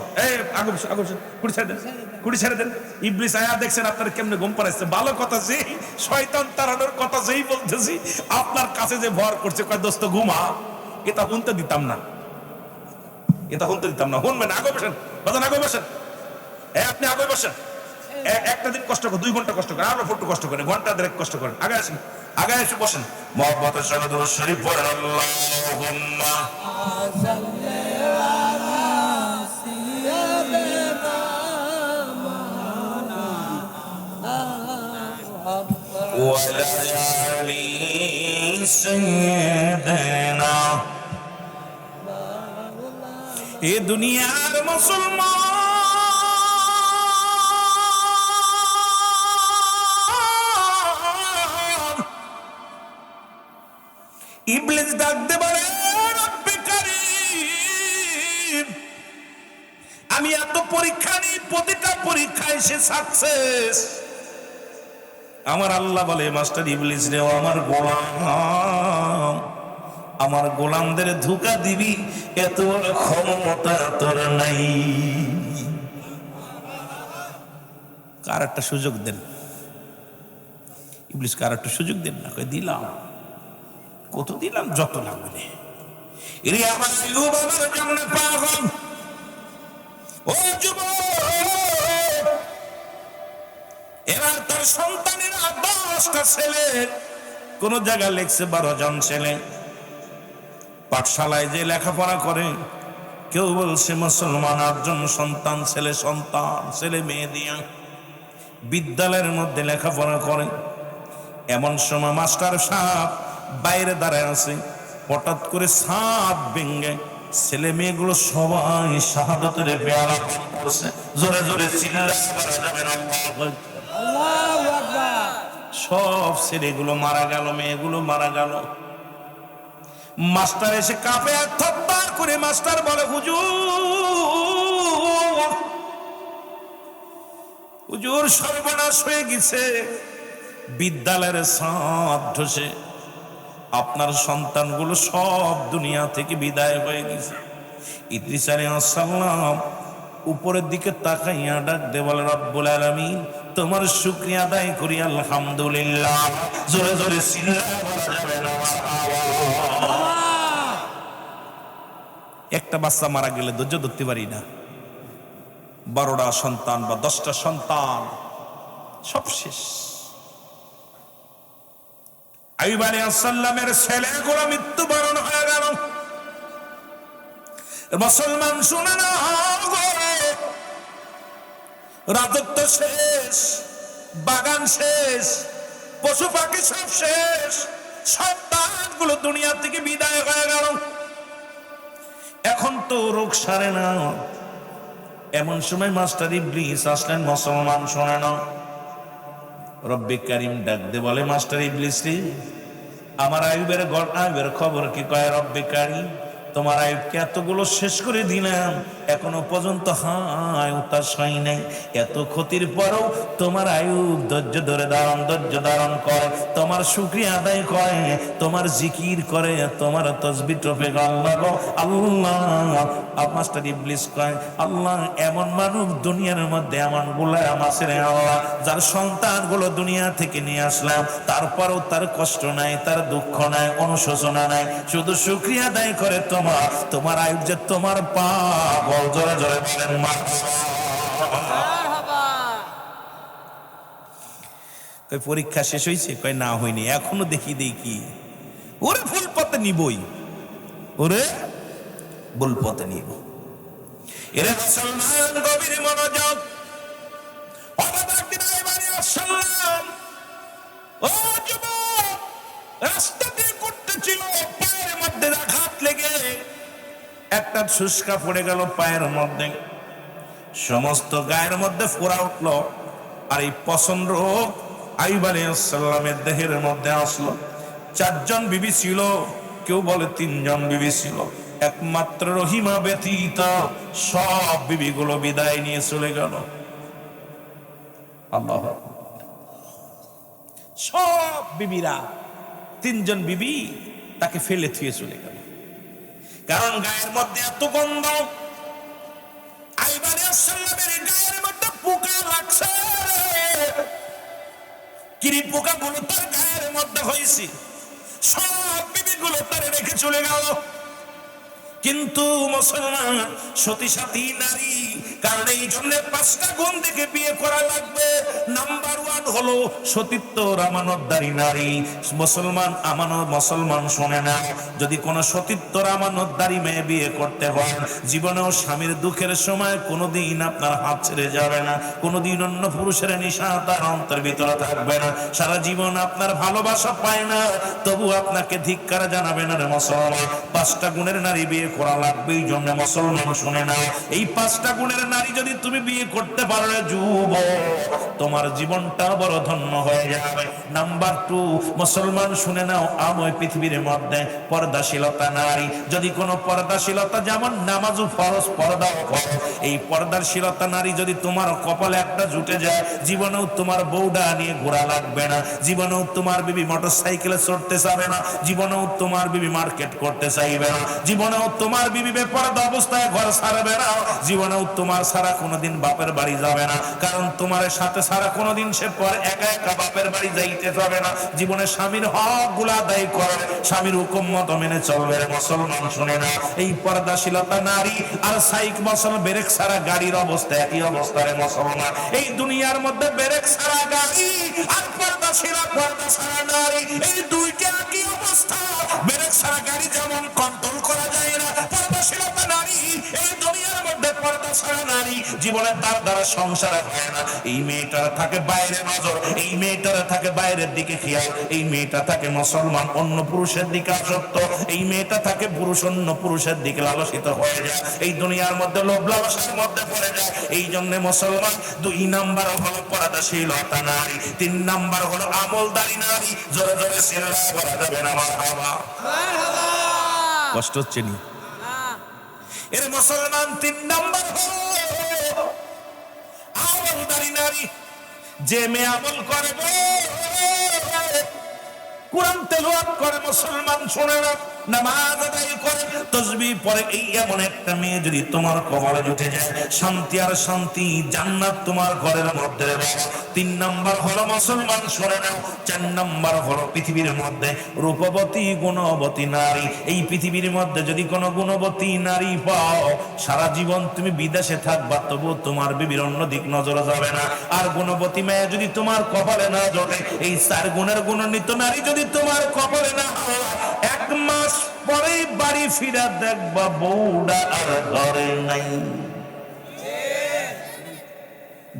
কুড়ি ছেড়ে দেন। ইবলিস আয়া দেখছেন আপনার কেমনে ঘুম পাড়াইছে। ভালো কথা, যেই শয়তান তাড়ানোর কথা যেই বলতেছি, আপনার কাছে যে ভর করছে, কয় দোস্ত ঘুমা, এটা শুনতে দিতাম না, শুনবেন। আগে বসেন বাজান, আগে বসেন, আপনি আগে বসেন। একটা দিন কষ্ট করেন, 2 ঘন্টা কষ্ট করেন, আরো একটু কষ্ট করেন, ঘন্টা দেড়েক কষ্ট করেন। আগে আসেন, আগে এসে বসেন। মুহাব্বতের সঙ্গে দুরূদ শরীফ পড়েন। আল্লাহুম্মা এ দুনিয়ার মুসলমান, ইবলিস ডাকতে পারে, রব্বে কারীম আমি এত পরীক্ষা নিই, প্রতিটা পরীক্ষায় সে সাকসেস। আমার আল্লাহ বলে, মাস্টার ইবলিস রে, আমার গোলাম, আমার গোলামদের ধোঁকা দিবি, এত বড় ক্ষমতা তোর নাই। কার একটা সুযোগ দেন, ইবলিস কার একটা সুযোগ দেন না। কই দিলাম, কত দিলাম, যত লাগবে। এরে আমার আইয়ুব আমার জন্য পাগল। ও যুবক, এবার তার সন্তানের 10টা ছেলে, কোন জায়গায় লেখছে 12 জন ছেলে। পাঠশালায় যে লেখাপড়া করে, কেউ বলছে মুসলমান 8 জন সন্তান, ছেলে মেয়ে দিয়া বিদ্যালয়ের মধ্যে লেখাপড়া করে। এমন সময় মাস্টার সাহেব বাইরে দাঁড়ায় আছে, হঠাৎ করে ছাদ ভেঙে ছেলে মেয়েগুলো সবাই শাহাদাতের পেয়ালা করছে। জোরে জোরে চিল্লায় বলা যাবে না, আল্লাহু আকবার। সব ছেলেগুলো মারা গেল, মেয়েগুলো মারা গেল। মাস্টার এসে কাঁপে আর থরথর করে মাস্টার বলে, হুজুর, হুজুর সর্বনাশ হয়ে গেছে, বিদ্যালয়ের ছাদ ধসে আপনার সন্তানগুলো সব দুনিয়া থেকে বিদায় হয়ে গেছে। ইদ্রিস আলাইহিস সালাম উপরের দিকে তাকাইয়া ডাক দে বলে, রব্বুল আলামিন, তোমার শুকরিয়া আদায় করি, আলহামদুলিল্লাহ। জোরে জোরে চিল্লায় বলা যাবে না, একটা বাচ্চা মারা গেলে ধৈর্য ধরতে পারি না, 12টা সন্তান বা 10টা সন্তান সব শেষ। আইয়ুব আলাইহিস সালামের ছেলেগুলো মৃত্যুবরণ হয়ে গেল। মুসলমান শুনে না, রাজত্ব শেষ, বাগান শেষ, পশু পাখি সব শেষ, সন্তানগুলো দুনিয়া থেকে বিদায় হয়ে গেল। এখন তো রোগ সারে না। এমন সময় মাস্টার ইবলিস আসলেন, মুসলমান শোনে না। রব্বে কারিম ডাক দে বলে, মাস্টার ইবলিস রে, আমার আইয়ুবের খবর কি? কয়, রব্বে কারিম, তোমার আইয়ুবকে এতগুলো শেষ করে দিলাম, এখনো পর্যন্ত উতাস হয় নাই। এত ক্ষতির পরও তোমার আইয়ুব ধৈর্য ধারণ করে, তোমার শুকরিয়া আদায় করে, তোমার জিকির করে, তোমার তাসবিহ টপে আল্লাহ। মাস্টার ইবলিস কয়, আল্লাহ, এমন মানুষ দুনিয়ার মধ্যে এমন গোলাম আছে রে আল্লাহ, যার সন্তানগুলো দুনিয়া থেকে নিয়ে আসলাম, তারপরও তার কষ্ট নাই, তার দুঃখ নাই, অনুশোচনা নাই, শুধু শুকরিয়া আদায় করে। তোমার আইয়ুব যে তোমার পাগল। জোরে জোরে বলেন মারহাবা। কই পরীক্ষা শেষ হয়েছে? কই না, হয়নি, এখনো দেখি। ওরে ভুল পথে নিবই, ওরে ভুল পথে নিব। এরা মুসলমান গভীর মনোযোগ। ও যুবক, রাস্তা দিয়ে করতেছিল, পায়ের মধ্যে আঘাত লেগে একটা শুষ্কা পড়ে গেল পায়ের মধ্যে, সমস্ত গায়ের মধ্যে ফোড়া উঠলো। আর এই পছন্দ রোগ আইয়ুব আলাইহিস সালামের দেহের মধ্যে আসলো। 4 জন বিবি ছিল, কেউ বলে 3 জন বিবি ছিল, একমাত্র রহিমা ব্যতীত সব বিবিগুলো বিদায় নিয়ে চলে গেল। আল্লাহ, সব বিবিরা, 3 জন বিবি তাকে ফেলে থুয়ে চলে গেল, কারণ গায়ের মধ্যে এত গন্ধ। আইয়ুব আলাইহিস সালামের গায়ের মধ্যে পোকা লাগছে, কিরি পোকা গুলো তার গায়ের মধ্যে হয়েছে, সব বিবিগুলো তারে রেখে চলে গেল। কিন্তু মুসলমান সতী সাথী নারী, কারণ এই জন্য 5টা গুণ থেকে বিয়ে করা লাগবে। নাম্বার 1 হলো সতীত্ব, আমানতদারী নারী। মুসলমান শোনে না, যদি কোনো সতীত্ব আমানতদারী মেয়ে বিয়ে করতে হয়, জীবনেও স্বামীর দুঃখের সময় কোনোদিন আপনার হাত ছেড়ে যাবে না, কোনোদিন অন্য পুরুষের নেশা তার অন্তর ভিতরে থাকবে না, সারা জীবন আপনার ভালোবাসা পায় না, তবু আপনাকে ধিক্কার জানাবে না রে মুসলমান। 5টা গুণের নারী বিয়ে করা লাগবে। এই জন্য মুসলমান শুনে নাও, এই 5টা গুণের নারী যদি তুমি বিয়ে করতে পারো যুবক, তোমার জীবনটা বড় ধন্য হয়ে যাবে। নাম্বার 2, মুসলমান শুনে নাও, আমার পৃথিবীর মধ্যে পর্দাশীলতা নারী, যদি কোনো পর্দাশীলতা, যেমন নামাজও ফরজ, পর্দাও ফরজ, এই পর্দাশীলতা নারী যদি তোমার কপালে একটা জুটে যায়, জীবনেও তোমার বউডা নিয়ে ঘোরা লাগবে না, জীবনেও তোমার বিবি মোটরসাইকেলে চড়তে চাবে না, জীবনেও তোমার বিবি মার্কেট করতে চাইবে না, জীবনেও তোমার বিবি বেপরদা অবস্থায় ঘর ছাড়বে না, জীবনেও তোমার সারা কোনোদিন বাপের বাড়ি যাবে না, কারণ তোমার সাথে সারা কোনোদিন সে পর একা একা বাপের বাড়ি যাইতে যাবে না। জীবনে স্বামীর হক গুলা আদায় করবে, স্বামীর হুকুম মতো মেনে চলবে। মুসলমান শুনে না, এই পর্দাশীলতা নারী আর সাইক মুসলমান ব্রেক ছাড়া গাড়ির অবস্থা একই অবস্থা রে মুসলমান। এই দুনিয়ার মধ্যে ব্রেক ছাড়া গাড়ি আর পর্দা ছাড়া নারী, এই দুইটা একই অবস্থা। ব্রেক ছাড়া গাড়ি যেমন কন্ট্রোল করা যায় না, পর্দাশীলতা নারী, এই দুনিয়ার মধ্যে পর্দা ছাড়া নারী জীবনে তার দ্বারা সংসার হয় না। এই মেয়েটার থাকে বাইরে নজর, এই মেয়েটার থাকে বাইরের দিকে খেয়াল, এই মেয়েটা থাকে মুসলমান অন্য পুরুষের দিকে আসক্ত, এই মেয়েটা থাকে পুরুষ অন্য পুরুষের দিকে লালসিত হয়ে যায়, এই দুনিয়ার মধ্যে লোভ লালসার মধ্যে পড়ে যায়। এই জন্য মুসলমান 2 নাম্বার হলো পর্দাশীলতা নারী, 3 নাম্বার হলো আমলদারি নারী। জোরে জোরে সিররা করা যাবে না মারহাবা, কষ্ট হচ্ছে নি এর মুসলমান। 3 নাম্বার হলো আমলদারি নারী, যে মেয়ে আমল করে, কোরআন তেলাওয়াত করে, মুসলমান শুনে না, নামাজ আদায় করে, তাসবিহ পড়ে, এই এমন একটা মেয়ে যদি তোমার কবরে উঠে যায়, শান্তি আর শান্তি, জান্নাত তোমার ঘরের মধ্যে। 3 নাম্বার হলো মুসলমান শুনে নাও। 4 নাম্বার হলো পৃথিবীর মধ্যে রূপবতী গুণবতী নারী। এই পৃথিবীর মধ্যে যদি কোনো গুণবতী নারী পাও, সারা জীবন তুমি বিদেশে থাকবা, তবু তোমার বিবির অন্য দিক নজর যাবে না। আর গুণবতী মেয়ে যদি তোমার কপালে না জোটে, এই 4 গুণের গুণান্বিত নারী যদি তোমার কপালে না হয়, 1 মাস পরে বাড়ি ফিরা দেখবা বউডা আর ঘরে নাই।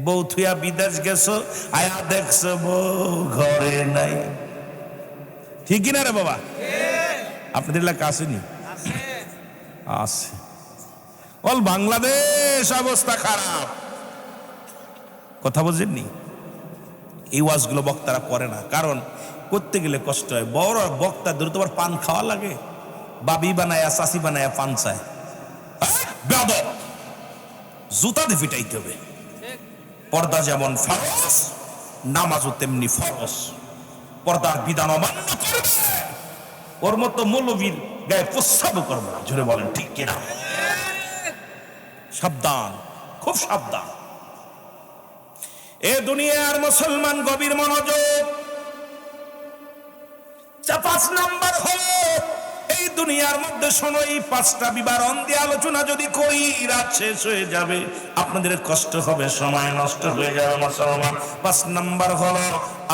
বউ থুয়া বিদেশ গেছো, আয়া দেখছো বউ ঘরে নাই। ঠিক কিনা রে বাবা? আপনাদের এলাকা আসেনি? আছে। অল বাংলাদেশ অবস্থা খারাপ, কথা বুঝেননি? এই ওয়াজগুলো বক্তারা করে না, কারণ করতে গেলে কষ্ট হয়। বড় বক্তা ধরে তোমার পান খাওয়া লাগে, বাবি বানায়া চাষি বানায়া পান চায়, জুতা দিয়ে ফিটাইতে হবে। পর্দা যেমন ফরজ, নামাজও তেমনি ফরজ। পর্দার বিধান অমান্য করবে, ওর মতো মৌলবীর গায়ে প্রস্রাবও করবে না। জোরে বলেন ঠিক কিনা? সাবধান, খুব সাবধান। এ দুনিয়ার মুসলমান গভীর মনোযোগ। 5 নাম্বার হলো, এই দুনিয়ার মধ্যে শোনো, এই 5টা বিবরণ দিয়ে আলোচনা যদি করি রাত শেষ হয়ে যাবে, আপনাদের কষ্ট হবে, সময় নষ্ট হয়ে যাবে মুসলমান। 5 নাম্বার হলো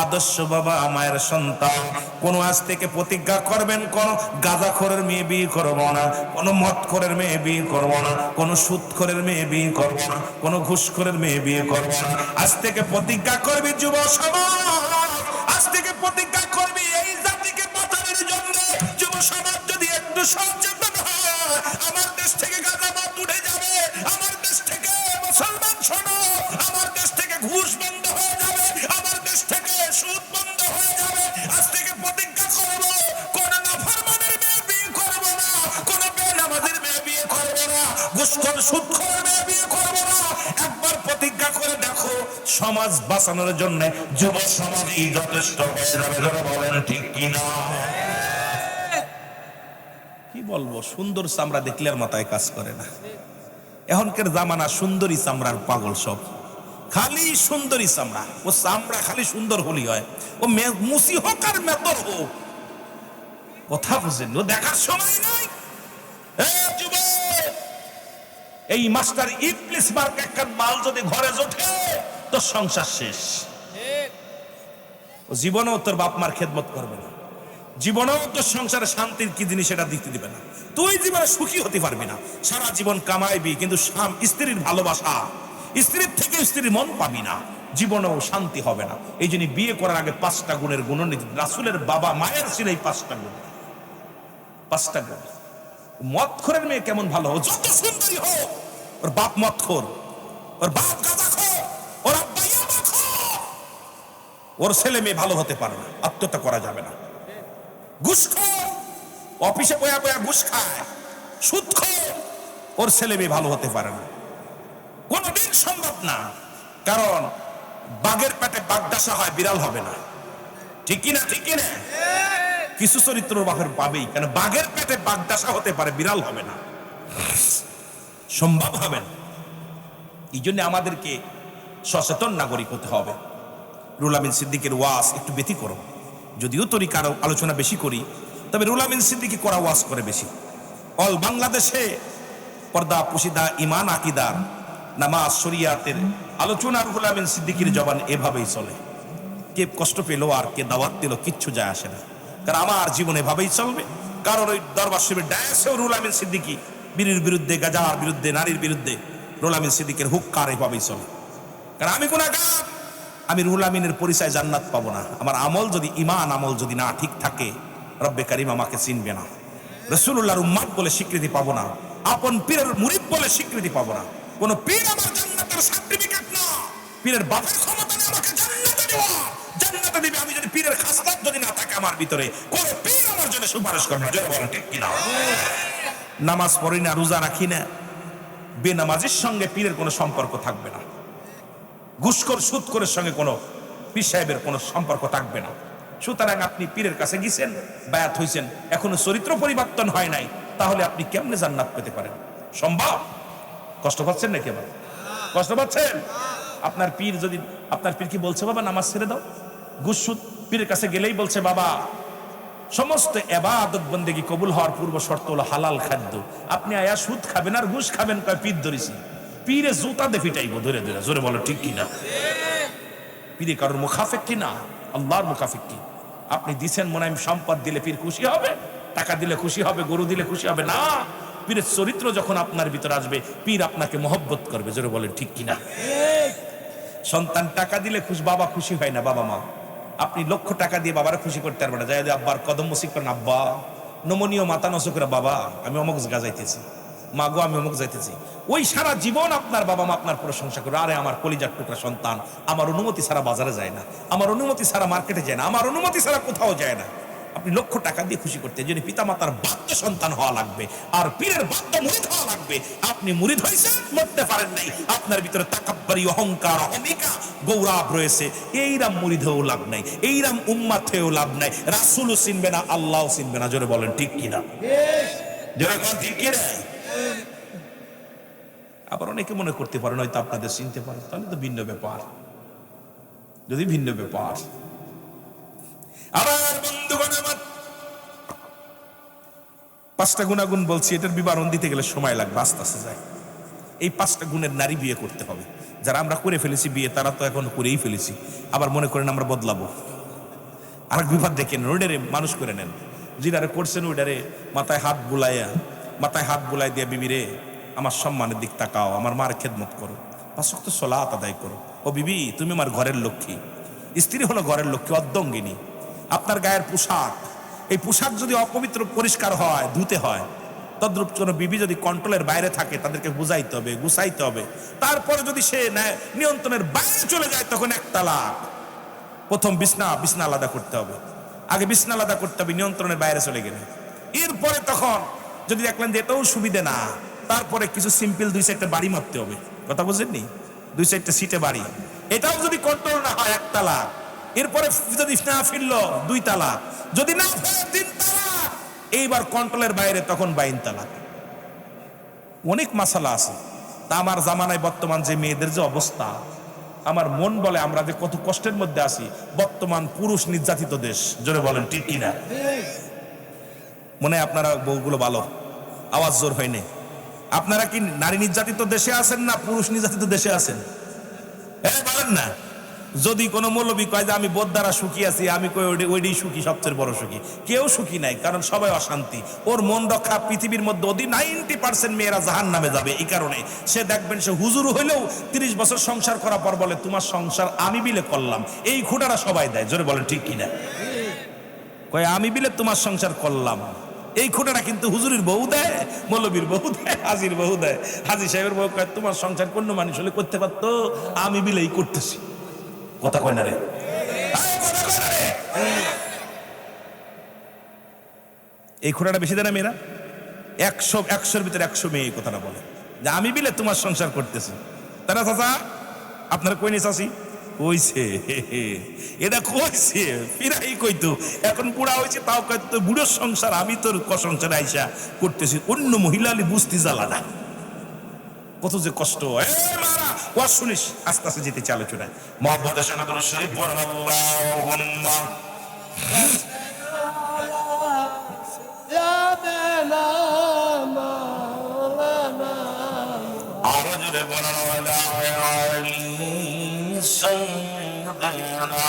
আদর্শ বাবা মায়ের সন্তান। কোন আজ থেকে প্রতিজ্ঞা করবেন, কোন গাঁজাখোরের মেয়ে বিয়ে করবো না, কোন মদখোরের মেয়ে বিয়ে করবো না, কোন সুদখোরের মেয়ে বিয়ে করবো না, কোন ঘুষখোরের মেয়ে বিয়ে করবো না। আজ থেকে প্রতিজ্ঞা করবি যুব সমাজ, আজ থেকে প্রতিজ্ঞা করবি এই জাতিকে বাঁচানোর জন্য। যুব সমাজ যদি একটু সচেতন হয়, আমার দেশ থেকে গাঁজাবাদ উঠে যাবে, আমার দেশ থেকে, মুসলমান শোনো, আমার দেশ থেকে ঘুষ বন্ধ হয়ে যাবে, আমার দেশ থেকে সুদ বন্ধ হয়ে যাবে। আজ থেকে প্রতিজ্ঞা করবো, কোন নাফরমানের মেয়ে বিয়ে করবো না, কোন বেনামাজের মেয়ে বিয়ে করবো না, ঘুষখোর সুদখোর মেয়ে বিয়ে করবো না। একবার প্রতিজ্ঞা করে দেখো, সমাজ বাঁচানোর জন্য যুব সমাজই যথেষ্ট হয়ে যাবে। বলেন ঠিক কিনা? কি বলবো, সুন্দর চামড়া দেখলে আর মাথায় কাজ করে না। এখনকার জামানা সুন্দরী চামড়ার পাগল সব, খালি সুন্দরী চামড়া। ও চামড়া খালি সুন্দর হলি হয়, ও মুসি হোক আর মেতর হোক, কথা বুঝেন, ও দেখার সময় নাই। এই মাস্টার ইবলিস মার্ক একটা মাল যদি ঘরে জোটে, তো সংসার শেষ। ও জীবনেও তোর বাপ মার খেদমত করবে না, জীবনেও তোর সংসারে শান্তির কি জিনিস সেটা দিতে দিবে না, তুই জীবনে সুখী হতে পারবি না। সারা জীবন কামাইবি, কিন্তু স্ত্রীর ভালোবাসা, স্ত্রীর থেকে স্ত্রীর মন পাবি না, জীবনেও শান্তি হবে না। এই জন্য বিয়ে করার আগে 5টা গুণের গুণনীতি, রাসূলের বাবা মায়ের ছিল এই 5টা গুণ। 5টা গুণ মদখোরের মেয়ে কেমন ভালো হোক, যত সুন্দরী হোক, ওর বাপ মদখোর, ওর বাপ গাঁজাখোর, ওর আব্বা ইয়াবাখোর, ওর ছেলে মেয়ে ভালো হতে পারে না, আত্মহত্যা করা যাবে না। ঘুষখোর, অফিসে বয়া বয়া ঘুষ খায়, সুদখোর, ওর ছেলে মেয়ে ভালো হতে পারে না, কোনদিন সম্ভব না। কারণ বাঘের পেটে বাগদাসা হয়, বিড়াল হবে না, ঠিক কিনা? ঠিক কিনা? কিছু চরিত্র বাঘের পাবেই, কেন বাঘের পেটে বাগদাসা হতে পারে, বিড়াল হবে না, সম্ভব হবে না। এই জন্য আমাদেরকে সচেতন নাগরিক হতে হবে। রুহুল আমিন সিদ্দিকের ওয়াজ একটু ব্যতিক্রম, যদিও তরিকার আলোচনা বেশি করি, তবে রুহুল আমিন সিদ্দিকী করা ওয়াজ করে বেশি। অল বাংলাদেশে পর্দা পুশিদা, ইমান, আকিদার, নামাজ, শরিয়াতের আলোচনা রুহুল আমিন সিদ্দিকীর জবান এভাবেই চলে। কে কষ্ট পেল আর কে দাওয়াত দিল কিচ্ছু যায় আসে না, কারণ আমার জীবন এভাবেই চলবে। কারণ ওই দরবার শরীফের ডায়াসেও রুহুল আমিন সিদ্দিকী বীরের বিরুদ্ধে, গাজার বিরুদ্ধে, নারীর বিরুদ্ধে রুহুল আমিন সিদ্দিকের হুক্কার এভাবেই চলে। কারণ আমি গুনাহগার, আমি রুহুল আমিনের পরিচয় জান্নাত পাবো না। আমার আমল যদি, ইমান আমল যদি না ঠিক থাকে, রব্বে কারিম আমাকে চিনবে না, রাসূলুল্লাহর উম্মত বলে স্বীকৃতি পাবো না, আপন পীরের মুরিদ বলে স্বীকৃতি পাবো না। কোন পীর আমার জান্নাতের সার্টিফিকেট না, পীরের বাপের ক্ষমতা নেই আমাকে জান্নাতে দেওয়া। জান্নাতে দিবে আমি যদি পীরের খাসলাত যদি না থাকে আমার ভিতরে, কোন পীর আমার জন্য সুপারিশ করবে না। জয় বলেন ঠিক কিনা? নামাজ পড়ি না, রোজা রাখি না, বেনামাজির সঙ্গে পীরের কোনো সম্পর্ক থাকবে না। ঘুষখোর, সুদখোরের সঙ্গে কোনো পীর সাহেবের কোনো সম্পর্ক থাকবে না। সুতরাং আপনি পীরের কাছে গেছেন, বায়াত হইছেন, এখনো চরিত্র পরিবর্তন হয় নাই, তাহলে আপনি কেমনে জান্নাত পেতে পারেন? সম্ভব? কষ্ট পাচ্ছেন নাকি? আবার কষ্ট পাচ্ছেন? আপনার পীর যদি, আপনার পীর কি বলছে বাবা নামাজ ছেড়ে দাও? ঘুষ সুদ পীরের কাছে গেলেই বলছে বাবা সমস্ত ইবাদত বন্দেগী কবুল হওয়ার পূর্ব শর্ত হলো হালাল খাদ্য। আপনি আয়া সুদ খাবেন আর ঘুষ খাবেন, কয় পীর ধরেছি। পীরে জুতা দে ফিটাইবো ধরে ধরে। জোরে বলো ঠিক কিনা? পীরে কারোর মুখাফেক কি না, আল্লাহর মুখাফেক কি? আপনি দিছেন মোনাইম সম্পদ দিলে পীর খুশি হবে, টাকা দিলে খুশি হবে, গরু দিলে খুশি হবে না। পীরের চরিত্র যখন আপনার ভিতরে আসবে, পীর আপনাকে মহব্বত করবে। জোরে বলেন ঠিক কিনা? সন্তান টাকা দিলে খুশি, বাবা খুশি হয় না, বাবা মা। আপনি লক্ষ টাকা দিয়ে বাবার খুশি করতে পারবেন না। যাই আব্বার কদম মুসিক করেন, আব্বা নমনীয় মাথা নষ্ট করে, বাবা আমি অমুক গা যাইতেছি, মা গো আমি অমুক যাইতেছি। ওই সারা জীবন আপনার বাবা মা আপনার প্রশংসা করে, আরে আমার কলিজার টুকরা সন্তান আমার অনুমতি ছাড়া বাজারে যায় না, আমার অনুমতি ছাড়া মার্কেটে যায় না, আমার অনুমতি ছাড়া কোথাও যায় না। আপনি লক্ষ টাকা দিয়ে খুশি করতে, যদি পিতা মাতার বাধ্য সন্তান হওয়া লাগবে আর পীরের বাধ্য মুরিদ হওয়া লাগবে। আপনি মুরিদ হয়েছেন, মরতে পারেন নাই, আপনার ভিতরে তাকাব্বুরি, অহংকার, অহমিকা, গৌরব রয়েছে। এইরাম মুরিদ হয়েও লাভ নাই, এইরাম উম্মাত হয়েও লাভ নাই। রাসূলও চিনবে না, আল্লাহও চিনবে না। জোরে বলেন ঠিক কিনা? জোরে বলেন ঠিক কিনা? আবার অনেকে মনে করতে পারেন হয়তো আপনাদের চিনতে পারেন, তাহলে তো ভিন্ন ব্যাপার। যদি ভিন্ন ব্যাপার, আবার বন্ধুগণ আমার 5টা গুণাগুণ বলছি, এটার বিবরণ দিতে গেলে সময় লাগবে, আস্তে আস্তে যায়। এই 5টা গুণের নারী বিয়ে করতে হবে। যারা আমরা করে ফেলেছি বিয়ে, তারা তো এখন করেই ফেলেছি, আবার মনে করেন আমরা বদলাবো। আরেক বিভাগ দেখেন, ওইটারে মানুষ করে নেন। যিনারে করছেন ওইটারে মাথায় হাত বুলাই দিয়ে, বিবিরে আমার সম্মানের দিক তাকাও, আমার মার খেদমত করো, 5 ওয়াক্ত সালাত আদায় করো। ও বিবি তুমি আমার ঘরের লক্ষ্মী। স্ত্রী হলো ঘরের লক্ষ্মী, অর্ধঙ্গিনী। আপনার গায়ের পোশাক, এই পোশাক যদি অপবিত্র পরিষ্কার হয়, ধুতে হয়, তদ্রূপ কোন বিবি যদি কন্ট্রোলের বাইরে থাকে, তাদেরকে বুঝাইতে হবে, গুছাইতে হবে। তারপরে যদি সে নিয়ন্ত্রণের বাইরে চলে যায়, তখন 1 তালাক। প্রথম বিছনা আলাদা করতে হবে, আগে বিছনা আলাদা করতে হবে নিয়ন্ত্রণের বাইরে চলে গেলে। এরপরে তখন যদি দেখলেন যে এটাও সুবিধে না, তারপরে কিছু সিম্পল 2-4টা বাড়ি মারতে হবে। কথা বুঝেননি? 2-4টা সিটে বাড়ি, এটাও যদি কন্ট্রোল না হয় 1 তালাক। এরপরে যদি না ফিরলো 2 তালাক, যদি না ফেরে 3 তালাক। এইবার কন্ট্রোলের বাইরে তখন 22 তালাক। অনেক মাসালা আছে। তা আমার জামানায় বর্তমান যে মেয়েদের যে অবস্থা, আমার মন বলে আমরা যে কত কষ্টের মধ্যে আছি। বর্তমান পুরুষ নির্যাতিত দেশ। জোরে বলেন ঠিক কিনা? মনে হয় আপনারা বউগুলো ভালো, আওয়াজ জোর হয়নি। আপনারা কি নারী নির্যাতিত দেশে আছেন না পুরুষ নির্যাতিত দেশে আছেন? বলেন না। যদি কোনো মৌলবী কয় যে আমি বোধ দ্বারা সুখী আছি, আমি কই ওইটাই সুখী, সবচেয়ে বড় সুখী। কেউ সুখী নাই, কারণ সবাই অশান্তি। ওর মন রক্ষা পৃথিবীর মধ্যে 90% মেয়েরা জাহান্নামে যাবে। এই কারণে সে দেখবেন সে হুজুর হইলেও 30 বছর সংসার করার পর বলে তোমার সংসার আমি বিলে করলাম। এই খুঁটারা সবাই দেয়। জোরে বলেন ঠিক কিনা? কয় আমি বিলে তোমার সংসার করলাম, এই খোটাটা কিন্তু হুজুরের বউ দেয়, মৌলবীর বউ দেয়, হাজির বউ দেয়। হাজি সাহেবের বউ কয় তোমার সংসার কোন মানুষ হলে করতে পারতো, আমি বিলেই করতেছি। কথা কয় না রে? এই খোটাটা বেশি দেয় না মেয়েরা? 100-100-র ভিতরে 100 মেয়ে এই কথাটা বলে যে আমি বিলে তোমার সংসার করতেছি। তারা চাচা আপনার কই নি চাচি কইছে, এটা কইছে ফিরাই কইতো। এখন বুড়া হয়েছে তাও কইতো বুড়োর সংসার আমি তোর সংসারে আইসা করতেছি, অন্য মহিলা বুঝতে জ্বালা না, কত যে কষ্ট। ওয়াজ শুনিস, আস্তে আস্তে যেতে চালু চলে মহব্বত শরীফ পড়ুন আল্লাহুম্মা আরো জোরে বলুন আলা আলি সাইয়্যিদিনা